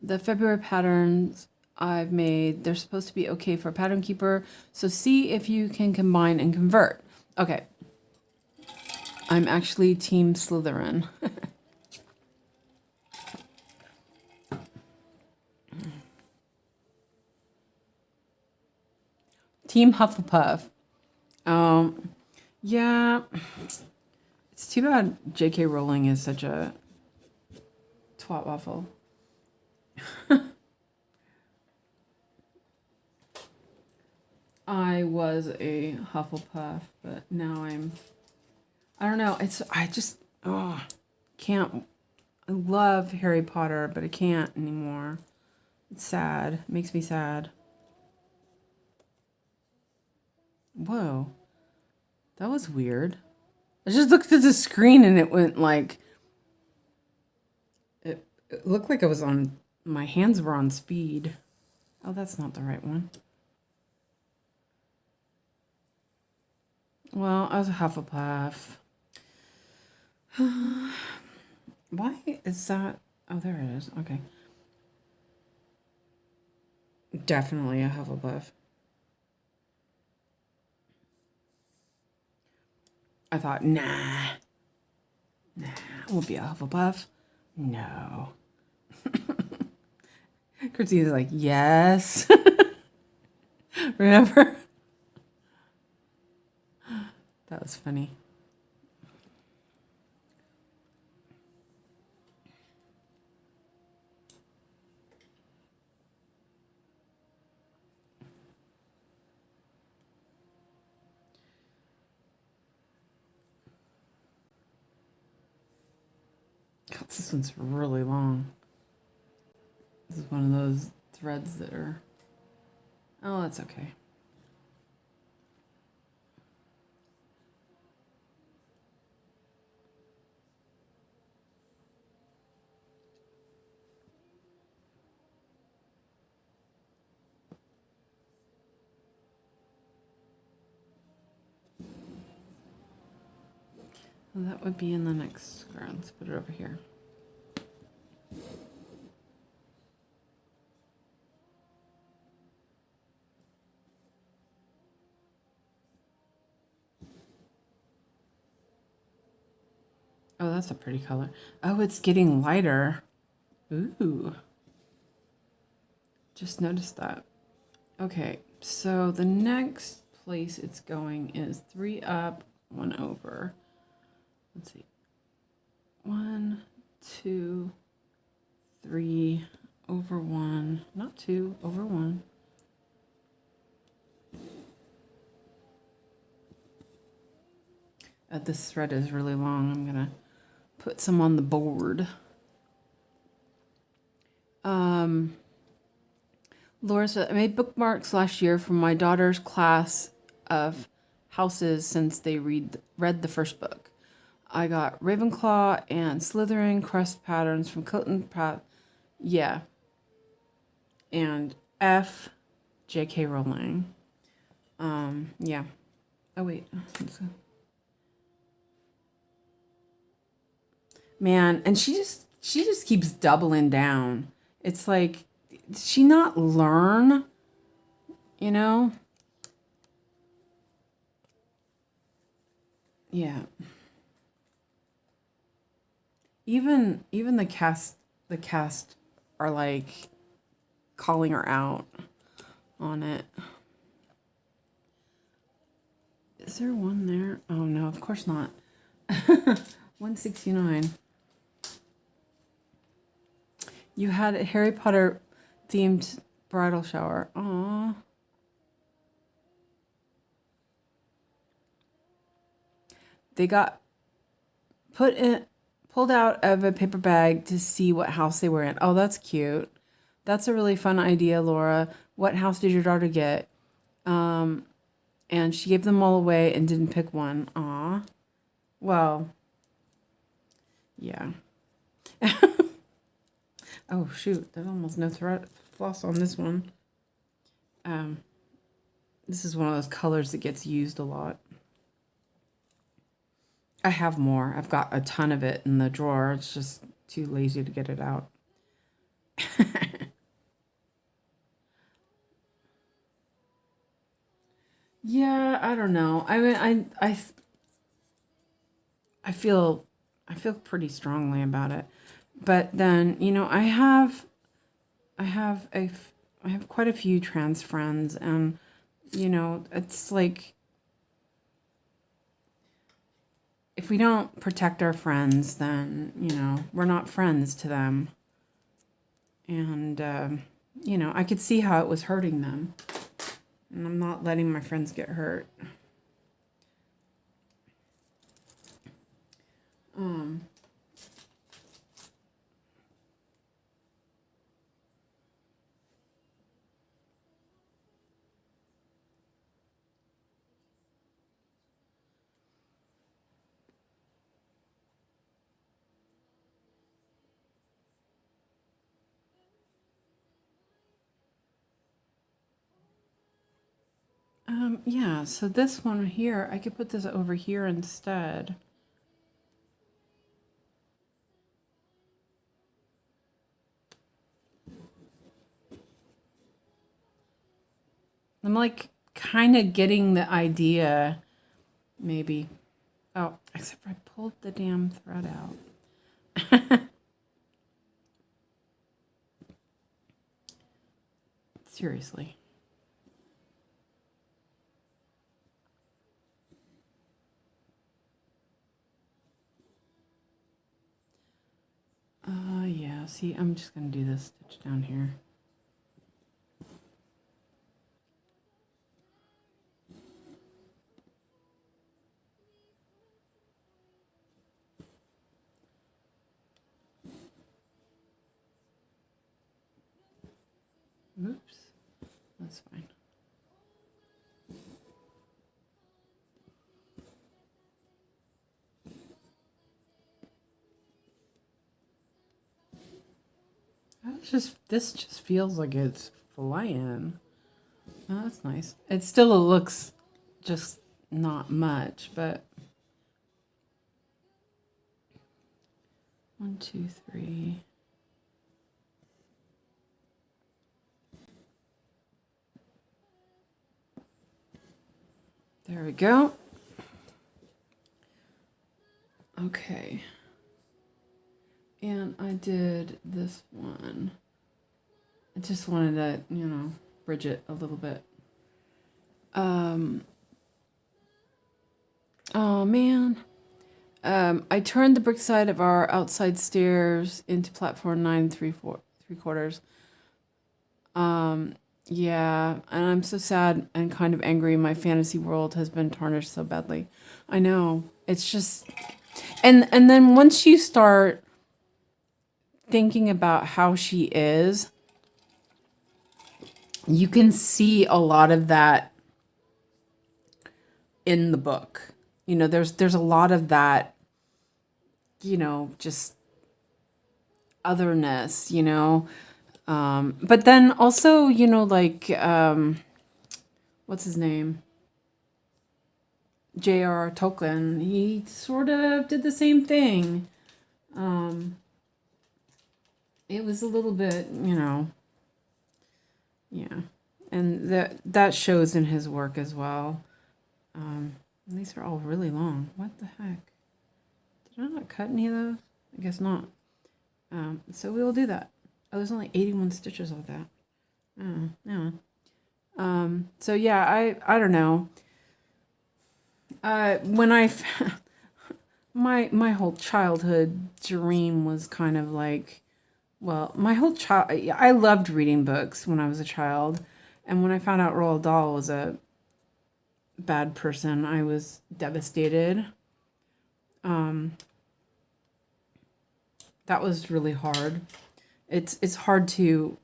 the February patterns I've made. They're supposed to be okay for Pattern Keeper. So see if you can combine and convert. Okay. I'm actually Team Slytherin. Team Hufflepuff. Yeah. It's too bad J.K. Rowling is such a twat waffle. I was a Hufflepuff, but now I don't know. Can't. I love Harry Potter, but I can't anymore. It's sad. It makes me sad. Whoa. That was weird. I just looked at the screen and it went like... It looked like I was on... My hands were on speed. Oh, that's not the right one. Well, I was a Hufflepuff. Why is that? Oh, there it is. Okay. Definitely a Hufflepuff. I thought, nah, I won't be a Hufflepuff. No. Christina's like, yes. Remember? That was funny. God, this one's really long. This is one of those threads that are... Oh, that's okay. Well, that would be in the next square. Let's put it over here. Oh, that's a pretty color. Oh, it's getting lighter. Ooh. Just noticed that. Okay, so the next place it's going is 3 up, 1 over. Let's see. 1, 2, 3 over 1. Not 2, over 1. This thread is really long. I'm gonna put some on the board. Laura said, I made bookmarks last year from my daughter's class of houses since they read the first book. I got Ravenclaw and Slytherin crest patterns from Cotton Pratt. Yeah. And F. J.K. Rowling. Yeah. Oh, wait. Man, and she just keeps doubling down. It's like, did she not learn? You know? Yeah. Even the cast are like calling her out on it. Is there one there? Oh no, of course not. 169. You had a Harry Potter themed bridal shower. Aww. They got pulled out of a paper bag to see what house they were in. Oh, that's cute. That's a really fun idea, Laura. What house did your daughter get? And she gave them all away and didn't pick one. Aw. Well, yeah. Oh, shoot. There's almost no thread floss on this one. This is one of those colors that gets used a lot. I have more. I've got a ton of it in the drawer. It's just too lazy to get it out. Yeah, I don't know. I mean, I feel pretty strongly about it. But then, you know, I have quite a few trans friends, and you know, it's like if we don't protect our friends, then, you know, we're not friends to them. And you know, I could see how it was hurting them. And I'm not letting my friends get hurt. Yeah, so this one here, I could put this over here instead. I'm like kind of getting the idea, maybe. Oh, except for I pulled the damn thread out. Seriously. Yeah, see, I'm just going to do this stitch down here. Oops, that's fine. This just feels like it's flying. Oh, that's nice. It still looks just not much, but 1, 2, 3. There we go. Okay. And I did this one. I just wanted to, you know, bridge it a little bit. Oh man. I turned the brick side of our outside stairs into platform 9 3/4. Yeah, and I'm so sad and kind of angry. My fantasy world has been tarnished so badly. I know. It's just, and then once you start thinking about how she is, you can see a lot of that in the book. You know, there's a lot of that, you know, just otherness, you know. But then also, you know, like, what's his name? J.R.R. Tolkien. He sort of did the same thing. It was a little bit, you know, yeah. And that shows in his work as well. And these are all really long. What the heck? Did I not cut any of those? I guess not. So we will do that. Oh, there's only 81 stitches of that. Oh, yeah. So yeah, I don't know. When my whole childhood dream was kind of like, well, I loved reading books when I was a child, and when I found out Roald Dahl was a bad person, I was devastated. That was really hard. It's hard to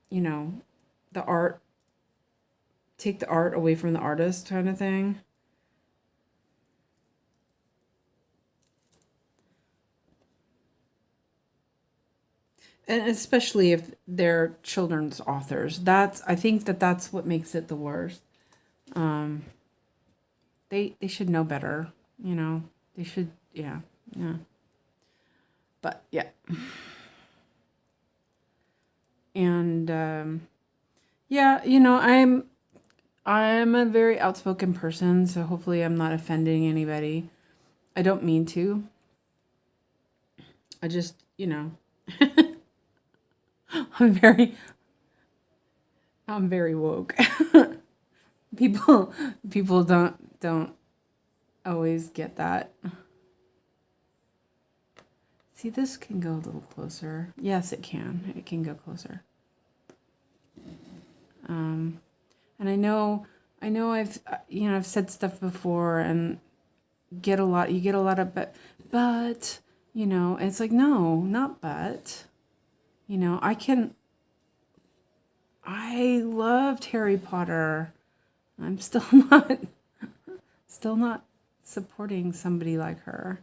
you know, take the art away from the artist kind of thing. And especially if they're children's authors. I think that's what makes it the worst. They should know better, you know. They should, yeah. But yeah. And yeah, you know, I'm a very outspoken person, so hopefully I'm not offending anybody. I don't mean to. I just, you know, I'm very woke. People don't always get that. See, this can go a little closer. Yes, it can. It can go closer. And I know I've said stuff before and you get a lot of but, you know, it's like, no, not but. You know, I loved Harry Potter. I'm still not supporting somebody like her.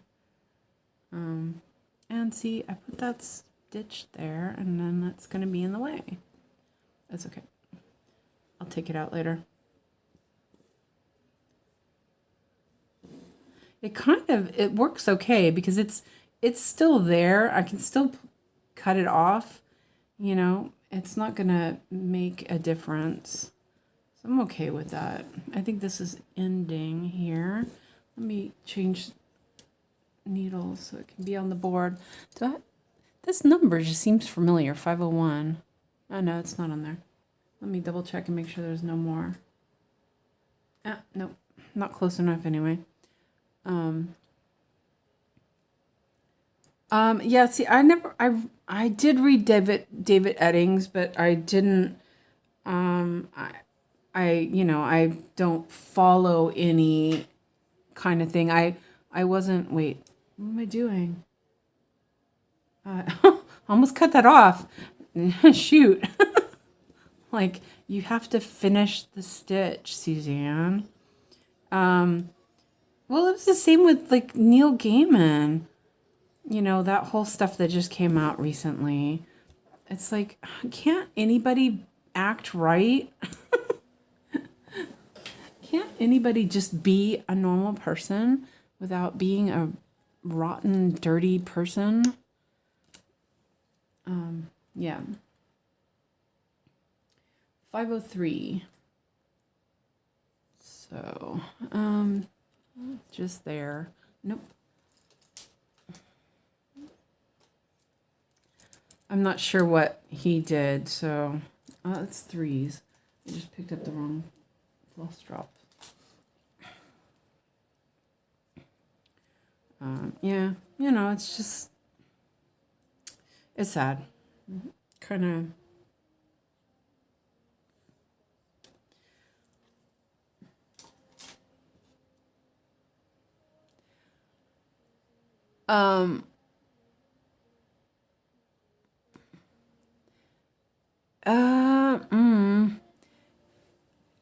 And see, I put that stitch there, and then that's going to be in the way. That's okay. I'll take it out later. It works okay because it's still there. I can still cut it off. You know, it's not going to make a difference. So I'm okay with that. I think this is ending here. Let me change needles so it can be on the board. This number just seems familiar, 501. Oh no, it's not on there. Let me double check and make sure there's no more. Nope, not close enough anyway. Yeah, see, I did read David Eddings, but I didn't, I don't follow any kind of thing. I wasn't, wait, what am I doing? Almost cut that off. Shoot. Like, you have to finish the stitch, Suzanne. Well, it was the same with, like, Neil Gaiman. You know, that whole stuff that just came out recently. It's like, can't anybody act right? Can't anybody just be a normal person without being a rotten, dirty person? Yeah. 503. So, just there. Nope. I'm not sure what he did, so it's threes. I just picked up the wrong floss drop. Yeah, you know, it's just, it's sad. Kind of.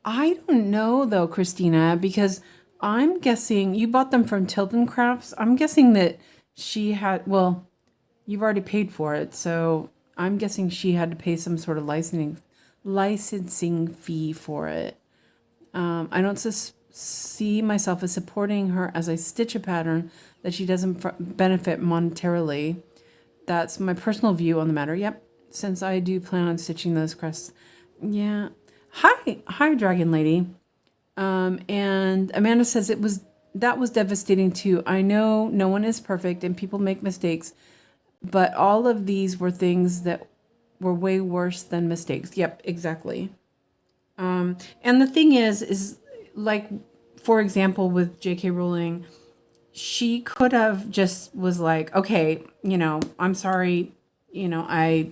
I don't know though, Christina, because I'm guessing you bought them from Tilton Crafts. I'm guessing that she had, well, you've already paid for it, so I'm guessing she had to pay some sort of licensing fee for it. I don't see myself as supporting her as I stitch a pattern that she doesn't benefit monetarily. That's my personal view on the matter. Yep, since I do plan on stitching those crests. Yeah. Hi, Dragon Lady. And Amanda says that was devastating too. I know no one is perfect and people make mistakes, but all of these were things that were way worse than mistakes. Yep, exactly. And the thing is like, for example, with J.K. Rowling, she could have just was like, okay, I'm sorry, I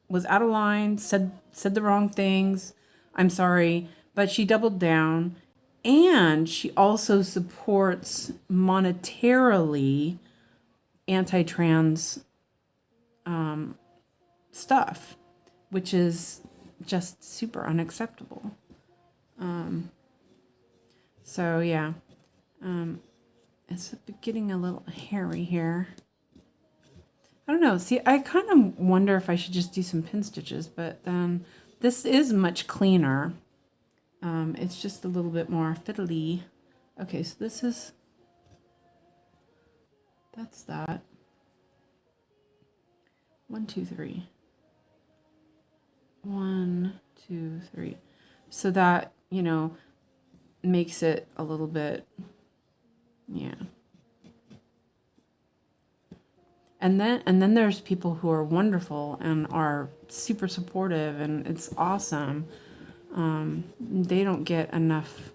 was out of line, said the wrong things. I'm sorry, but she doubled down, and she also supports monetarily anti-trans stuff, which is just super unacceptable. So yeah, it's getting a little hairy here. I don't know. See, I kind of wonder if I should just do some pin stitches, but then this is much cleaner. It's just a little bit more fiddly. Okay, so that's that. 1, 2, 3. 1, 2, 3. So that, makes it a little bit, yeah. And then there's people who are wonderful and are super supportive, and it's awesome. They don't get enough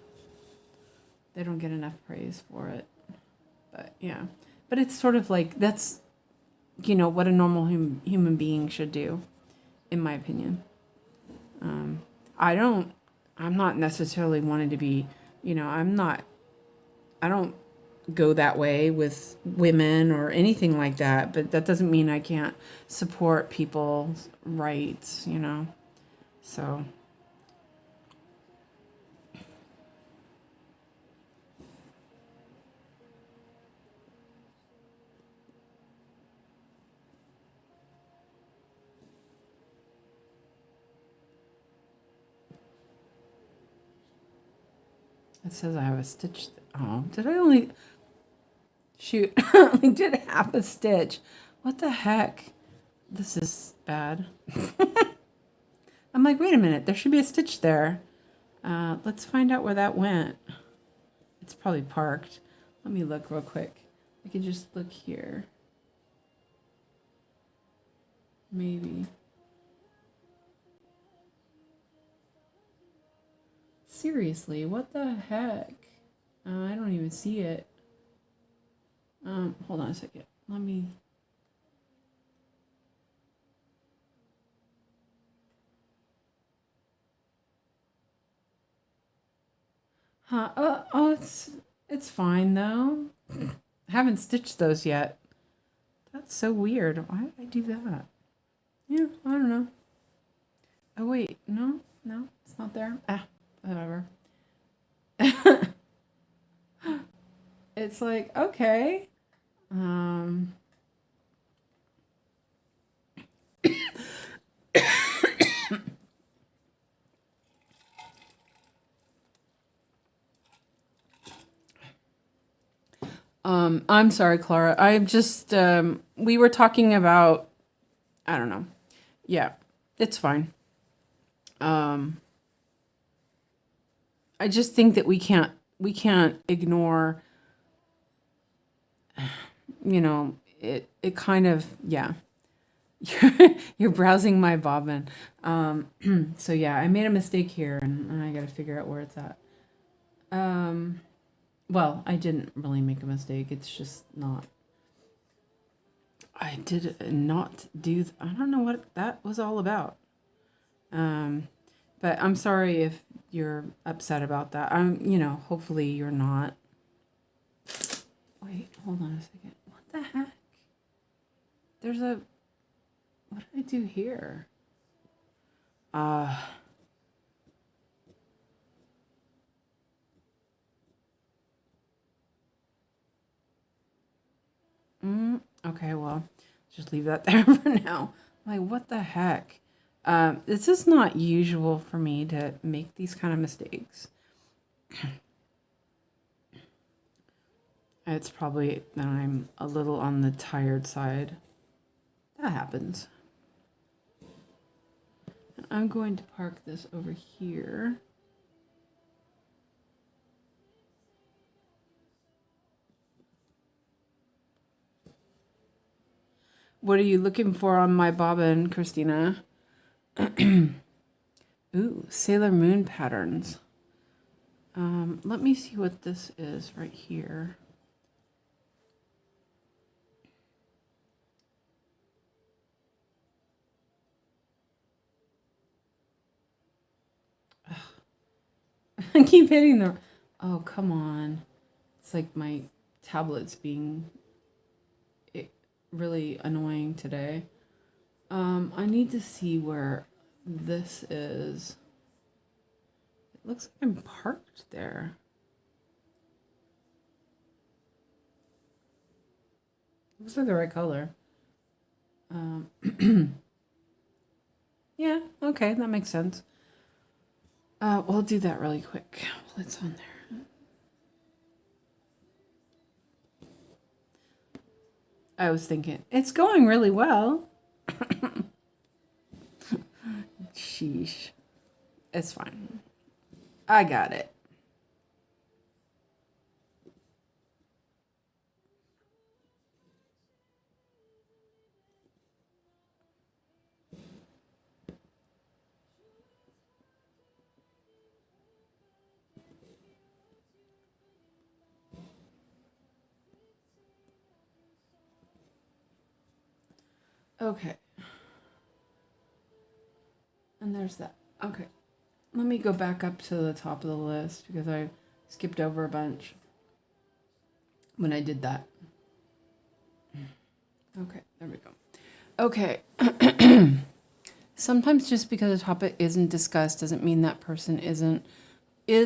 praise for it. But yeah. But it's sort of like, that's what a normal human being should do, in my opinion. I'm not necessarily wanting to be, I don't go that way with women or anything like that, but that doesn't mean I can't support people's rights, so. It says I have a stitch. Oh, did I only... Shoot, I only did half a stitch. What the heck? This is bad. I'm like, wait a minute. There should be a stitch there. Let's find out where that went. It's probably parked. Let me look real quick. I can just look here. Maybe. Seriously, what the heck? I don't even see it. Hold on a second. Let me... Huh? Oh, it's fine though. I haven't stitched those yet. That's so weird. Why did I do that? Yeah, I don't know. Oh wait, no, it's not there. Whatever. It's like, okay. I'm sorry, Clara. I'm just, we were talking about, I don't know. Yeah, it's fine. I just think that we can't ignore, it kind of, yeah. You're browsing my bobbin. So yeah, I made a mistake here, and I got to figure out where it's at. Well, I didn't really make a mistake. It's just not. I did not do. I don't know what that was all about. But I'm sorry if you're upset about that. Hopefully you're not. Wait, hold on a second. What the heck? There's a... What did I do here? Okay, well, just leave that there for now. Like, what the heck? This is not usual for me to make these kind of mistakes. It's probably that I'm a little on the tired side. That happens. I'm going to park this over here. What are you looking for on my bobbin, Christina? Ooh, Sailor Moon patterns. Let me see what this is right here. I keep hitting the... Oh, come on. It's like my tablet's being really annoying today. I need to see where this is. It looks like I'm parked there. Looks like the right color. Yeah, okay, that makes sense. We'll do that really quick while it's on there. I was thinking, it's going really well. Sheesh. It's fine. I got it. Okay. And there's that. Okay. Let me go back up to the top of the list because I skipped over a bunch when I did that. Okay, there we go. Okay. Sometimes just because a topic isn't discussed doesn't mean that person is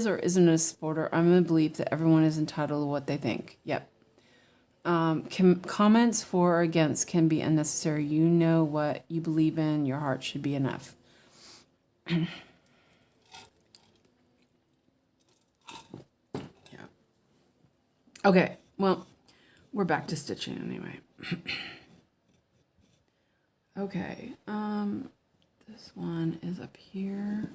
or isn't a supporter. I'm in the belief that everyone is entitled to what they think. Yep. Comments for or against can be unnecessary. You know what you believe in. Your heart should be enough. Yeah. Okay. Well, we're back to stitching anyway. Okay. This one is up here.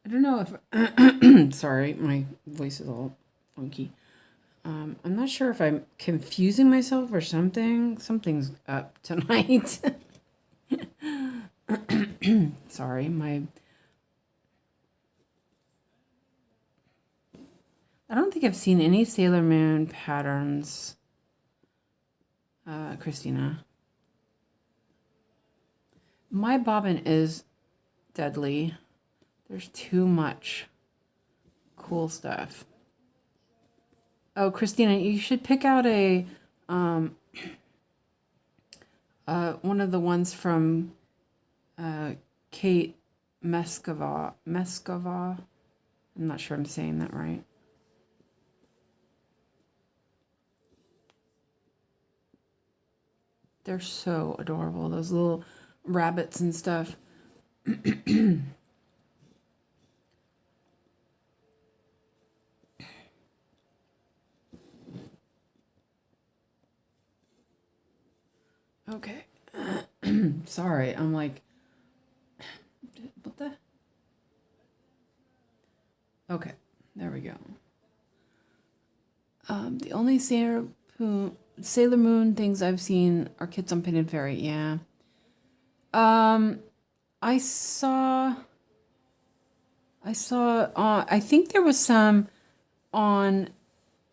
I don't know if, sorry, my voice is all funky. I'm not sure if I'm confusing myself or something. Something's up tonight. Sorry, I don't think I've seen any Sailor Moon patterns, Christina. My bobbin is deadly. There's too much cool stuff. Oh, Christina, you should pick out a one of the ones from 𝐀𝐢𝐬𝐬𝐿. I'm not sure I'm saying that right. They're so adorable, those little rabbits and stuff. Okay. Sorry, I'm like, what the? Okay, there we go. The only Sailor Moon things I've seen are Kids on Painted Fairy. Yeah. I saw. I think there was some on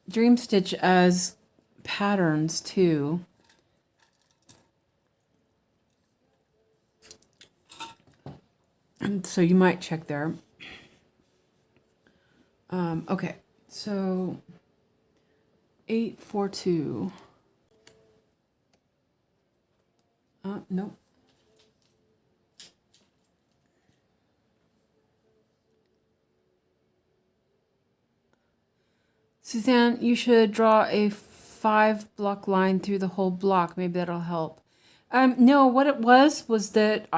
Dream Stitch as patterns too. So you might check there. Okay, so 842. Nope. Suzanne, you should draw a 5-block line through the whole block. Maybe that'll help. No, what it was that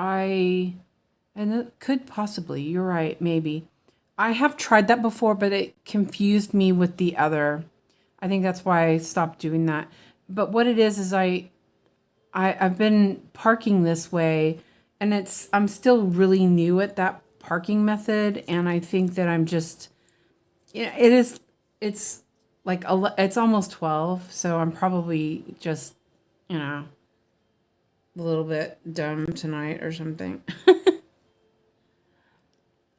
and it could possibly, you're right, maybe. I have tried that before, but it confused me with the other. I think that's why I stopped doing that. But what it is I've been parking this way, and I'm still really new at that parking method, and I think that I'm just, it's like it's almost 12, so I'm probably just, you know, a little bit dumb tonight or something.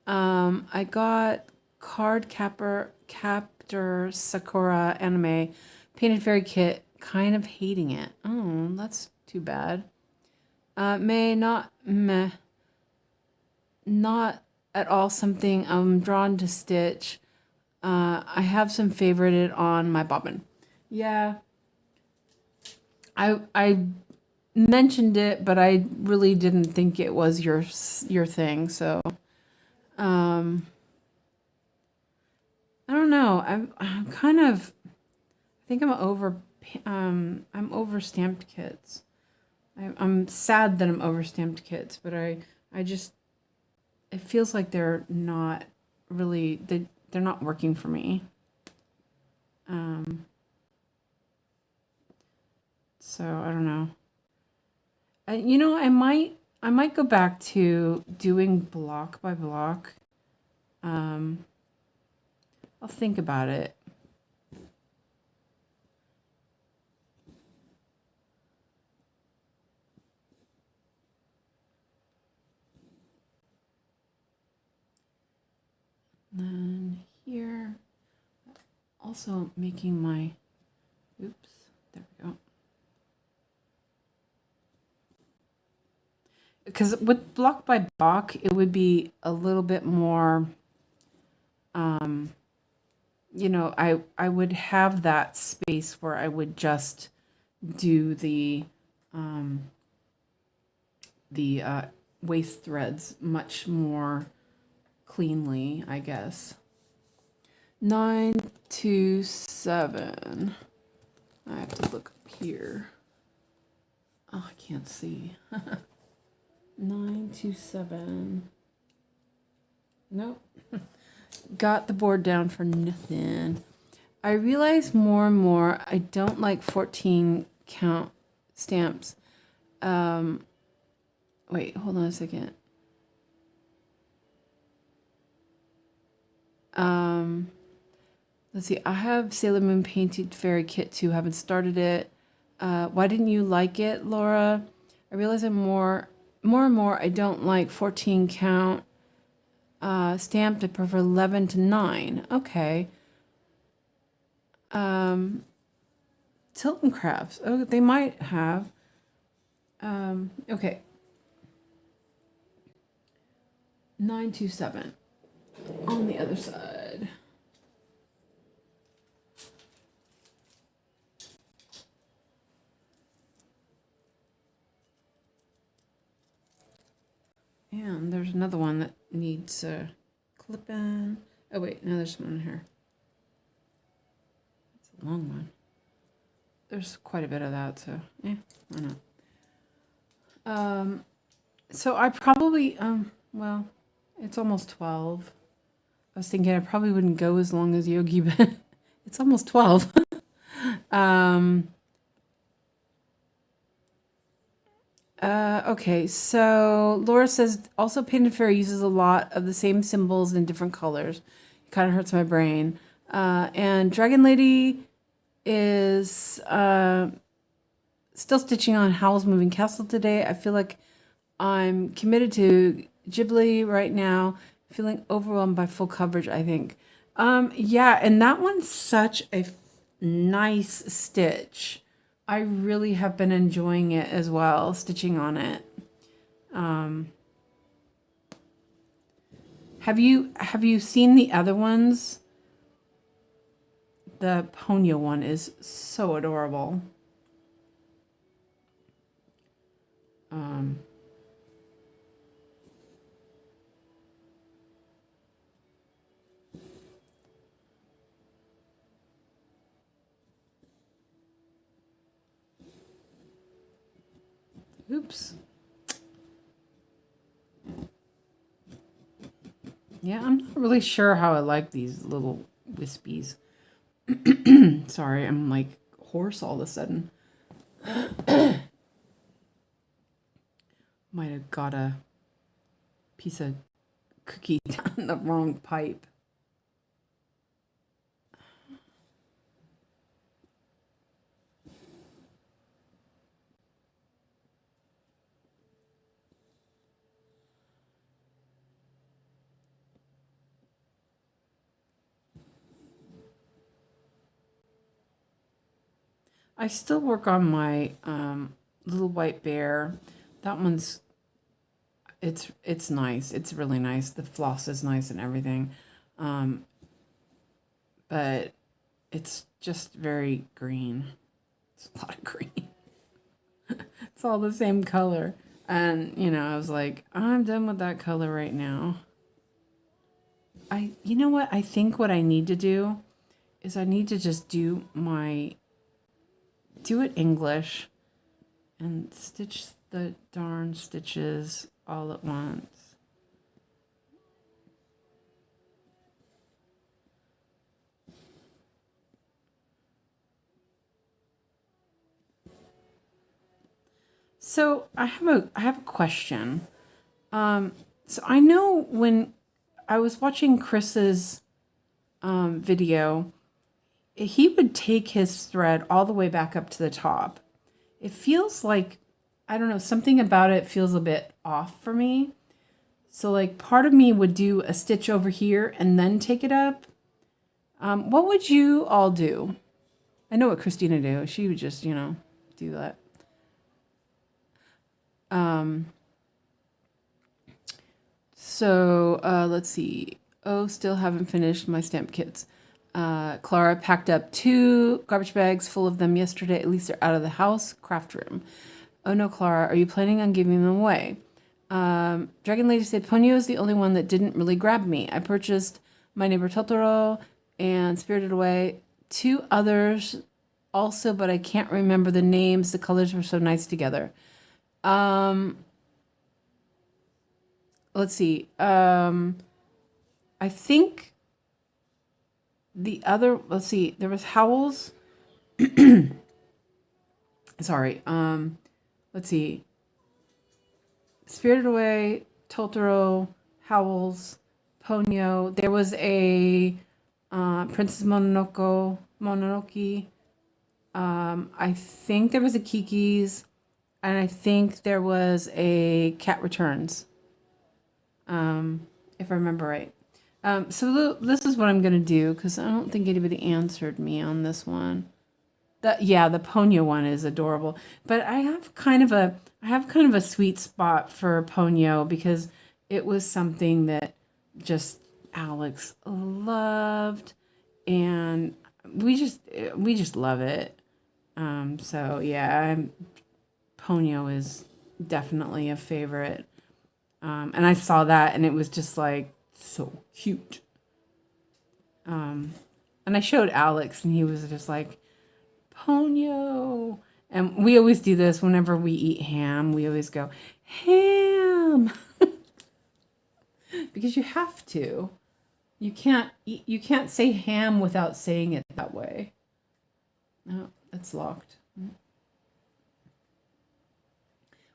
I got Card Captor Sakura Anime Painted Fairy Kit, kind of hating it. Oh, that's too bad. Not at all something I'm drawn to stitch. I have some favorited on my bobbin. Yeah, I mentioned it, but I really didn't think it was your thing. So, I don't know. I'm kind of. I think I'm over stamped kits. I'm sad that I'm over stamped kits, but I just. It feels like they're not really they're not working for me. So I don't know. You know, I might go back to doing block by block. I'll think about it. Then here, also making my, oops, there we go. Because with block by block, it would be a little bit more, you know, I would have that space where I would just do the waist threads much more cleanly, I guess. 927. I have to look up here. Oh, I can't see. 927. Nope. Got the board down for nothing. I realize more and more I don't like 14 count stamps. Wait, hold on a second. Let's see. I have Sailor Moon Painted Fairy Kit 2. Haven't started it. Why didn't you like it, Laura? I realize more and more I don't like 14 count stamped. I prefer 11 to 9. Okay. Tilton Crafts. Oh, they might have. Okay. 927. On the other side. And there's another one that needs a clip in. Oh wait, no, there's one here. It's a long one. There's quite a bit of that, so yeah, why not? So I probably well, it's almost 12. I was thinking I probably wouldn't go as long as Yogi, but it's almost 12. Okay, so Laura says also Painted Fairy uses a lot of the same symbols in different colors. It kind of hurts my brain. And Dragon Lady is still stitching on Howl's Moving Castle today. I feel like I'm committed to Ghibli right now. Feeling overwhelmed by full coverage, I think. Yeah, and that one's such a nice stitch. I really have been enjoying it as well, stitching on it. Have you seen the other ones? The Ponyo one is so adorable. Oops. Yeah, I'm not really sure how I like these little wispies. Sorry, I'm like hoarse all of a sudden. Might have got a piece of cookie down the wrong pipe. I still work on my little white bear. That one's, it's nice. It's really nice. The floss is nice and everything. But it's just very green. It's a lot of green. It's all the same color. And, you know, I was like, I'm done with that color right now. You know what? I think what I need to do is I need to just do it English and stitch the darn stitches all at once. So I have a question. So I know when I was watching Chris's video, he would take his thread all the way back up to the top. It feels like, I don't know, something about it feels a bit off for me. So like part of me would do a stitch over here and then take it up. What would you all do? I know what Christina do. She would just, you know, do that. So let's see. Oh, still haven't finished my stamp kits. Clara packed up 2 garbage bags full of them yesterday. At least they're out of the house craft room. Oh no, Clara, are you planning on giving them away? Dragon Lady said Ponyo is the only one that didn't really grab me. I purchased My Neighbor Totoro and Spirited Away. 2 others also, but I can't remember the names. The colors were so nice together. Let's see. I think the other, let's see, there was Howl's. Sorry. Let's see. Spirited Away, Totoro, Howl's, Ponyo. There was a Princess Mononoke. I think there was a Kiki's, and I think there was a Cat Returns. If I remember right. So this is what I'm gonna do because I don't think anybody answered me on this one. The Ponyo one is adorable, but I have kind of a sweet spot for Ponyo because it was something that just Alex loved, and we just love it. So yeah, Ponyo is definitely a favorite. And I saw that and it was just like so cute. And I showed Alex and he was just like, Ponyo. And we always do this whenever we eat ham. We always go, ham. Because you have to. You can't say ham without saying it that way. No, it's locked.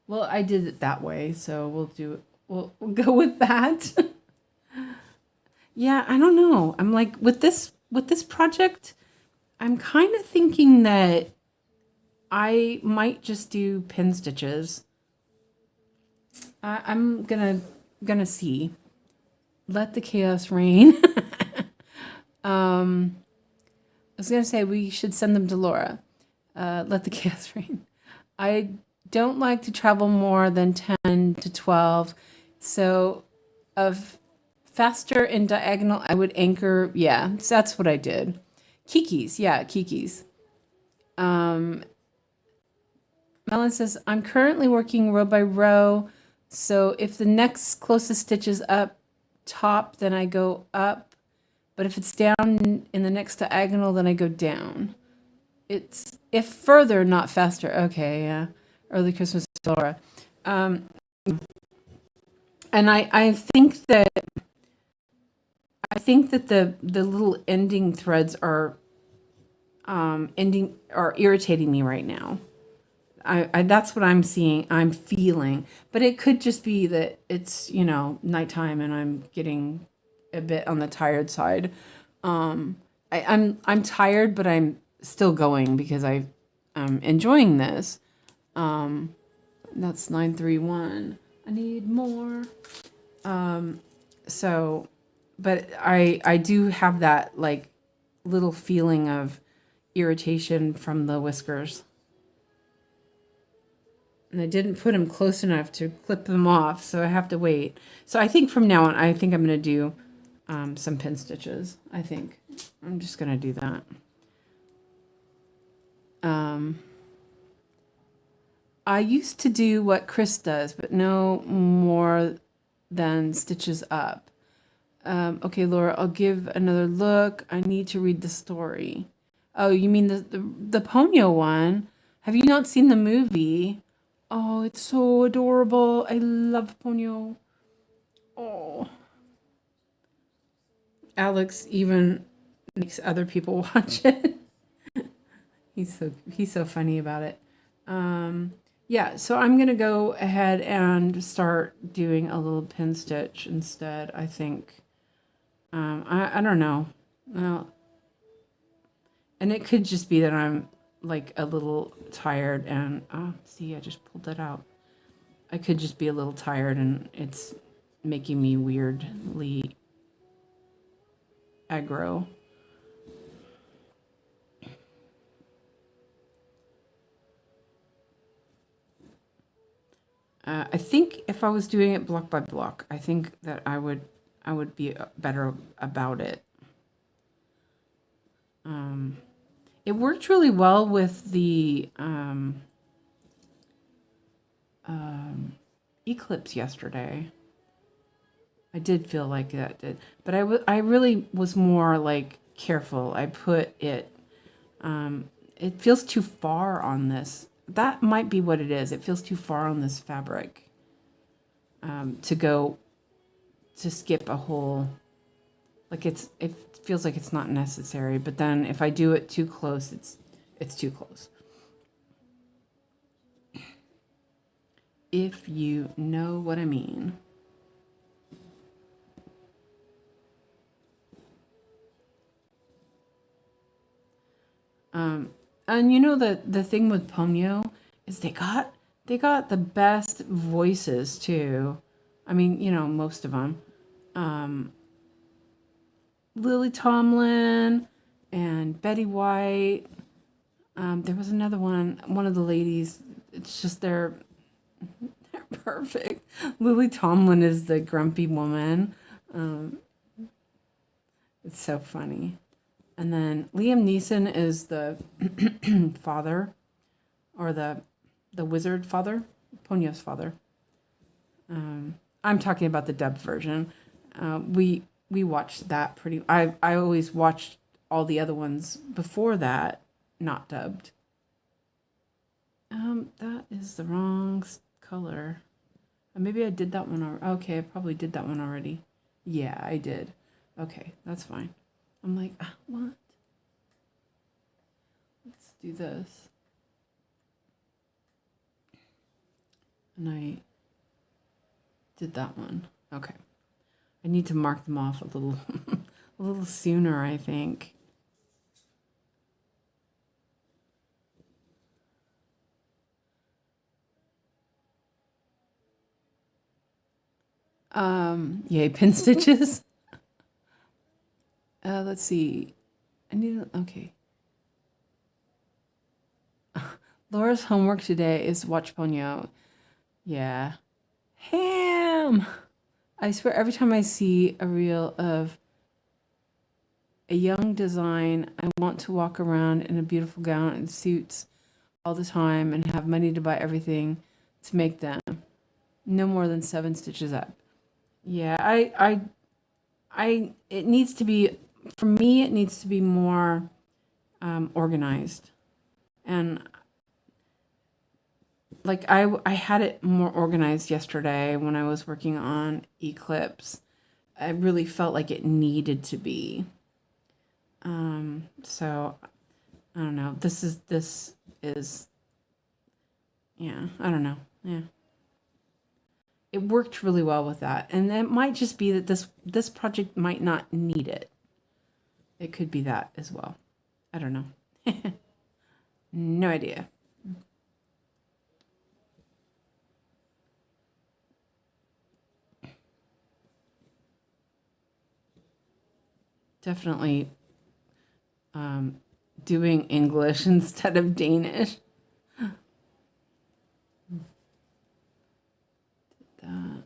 Well, I did it that way, so we'll do it. We'll go with that. Yeah, I don't know. I'm like with this project, I'm kind of thinking that I might just do pin stitches. I'm gonna see. Let the chaos reign. I was gonna say we should send them to Laura. Let the chaos reign. I don't like to travel more than 10 to 12. So of faster and diagonal, I would anchor. Yeah, so that's what I did. Kiki's. Yeah, Kiki's. Melon says, I'm currently working row by row. So if the next closest stitch is up top, then I go up. But if it's down in the next diagonal, then I go down. It's if further, not faster. Okay, yeah. Early Christmas, Laura. And I think that the little ending threads are irritating me right now. I that's what I'm seeing. I'm feeling, but it could just be that it's nighttime and I'm getting a bit on the tired side. I'm tired, but I'm still going because I'm enjoying this. That's 931. I need more. So, but I do have that like little feeling of, irritation from the whiskers. And I didn't put them close enough to clip them off, so I have to wait. So I think from now on, I think I'm going to do some pin stitches. I think I'm just going to do that. I used to do what Chris does, but no more than stitches up. Okay, Laura, I'll give another look. I need to read the story. Oh, you mean the Ponyo one? Have you not seen the movie? Oh, it's so adorable. I love Ponyo. Oh. Alex even makes other people watch it. He's so funny about it. Yeah, so I'm going to go ahead and start doing a little pin stitch instead, I think. I don't know. Well, and it could just be that I'm like a little tired and, see, I just pulled that out. I could just be a little tired and it's making me weirdly aggro. I think if I was doing it block by block, I think that I would be better about it. It worked really well with the eclipse yesterday. I did feel like that did, but I really was more like careful. I put it. It feels too far on this. That might be what it is. It feels too far on this fabric to skip a whole, like it feels like it's not necessary, but then if I do it too close, it's too close. If you know what I mean. And you know the thing with Ponyo is they got the best voices too. I mean, you know, most of them. Lily Tomlin and Betty White. There was another one of the ladies. It's just they're perfect. Lily Tomlin is the grumpy woman. It's so funny. And then Liam Neeson is the father, or the wizard father, Ponyo's father. I'm talking about the dubbed version. We watched that pretty. I always watched all the other ones before that, not dubbed. That is the wrong color. Maybe I did that one already. Okay, I probably did that one already. Yeah, I did. Okay, that's fine. I'm like, what? Let's do this. And I did that one. Okay. I need to mark them off a little a little sooner, I think. Yay, pin stitches. Let's see. I need okay. Laura's homework today is watch Ponyo. Yeah. Ham! I swear every time I see a reel of a young design, I want to walk around in a beautiful gown and suits all the time and have money to buy everything to make them. No more than 7 stitches up. Yeah, it needs to be, for me, it needs to be more organized. And like I had it more organized yesterday when I was working on Eclipse. I really felt like it needed to be. So I don't know. This is yeah, I don't know. Yeah. It worked really well with that. And it might just be that this project might not need it. It could be that as well. I don't know. No idea. Definitely doing English instead of Danish. Did that.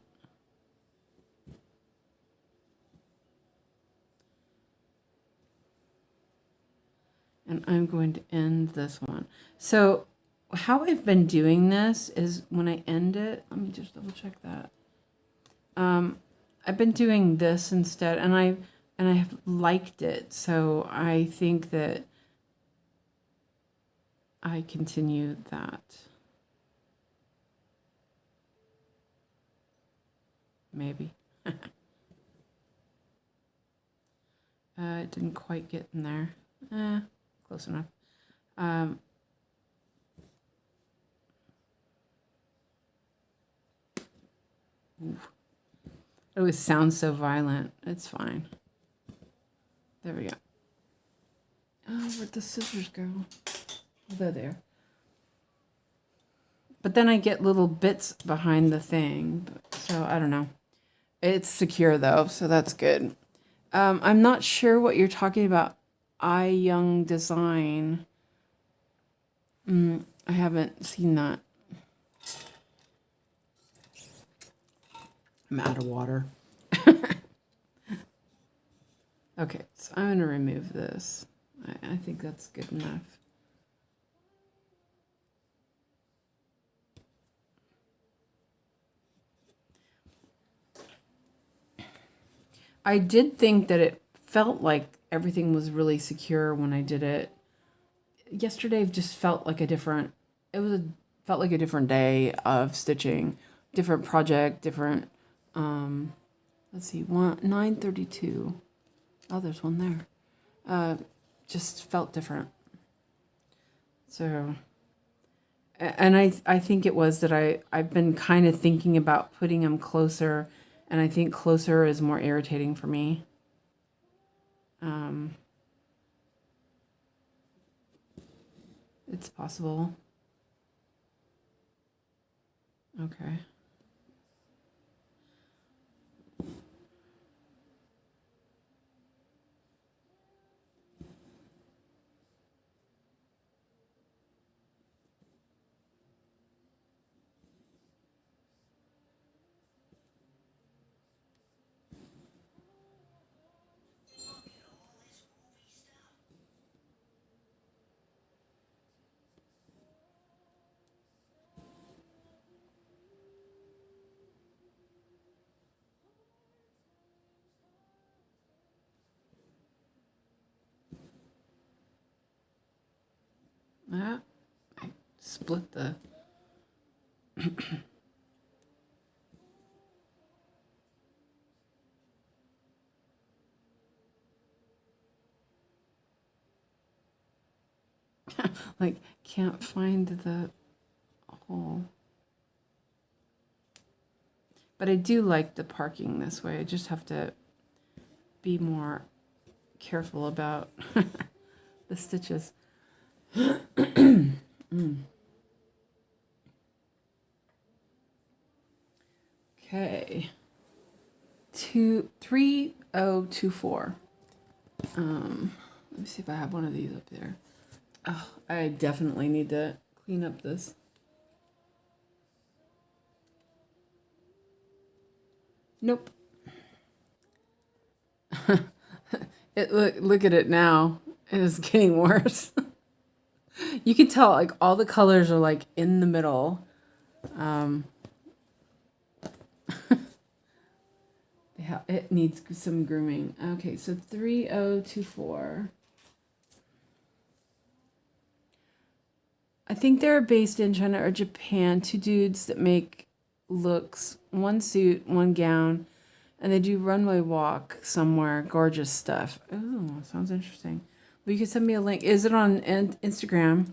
And I'm going to end this one. So how I've been doing this is when I end it, let me just double check that. I've been doing this instead, and I have liked it. So I think that I continue that. Maybe. It didn't quite get in there. Close enough. It always sounds so violent. It's fine. There we go. Oh, where'd the scissors go? Oh, they're there. But then I get little bits behind the thing. So I don't know. It's secure though, so that's good. I'm not sure what you're talking about. 𝐼𝐤𝐷esign. I haven't seen that. I'm out of water. Okay, so I'm going to remove this. I think that's good enough. I did think that it felt like everything was really secure when I did it. Yesterday just felt like a different, felt like a different day of stitching, different project, different, let's see, 932. Oh, there's one there. Just felt different. So, and I think it was that I've been kind of thinking about putting them closer, and I think closer is more irritating for me. It's possible. Okay. I split the like can't find the hole. But I do like the parking this way. I just have to be more careful about the stitches. Okay. 3024. Let me see if I have one of these up there. Oh, I definitely need to clean up this. Nope. Look at it now. It is getting worse. You can tell like all the colors are like in the middle. It needs some grooming. Okay, so 3024. I think they're based in China or Japan. Two dudes that make looks, one suit, one gown, and they do runway walk somewhere. Gorgeous stuff. Oh, sounds interesting. Well, you can send me a link. Is it on Instagram?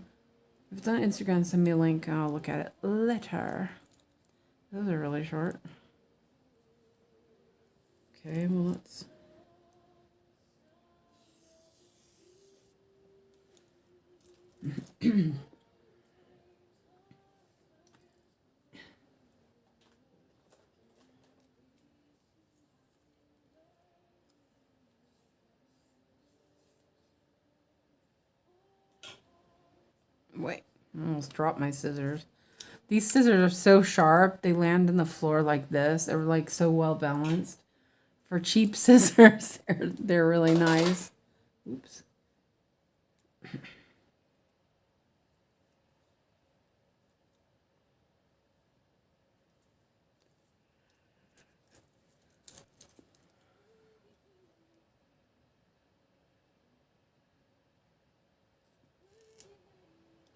If it's on Instagram, send me a link and I'll look at it later. Those are really short. Okay, well, let's... Wait, I almost dropped my scissors. These scissors are so sharp. They land on the floor like this. They're like so well balanced. For cheap scissors, they're really nice. Oops.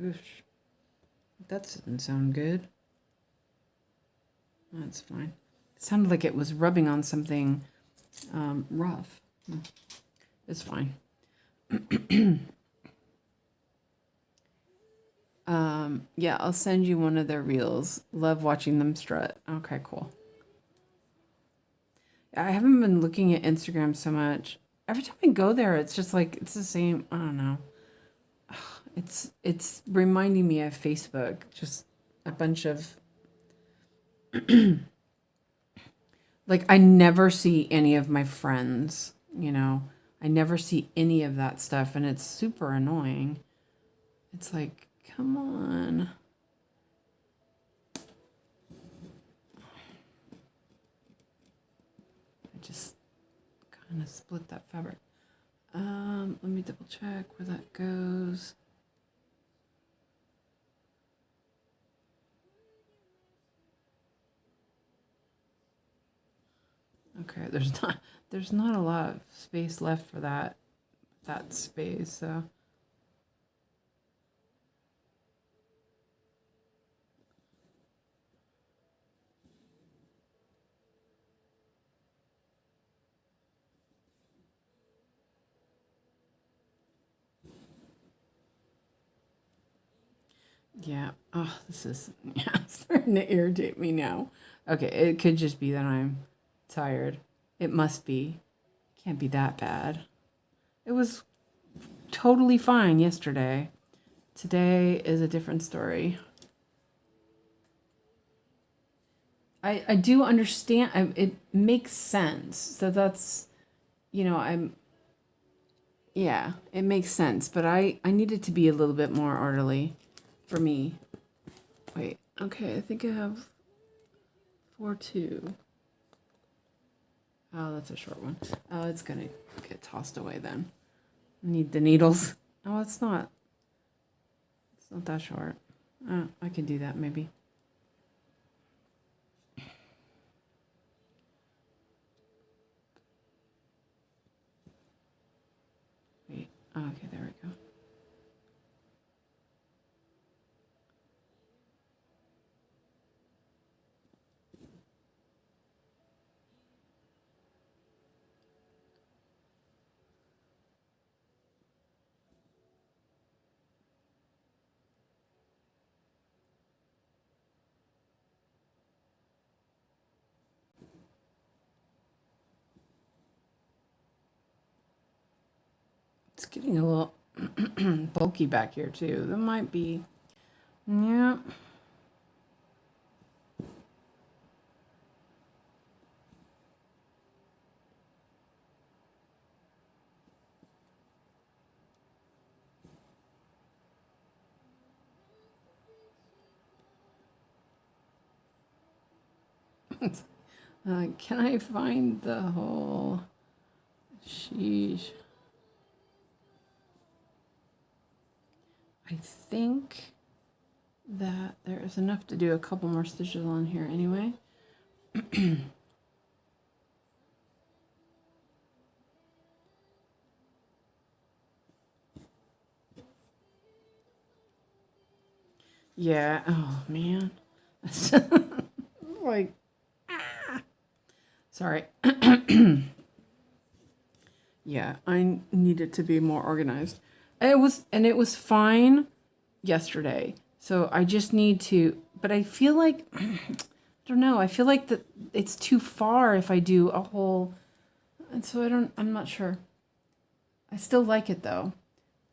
Oof. That doesn't sound good. That's fine. It sounded like it was rubbing on something rough. It's fine. Yeah, I'll send you one of their reels. Love watching them strut. Okay, cool. I haven't been looking at Instagram so much. Every time I go there, it's just like, it's the same. I don't know. It's reminding me of Facebook. Just a bunch of... like, I never see any of my friends, you know. I never see any of that stuff, and it's super annoying. It's like, come on. I just kind of split that fabric. Let me double check where that goes. Okay, there's not a lot of space left for that space, so yeah. Oh, this is starting to irritate me now. Okay, it could just be that I'm tired. It must be. Can't be that bad. It was totally fine yesterday. Today is a different story. I do understand. It makes sense. So that's, you know, yeah, it makes sense. But I need it to be a little bit more orderly for me. Wait, okay, I think I have 4-2. Oh, that's a short one. Oh, it's gonna get tossed away then. I need the needles. Oh, it's not that short. I can do that maybe. Wait, okay, there we go. It's getting a little bulky back here too. That might be, yeah. Can I find the whole? Sheesh. I think that there is enough to do a couple more stitches on here anyway. Yeah, oh man. Like, sorry. Yeah, I need it to be more organized. It was fine yesterday. So I just need to, but I feel like, I don't know, I feel like that it's too far if I do a whole, and so I'm not sure. I still like it though.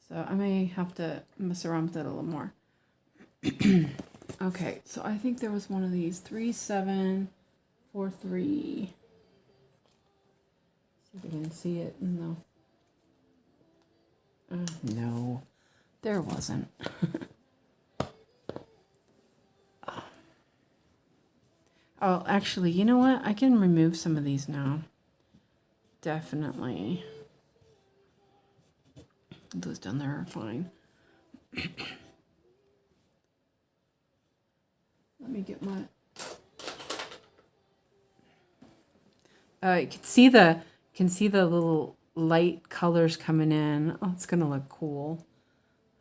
So I may have to mess around with it a little more. Okay, so I think there was one of these, 3, 7, 4, 3. See if you can see it. No. No, there wasn't. Oh, actually, you know what? I can remove some of these now. Definitely. Those down there are fine. Let me get my... You can see the little light colors coming in. Oh, it's gonna look cool.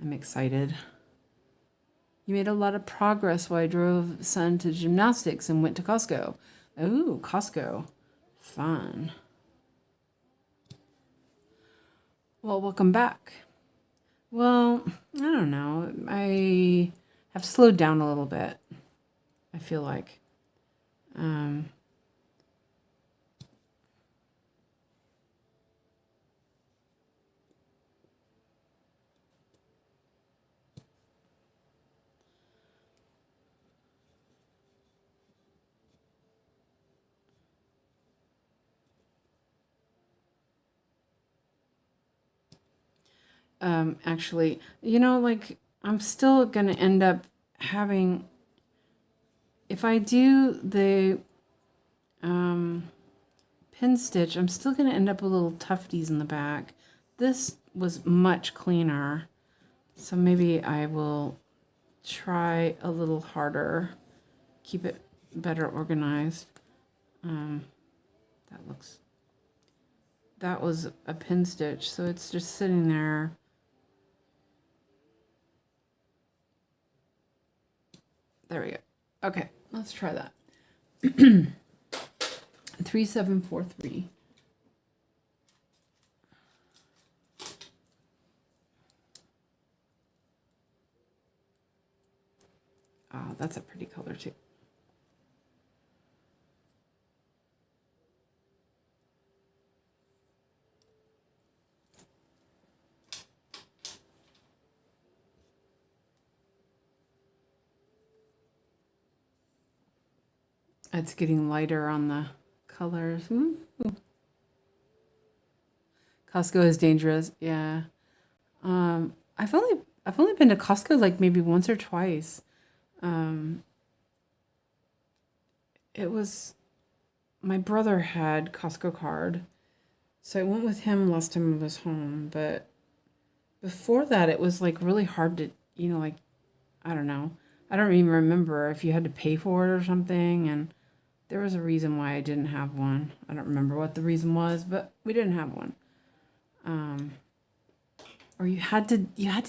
I'm excited. You made a lot of progress while I drove son to gymnastics and went to Costco. Ooh, Costco. Fun. Well, welcome back. Well, I don't know. I have slowed down a little bit, I feel like. Actually, you know, like, I'm still going to end up having, if I do the pin stitch, I'm still going to end up with little tufties in the back. This was much cleaner, so maybe I will try a little harder, keep it better organized. That was a pin stitch, so it's just sitting there. There we go. Okay, let's try that. 3743. Oh, that's a pretty color too. It's getting lighter on the colors. Ooh. Costco is dangerous. Yeah. I've only been to Costco like maybe once or twice. It was, my brother had Costco card, so I went with him last time I was home. But before that, it was like really hard to, you know, like, I don't know. I don't even remember if you had to pay for it or something, and there was a reason why I didn't have one. I don't remember what the reason was, but we didn't have one. Or you had to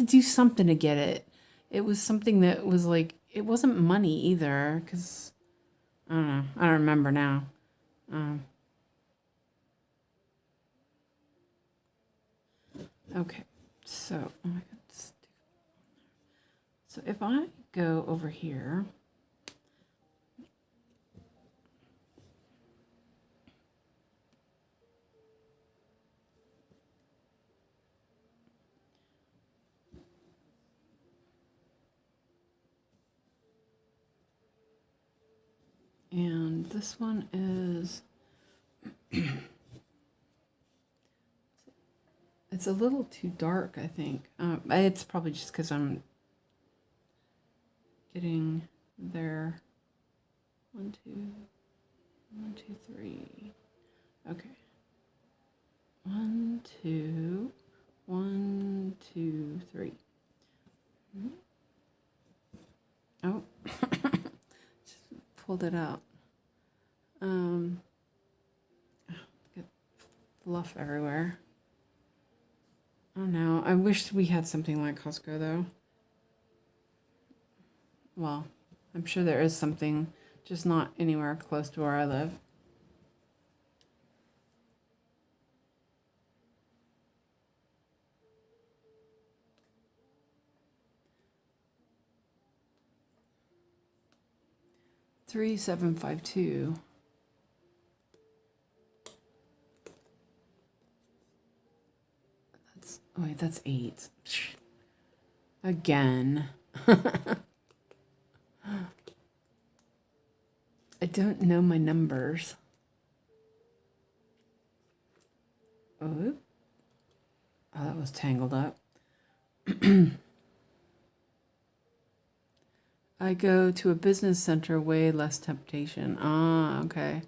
do something to get it. It was something that was like, it wasn't money either, because I don't know. I don't remember now. Okay, so oh my God, so if I go over here. And this one is, it's a little too dark, I think. It's probably just because I'm getting there. 1, 2, 3. Okay. 1, 2, 1, 2, 3. Oh. Pulled it out. Get fluff everywhere. Oh no, I wish we had something like Costco though. Well, I'm sure there is something, just not anywhere close to where I live. Three, 7, 5, 2. That's, oh wait, that's 8. Again. I don't know my numbers. Oh, that was tangled up. I go to a business center, way less temptation. Ah, okay.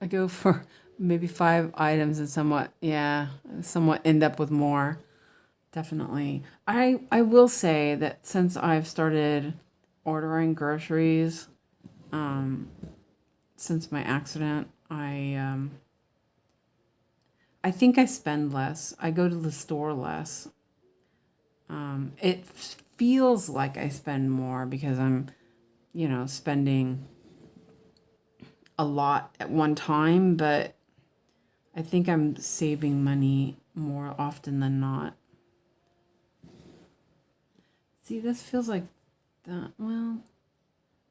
I go for maybe 5 items and somewhat end up with more. Definitely. I will say that since I've started ordering groceries, since my accident, I think I spend less. I go to the store less. It feels like I spend more because I'm, spending a lot at one time, but I think I'm saving money more often than not. See, this feels like that. Well,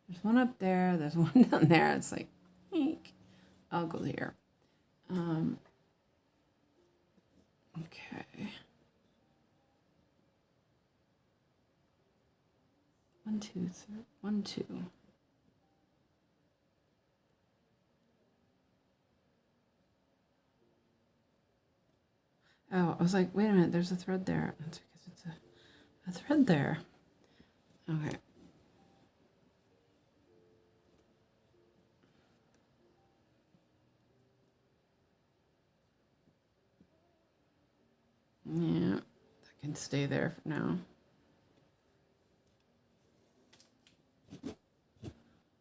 there's one up there. There's one down there. It's like, eek. I'll go here. Okay. 1, 2, 3, 1, 2. Oh, I was like, wait a minute, there's a thread there. That's because it's a thread there. Okay. Yeah, that can stay there for now.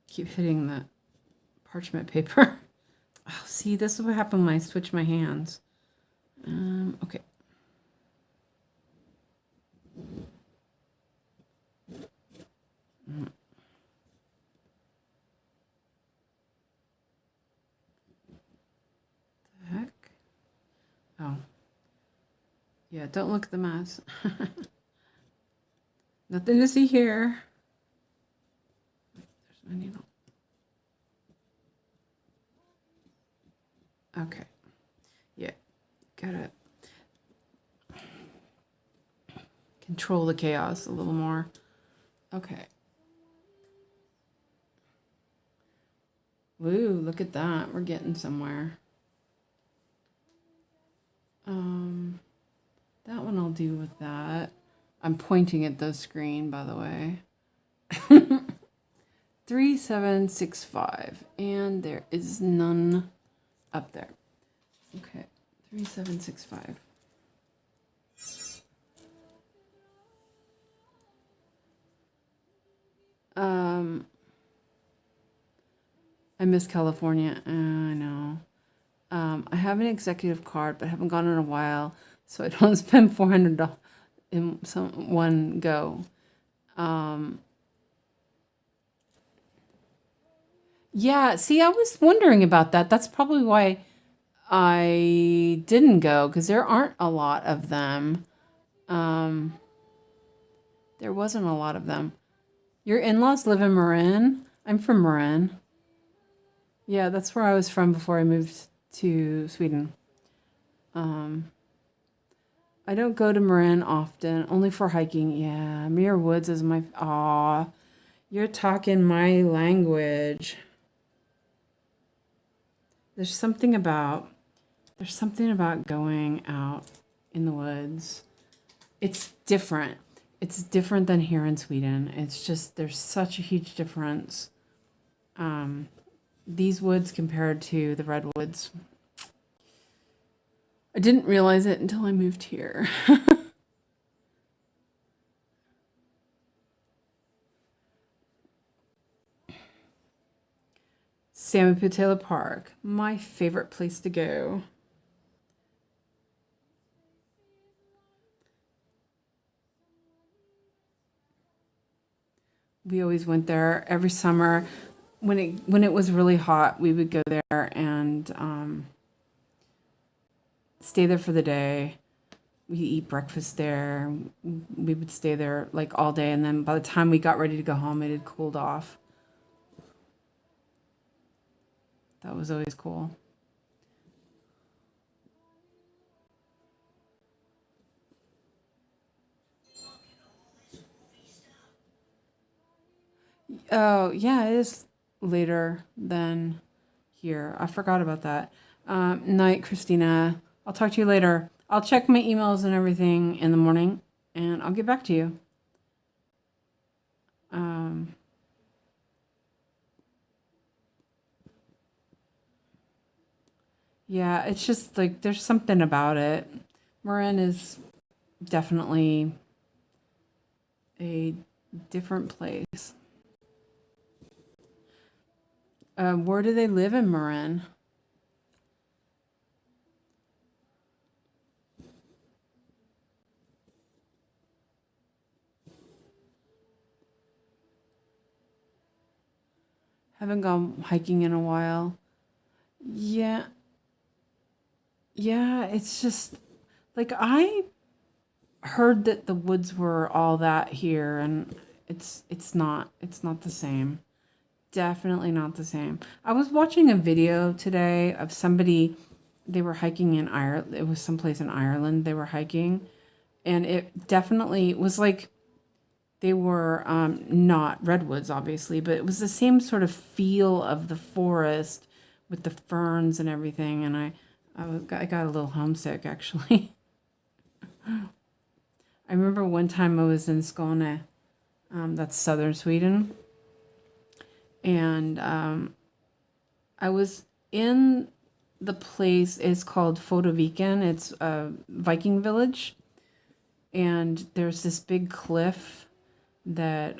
Keep hitting the parchment paper. Oh, see, this is what happened when I switch my hands. Okay. The heck? Oh. Yeah, don't look at the mess. Nothing to see here. There's my needle. Okay. Yeah. Gotta control the chaos a little more. Okay. Woo, look at that. We're getting somewhere. That one I'll do with that. I'm pointing at the screen, by the way. 3765. And there is none up there. Okay. 3765. I miss California. I know. I have an executive card, but haven't gone in a while, so I don't spend $400 in one go. Yeah, see, I was wondering about that. That's probably why I didn't go, because there aren't a lot of them. There wasn't a lot of them. Your in-laws live in Marin? I'm from Marin. Yeah, that's where I was from before I moved to Sweden. I don't go to Marin often, only for hiking. Yeah, Muir Woods is my... Aw, you're talking my language. There's something about going out in the woods. It's different. It's different than here in Sweden. It's just, there's such a huge difference. These woods compared to the redwoods. I didn't realize it until I moved here. Salmon Park, my favorite place to go. We always went there every summer. When it was really hot, we would go there and stay there for the day. We eat breakfast there. We would stay there like all day, and then by the time we got ready to go home, it had cooled off. That was always cool. Oh, yeah, it is later than here. I forgot about that. Night, Christina. I'll talk to you later. I'll check my emails and everything in the morning, and I'll get back to you. Yeah, it's just like there's something about it. Marin is definitely a different place. Where do they live in Marin? Haven't gone hiking in a while. Yeah, yeah, it's just like I heard that the woods were all that here, and it's not the same. Definitely not the same. I was watching a video today of somebody, they were hiking in Ireland. It was someplace in Ireland they were hiking, and it definitely was like they were not redwoods, obviously, but it was the same sort of feel of the forest with the ferns and everything. And I got a little homesick, actually. I remember one time I was in Skåne, that's southern Sweden, and I was in the place. It's called Fotoviken. It's a Viking village, and there's this big cliff that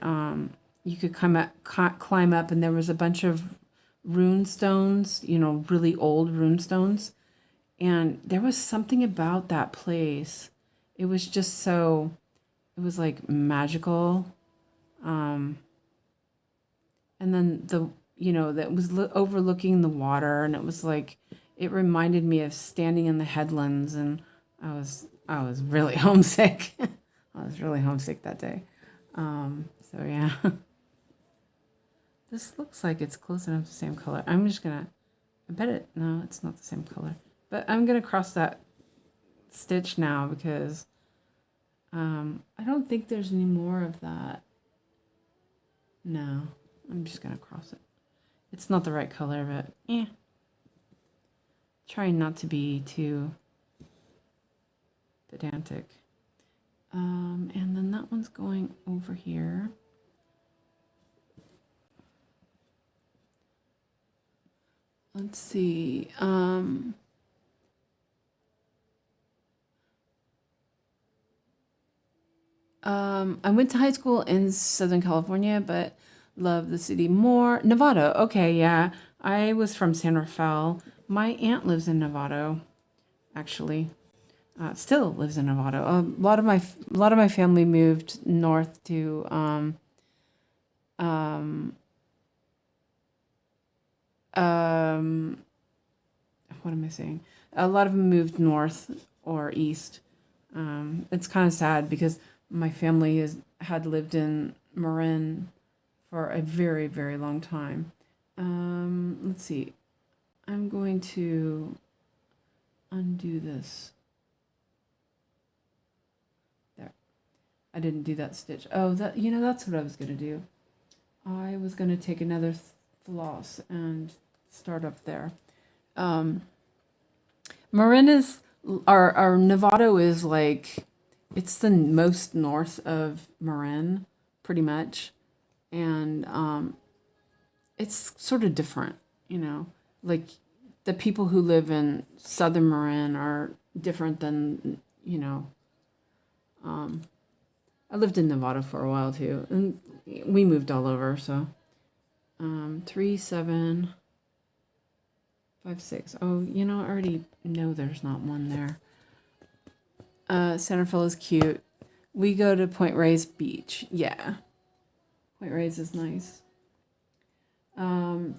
you could climb up, and there was a bunch of rune stones, really old rune stones, and there was something about that place. It was just so, it was like magical. And then that was overlooking the water, and it was like, it reminded me of standing in the headlands, and I was really homesick. I was really homesick that day. So yeah, this looks like it's close enough to the same color. I'm just gonna, no, it's not the same color, but I'm gonna cross that stitch now because I don't think there's any more of that. No, I'm just gonna cross it. It's not the right color, but trying not to be too pedantic. And then that one's going over here. Let's see. I went to high school in Southern California, but love the city more. Novato. Okay, yeah. I was from San Rafael. My aunt lives in Novato, actually. Still lives in Novato. A lot of my family moved north to what am I saying? A lot of them moved north or east. It's kind of sad because my family had lived in Marin for a very, very long time. Let's see. I'm going to undo this. There. I didn't do that stitch. Oh, that's what I was going to do. I was going to take another floss and start up there. Marin is, our Novato is like, it's the most north of Marin, pretty much. And it's sort of different, like the people who live in southern Marin are different than, I lived in Nevada for a while too, and we moved all over, so 3, 7, 5, 6. Oh, I already know there's not one there. Santa Fe is cute. We go to Point Reyes Beach. Yeah. Point Reyes is nice. I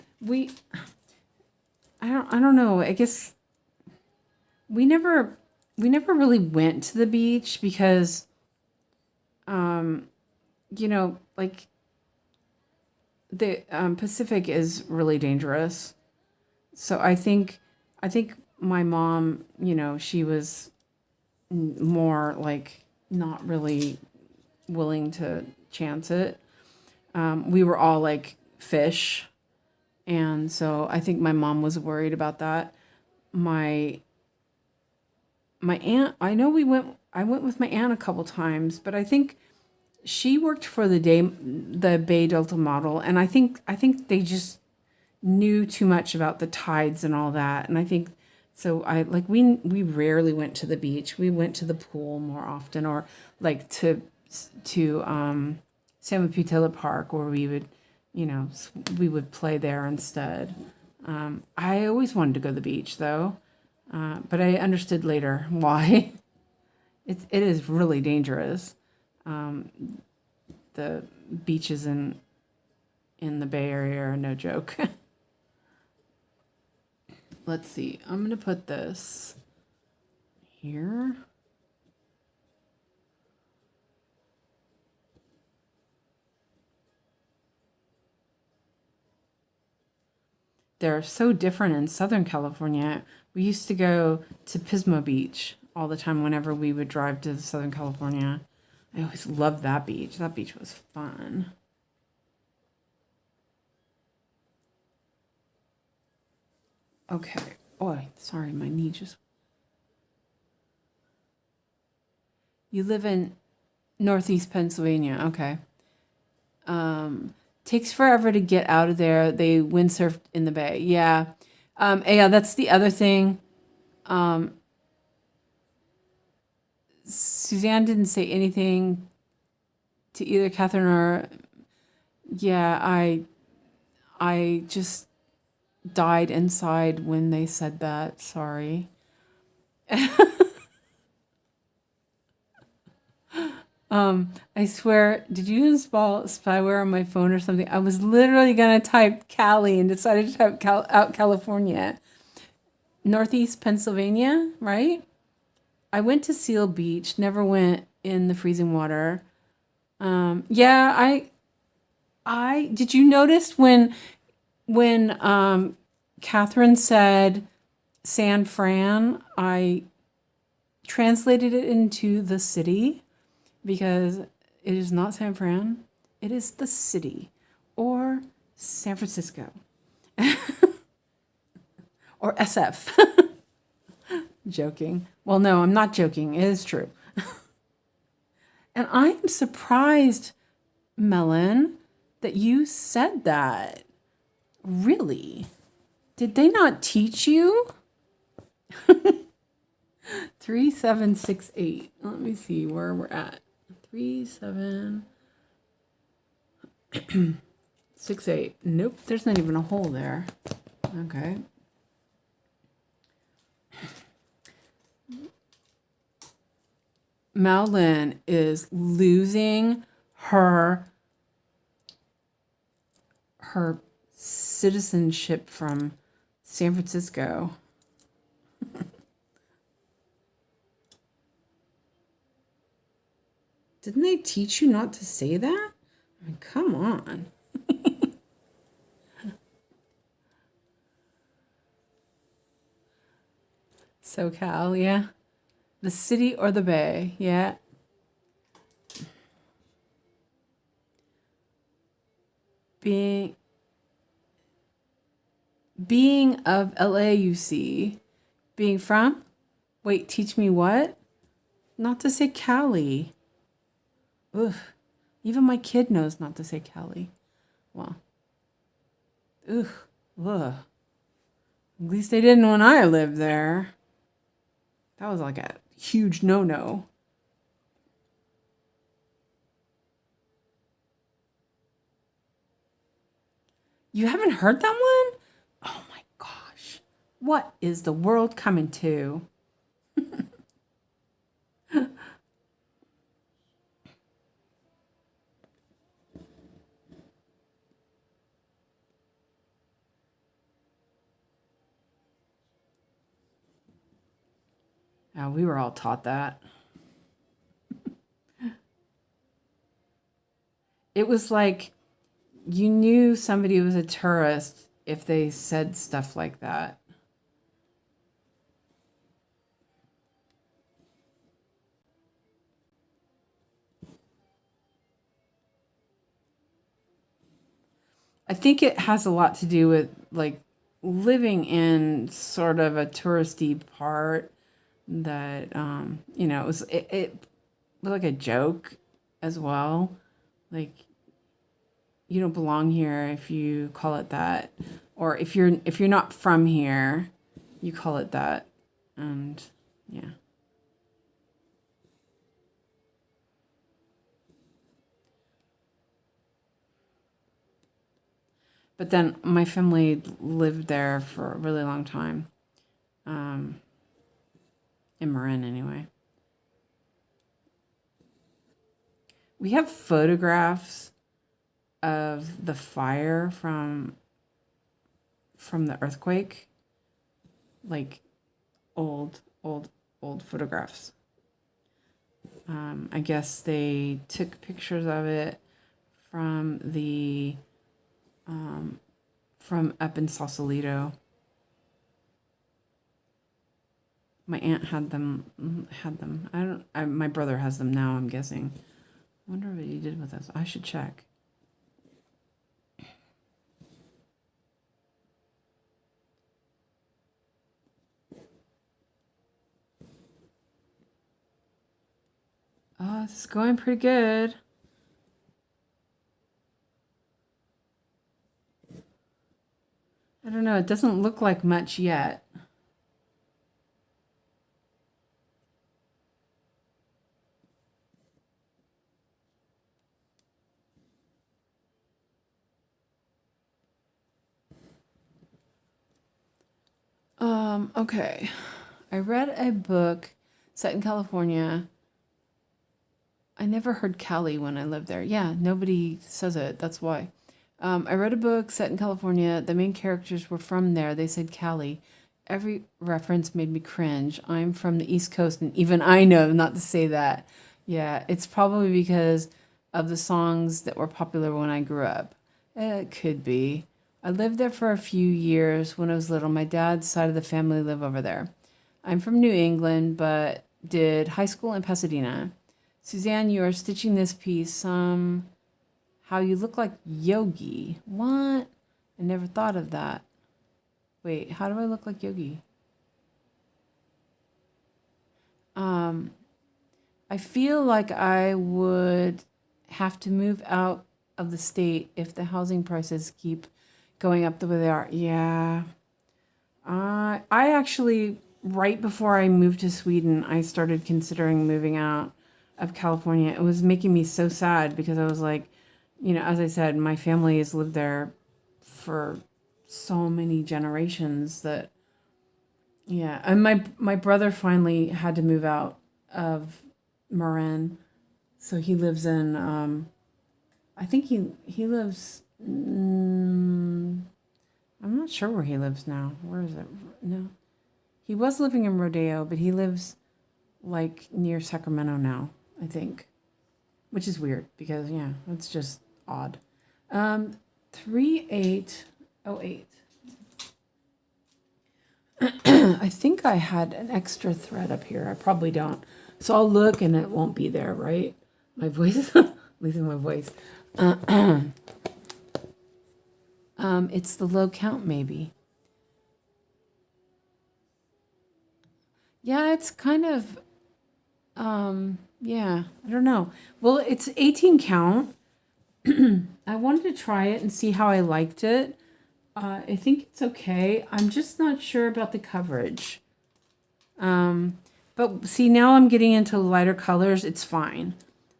don't know. I guess we never really went to the beach because like the Pacific is really dangerous. So I think my mom, she was more like not really willing to chance it. We were all like fish, and so I think my mom was worried about that. My aunt, I know I went with my aunt a couple times, but I think she worked for the Bay Delta model, and I think they just knew too much about the tides and all that, and I think So we rarely went to the beach. We went to the pool more often, or like to San Mateo Park, where we would, we would play there instead. I always wanted to go to the beach though, but I understood later why. It is really dangerous. The beaches in the Bay Area are no joke. Let's see. I'm going to put this here. They're so different in Southern California. We used to go to Pismo Beach all the time whenever we would drive to Southern California. I always loved that beach. That beach was fun. Okay. Oh, sorry, my knee just... You live in Northeast Pennsylvania. Okay. Takes forever to get out of there. They windsurfed in the bay. Yeah. Yeah, that's the other thing. Suzanne didn't say anything to either Catherine or... Yeah, I just died inside when they said that. Sorry. I swear, did you install spyware on my phone or something? I was literally going to type Cali and decided to type out California. Northeast Pennsylvania, right? I went to Seal Beach, never went in the freezing water. Yeah, I did you notice when Catherine said San Fran, I translated it into the city, because it is not San Fran. It is the city, or San Francisco, or SF. Joking. Well, no, I'm not joking. It is true. And I am surprised, Melon, that you said that. Really? Did they not teach you? 3768. Let me see where we're at. 3768. Nope, there's not even a hole there. Okay. Malin is losing her citizenship from San Francisco. Didn't they teach you not to say that? I mean, come on. SoCal, yeah. The city or the bay, yeah. Being of LAUC. Being from? Wait, teach me what? Not to say Cali. Ugh. Even my kid knows not to say Cali. Well. Ugh. Ugh. At least they didn't when I lived there. That was like a huge no-no. You haven't heard that one? Oh my gosh. What is the world coming to? We were all taught that. It was like you knew somebody was a tourist if they said stuff like that. I think it has a lot to do with like living in sort of a touristy part that it was like a joke as well. Like, you don't belong here if you call it that, or if you're not from here, you call it that. And yeah. But then my family lived there for a really long time. In Marin, anyway. We have photographs of the fire from the earthquake. Like old photographs. I guess they took pictures of it from the from up in Sausalito. My aunt had them. My brother has them now, I'm guessing. I wonder what he did with us. I should check. Oh, this is going pretty good. I don't know. It doesn't look like much yet. Okay. I read a book set in California. I never heard Cali when I lived there. Yeah, nobody says it. That's why. I read a book set in California. The main characters were from there. They said Cali. Every reference made me cringe. I'm from the East Coast, and even I know not to say that. Yeah, it's probably because of the songs that were popular when I grew up. It could be. I lived there for a few years when I was little. My dad's side of the family live over there. I'm from New England, but did high school in Pasadena. Suzanne, you are stitching this piece. How you look like Yogi. What? I never thought of that. Wait, how do I look like Yogi? I feel like I would have to move out of the state if the housing prices keep going up the way they are. Yeah. I actually, right before I moved to Sweden, I started considering moving out of California. It was making me so sad because I was like, you know, as I said, my family has lived there for so many generations that, yeah. And my brother finally had to move out of Marin. So he lives in, I think he lives, I'm not sure where he lives now. Where is it? No. He was living in Rodeo, but he lives like near Sacramento now, I think. Which is weird because, yeah, it's just odd. 3808. I think I had an extra thread up here. I probably don't. So I'll look and it won't be there, right? My voice, losing my voice. It's the low count, maybe. Yeah, it's kind of, yeah, I don't know. Well, it's 18 count. I wanted to try it and see how I liked it. I think it's okay. I'm just not sure about the coverage. But see, now I'm getting into lighter colors. It's fine.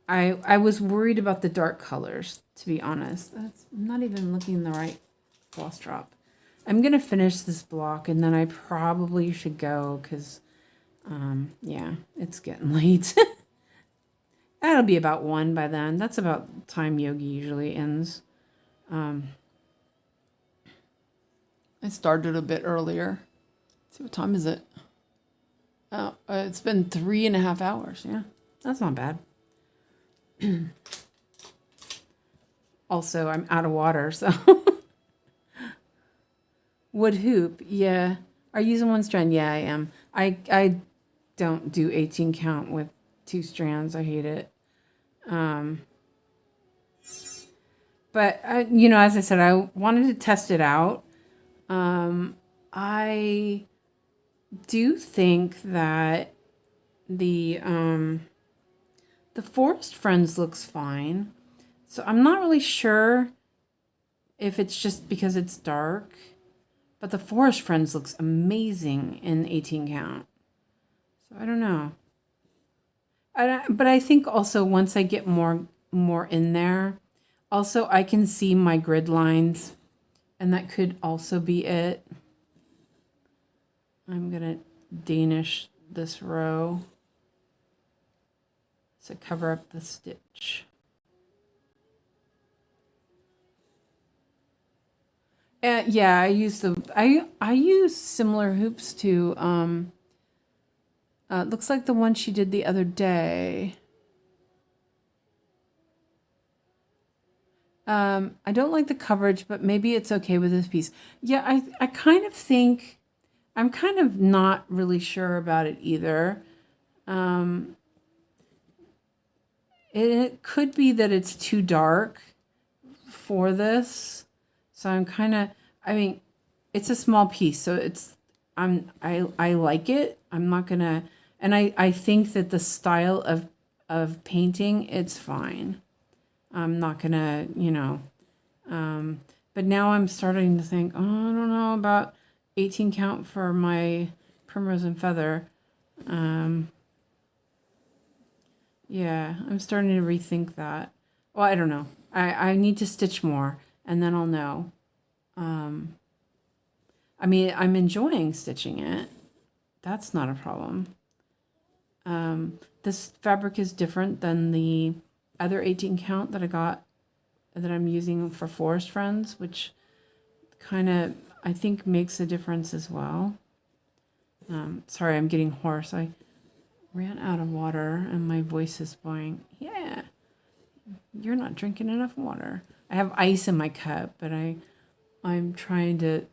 I was worried about the dark colors, to be honest. I'm not even looking in the right gloss drop. I'm going to finish this block and then I probably should go because, yeah, it's getting late. That'll be about 1 by then. That's about the time yogi usually ends. I started a bit earlier. Let's see, what time is it? Oh, it's been 3.5 hours. Yeah, that's not bad. Also, I'm out of water, so. Wood hoop, yeah. Are you using 1 strand? Yeah, I am. I don't do 18 count with 2 strands. I hate it. But you know, as I said, I wanted to test it out. I do think that the Forest Friends looks fine. So I'm not really sure if it's just because it's dark, But the Forest Friends looks amazing in 18 count. So I don't know. But I think also once I get more in there, also I can see my grid lines, and that could also be it. I'm gonna Danish this row to cover up the stitch. Yeah, I use similar hoops to looks like the one she did the other day. I don't like the coverage, but maybe it's okay with this piece. Yeah, I kind of think, I'm kind of not really sure about it either. It could be that it's too dark for this. So I'm kind of, I mean, it's a small piece, so it's, I like it. I'm not gonna, and I think that the style of painting, it's fine. I'm not gonna, you know, but now I'm starting to think, oh, I don't know about 18 count for my Primrose and Feather. Yeah, I'm starting to rethink that. Well, I don't know. I need to stitch more, and then I'll know. I mean, I'm enjoying stitching it. That's not a problem. This fabric is different than the other 18 count that I got, that I'm using for Forest Friends, which kind of, I think, makes a difference as well. Sorry, I'm getting hoarse. I ran out of water and my voice is going, yeah, you're not drinking enough water. I have ice in my cup, but I'm trying to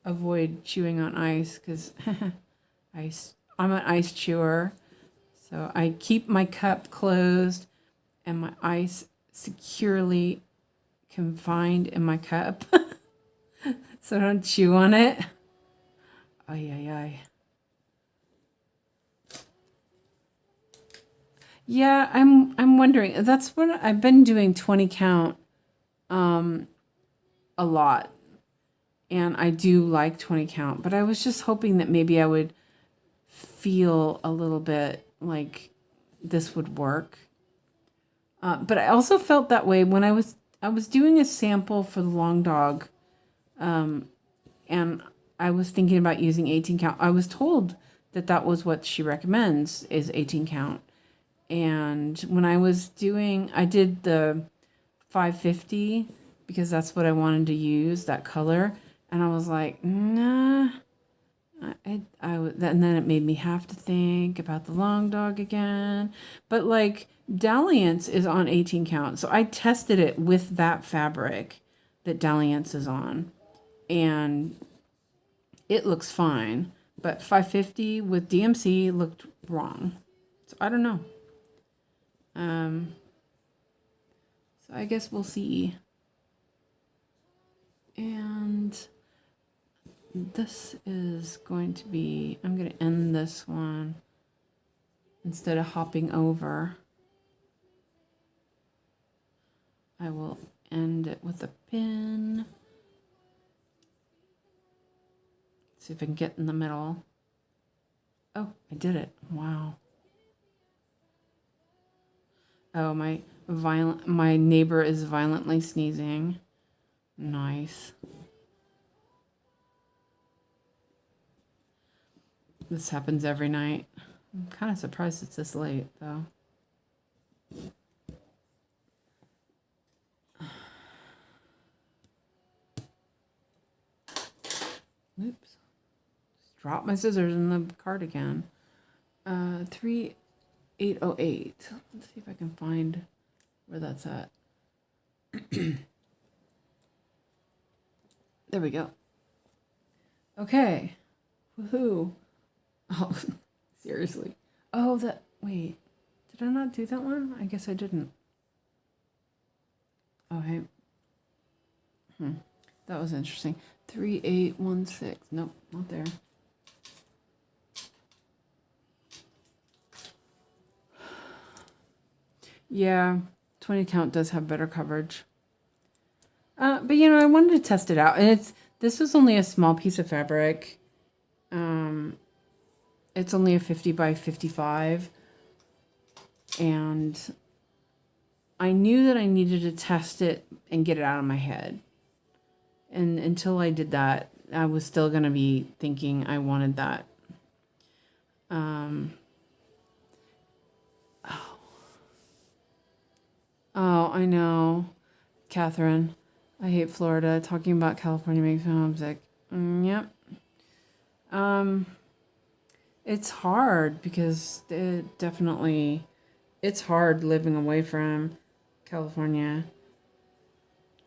avoid chewing on ice because I'm an ice chewer. So I keep my cup closed and my ice securely confined in my cup so I don't chew on it. Ay, ay, ay. Yeah, I'm wondering. That's what I've been doing, 20 count a lot. And I do like 20 count, but I was just hoping that maybe I would feel a little bit like this would work. But I also felt that way when I was doing a sample for the Long Dog, and I was thinking about using 18 count. I was told that that was what she recommends, is 18 count. And when I was doing, I did the 550 because that's what I wanted to use, that color. And I was like, nah. And then it made me have to think about the Long Dog again. But like Dalliance is on 18 count. So I tested it with that fabric that Dalliance is on. And it looks fine. But 550 with DMC looked wrong. So I don't know. So I guess we'll see. And this is going to be, I'm going to end this one instead of hopping over. I will end it with a pin. See if I can get in the middle. Oh, I did it. Wow. Oh, my neighbor is violently sneezing. Nice. This happens every night. I'm kind of surprised it's this late, though. Oops. Just dropped my scissors in the cardigan. 3808. Let's see if I can find where that's at. There we go. Okay. Woohoo. Oh, seriously. Oh, wait. Did I not do that one? I guess I didn't. Oh, hey. That was interesting. 3816. Nope, not there. Yeah, 20 count does have better coverage. But you know, I wanted to test it out, and This was only a small piece of fabric. It's only a 50 by 55. And I knew that I needed to test it and get it out of my head. And until I did that, I was still going to be thinking I wanted that. Oh, I know. Catherine, I hate Florida. Talking about California makes me homesick. Yep. It's hard because it's hard living away from California.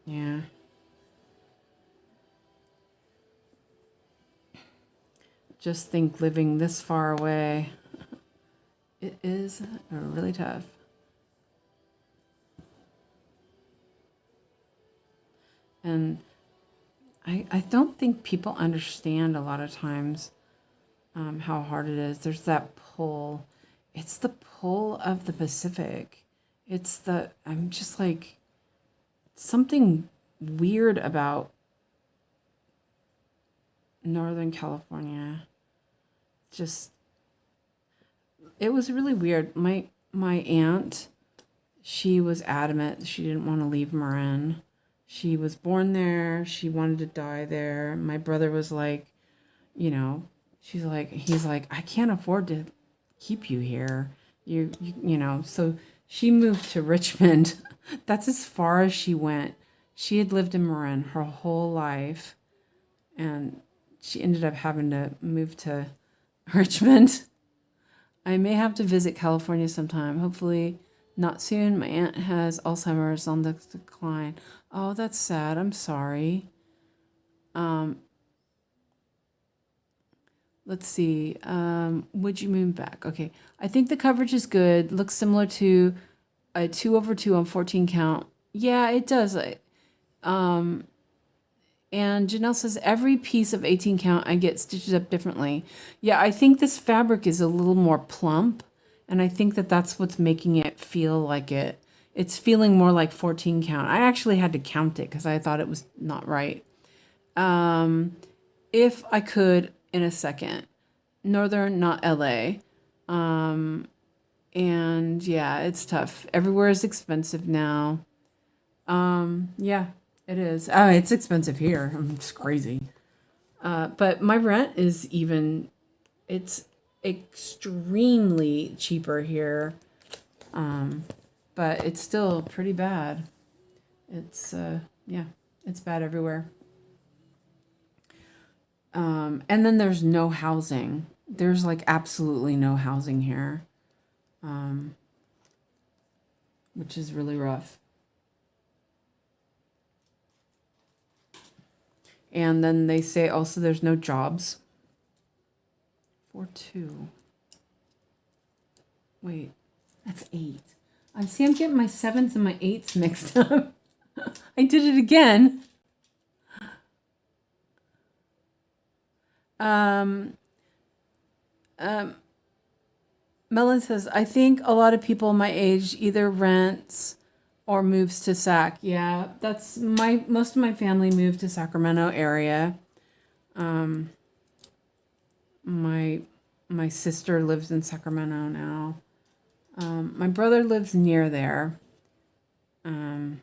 Yeah. Just think living this far away. It is really tough. And I don't think people understand a lot of times how hard it is. There's that pull. It's the pull of the Pacific. I'm just like, something weird about Northern California. It was really weird. My aunt, she was adamant she didn't want to leave Marin. She was born there. She wanted to die there. My brother was like, he's like, I can't afford to keep you here. So she moved to Richmond. That's as far as she went. She had lived in Marin her whole life, and she ended up having to move to Richmond. I may have to visit California sometime. Hopefully not soon. My aunt has Alzheimer's on the decline. Oh, that's sad. I'm sorry. Let's see. Would you move back? Okay. I think the coverage is good. Looks similar to a 2/2 on 14 count. Yeah, it does. And Janelle says, every piece of 18 count I get stitches up differently. Yeah, I think this fabric is a little more plump. And I think that's what's making it feel like it's feeling more like 14 count. I actually had to count it because I thought it was not right. If I could, in a second. Northern, not LA. And yeah, it's tough. Everywhere is expensive now. Yeah, it is. Oh, it's expensive here. It's crazy. But my rent is it's extremely cheaper here. But it's still pretty bad. It's it's bad everywhere. And then there's no housing. There's like absolutely no housing here. Which is really rough. And then they say also there's no jobs. 4-2. Wait, that's 8. I'm getting my 7s and my 8s mixed up. I did it again. Melon says, I think a lot of people my age either rents or moves to Sac. Yeah, that's most of my family moved to Sacramento area. My sister lives in Sacramento now. My brother lives near there. And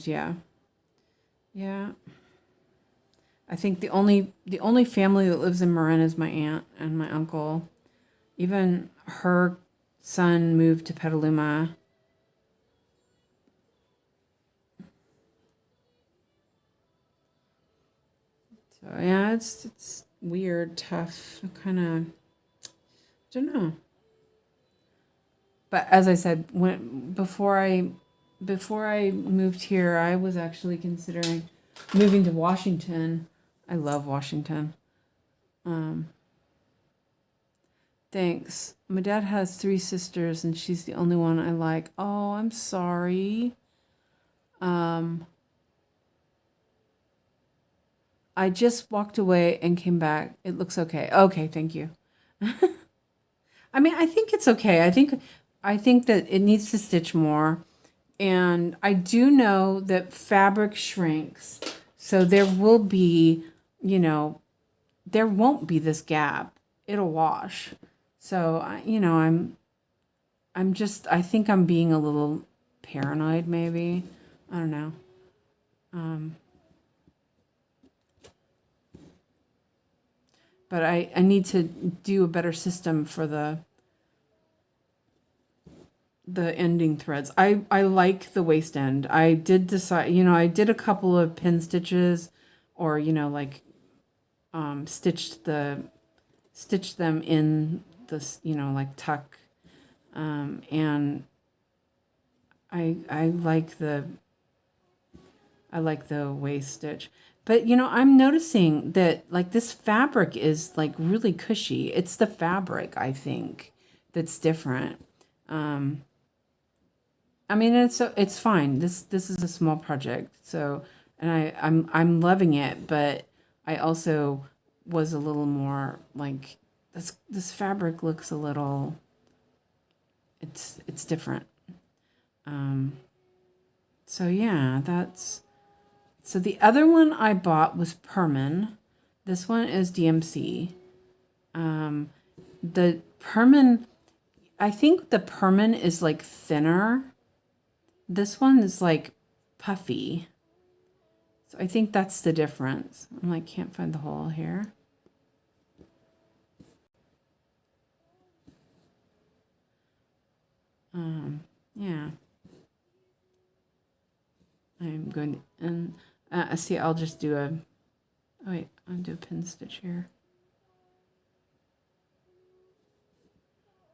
yeah. I think the only family that lives in Marin is my aunt and my uncle. Even her son moved to Petaluma. So yeah, it's weird, tough, kind of, don't know. But as I said, before I moved here, I was actually considering moving to Washington. I love Washington. Thanks. My dad has 3 sisters, and she's the only one I like. Oh, I'm sorry. I just walked away and came back. It looks okay. Okay, thank you. I mean, I think it's okay. I think that it needs to stitch more. And I do know that fabric shrinks. So there will be, you know, there won't be this gap. It'll wash. So, you know, I think I'm being a little paranoid maybe. I don't know. But I need to do a better system for the ending threads. I like the waist end. I did decide, you know, I did a couple of pin stitches, or, you know, like stitched them in this, you know, like tuck, and I like the waist stitch. But, you know, I'm noticing that, like, this fabric is, like, really cushy. It's the fabric, I think, that's different. I mean, it's fine. This is a small project, so, and I'm loving it, but I also was a little more like, this fabric looks a little, it's different. So yeah, so the other one I bought was Perman. This one is DMC. The Perman, I think the Perman is like thinner. This one is like puffy. So I think that's the difference. I'm like, can't find the hole here. Yeah. I'm going to, and see, I'll just do a, oh wait, I'll do a pin stitch here.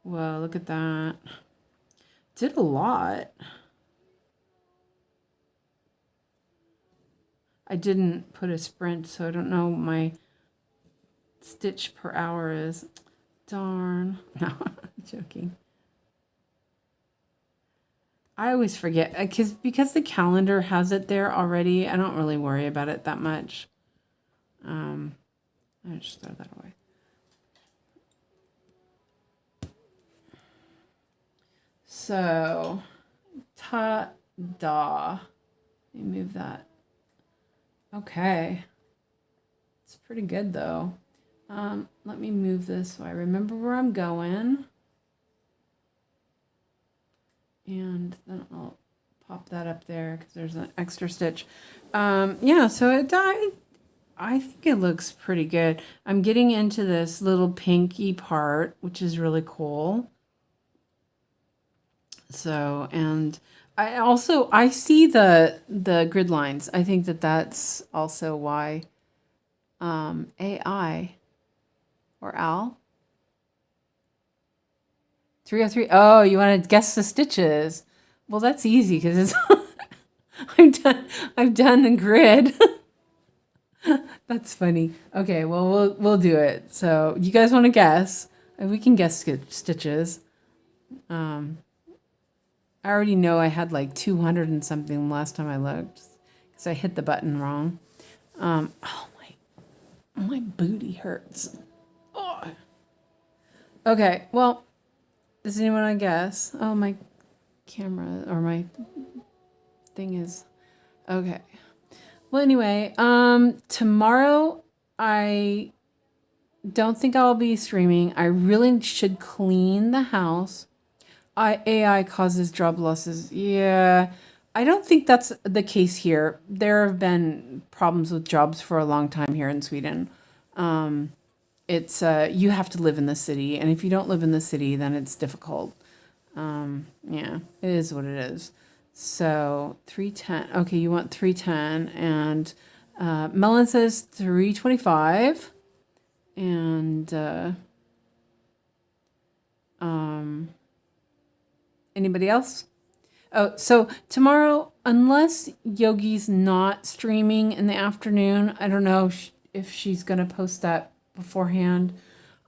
Well, look at that. Did a lot. I didn't put a sprint, so I don't know what my stitch per hour is. Darn. No, I'm joking. I always forget, because the calendar has it there already. I don't really worry about it that much. I just throw that away. So, ta-da. Let me move that. Okay. It's pretty good though. Let me move this so I remember where I'm going. And then I'll pop that up there because there's an extra stitch. Yeah, so I think it looks pretty good. I'm getting into this little pinky part, which is really cool. So, and I see the grid lines. I think that's also why AI or Al 303. Oh, you want to guess the stitches? Well, that's easy because it's I've done the grid. That's funny. Okay, well we'll do it. So you guys want to guess? We can guess stitches. I already know I had like 200 and something last time I looked because I hit the button wrong. Oh my booty hurts. Oh. Okay, well, does anyone want to guess? Oh, my camera or my thing is okay. Well, anyway, tomorrow I don't think I'll be streaming. I really should clean the house. AI causes job losses. Yeah, I don't think that's the case here. There have been problems with jobs for a long time here in Sweden. It's you have to live in the city, and if you don't live in the city, then it's difficult. Yeah, it is what it is. So 310. Okay, you want 310, and Melon says 325, and anybody else? Oh, so tomorrow, unless Yogi's not streaming in the afternoon, I don't know if she's gonna post that beforehand.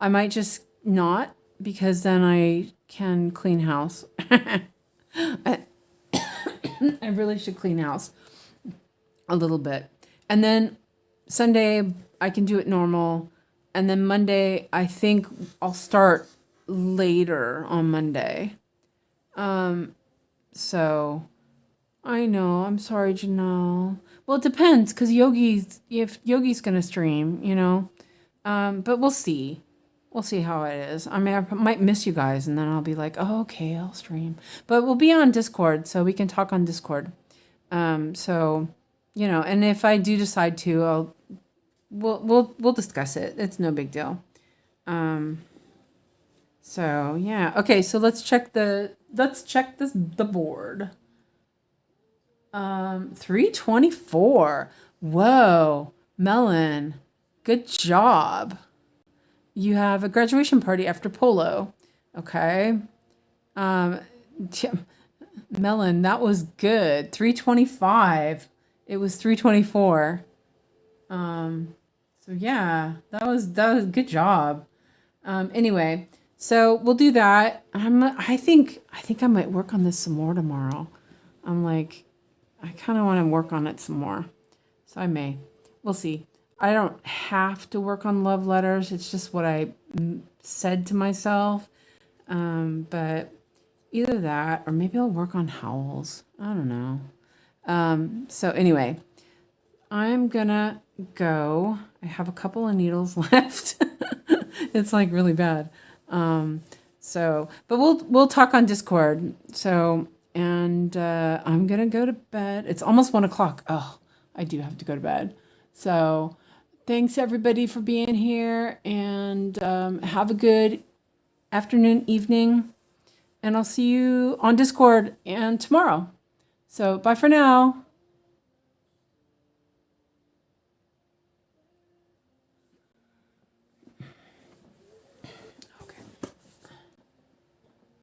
I might just not, because then I can clean house. I really should clean house a little bit. And then Sunday, I can do it normal. And then Monday, I think I'll start later on Monday. So I know. I'm sorry, Janelle. Well, it depends because Yogi's gonna stream, you know. But we'll see. We'll see how it is. I mean, I might miss you guys, and then I'll be like, oh, okay, I'll stream. But we'll be on Discord, so we can talk on Discord. So, you know, and if I do decide to, we'll discuss it. It's no big deal. So yeah. Okay, so let's check the board. 324. Whoa, Melon, good job. You have a graduation party after polo. Okay. Melon, that was good. 325. It was 324. So yeah, that was good job. Anyway, so we'll do that. I think I might work on this some more tomorrow. I'm like, I kind of want to work on it some more. So I may. We'll see. I don't have to work on love letters. It's just what I said to myself. But either that or maybe I'll work on howls. I don't know. So anyway, I'm gonna go. I have a couple of needles left. It's like really bad. So, but we'll talk on Discord. So, and I'm gonna go to bed. It's almost 1:00. Oh, I do have to go to bed. So, thanks everybody for being here, and have a good afternoon, evening, and I'll see you on Discord and tomorrow. So, bye for now.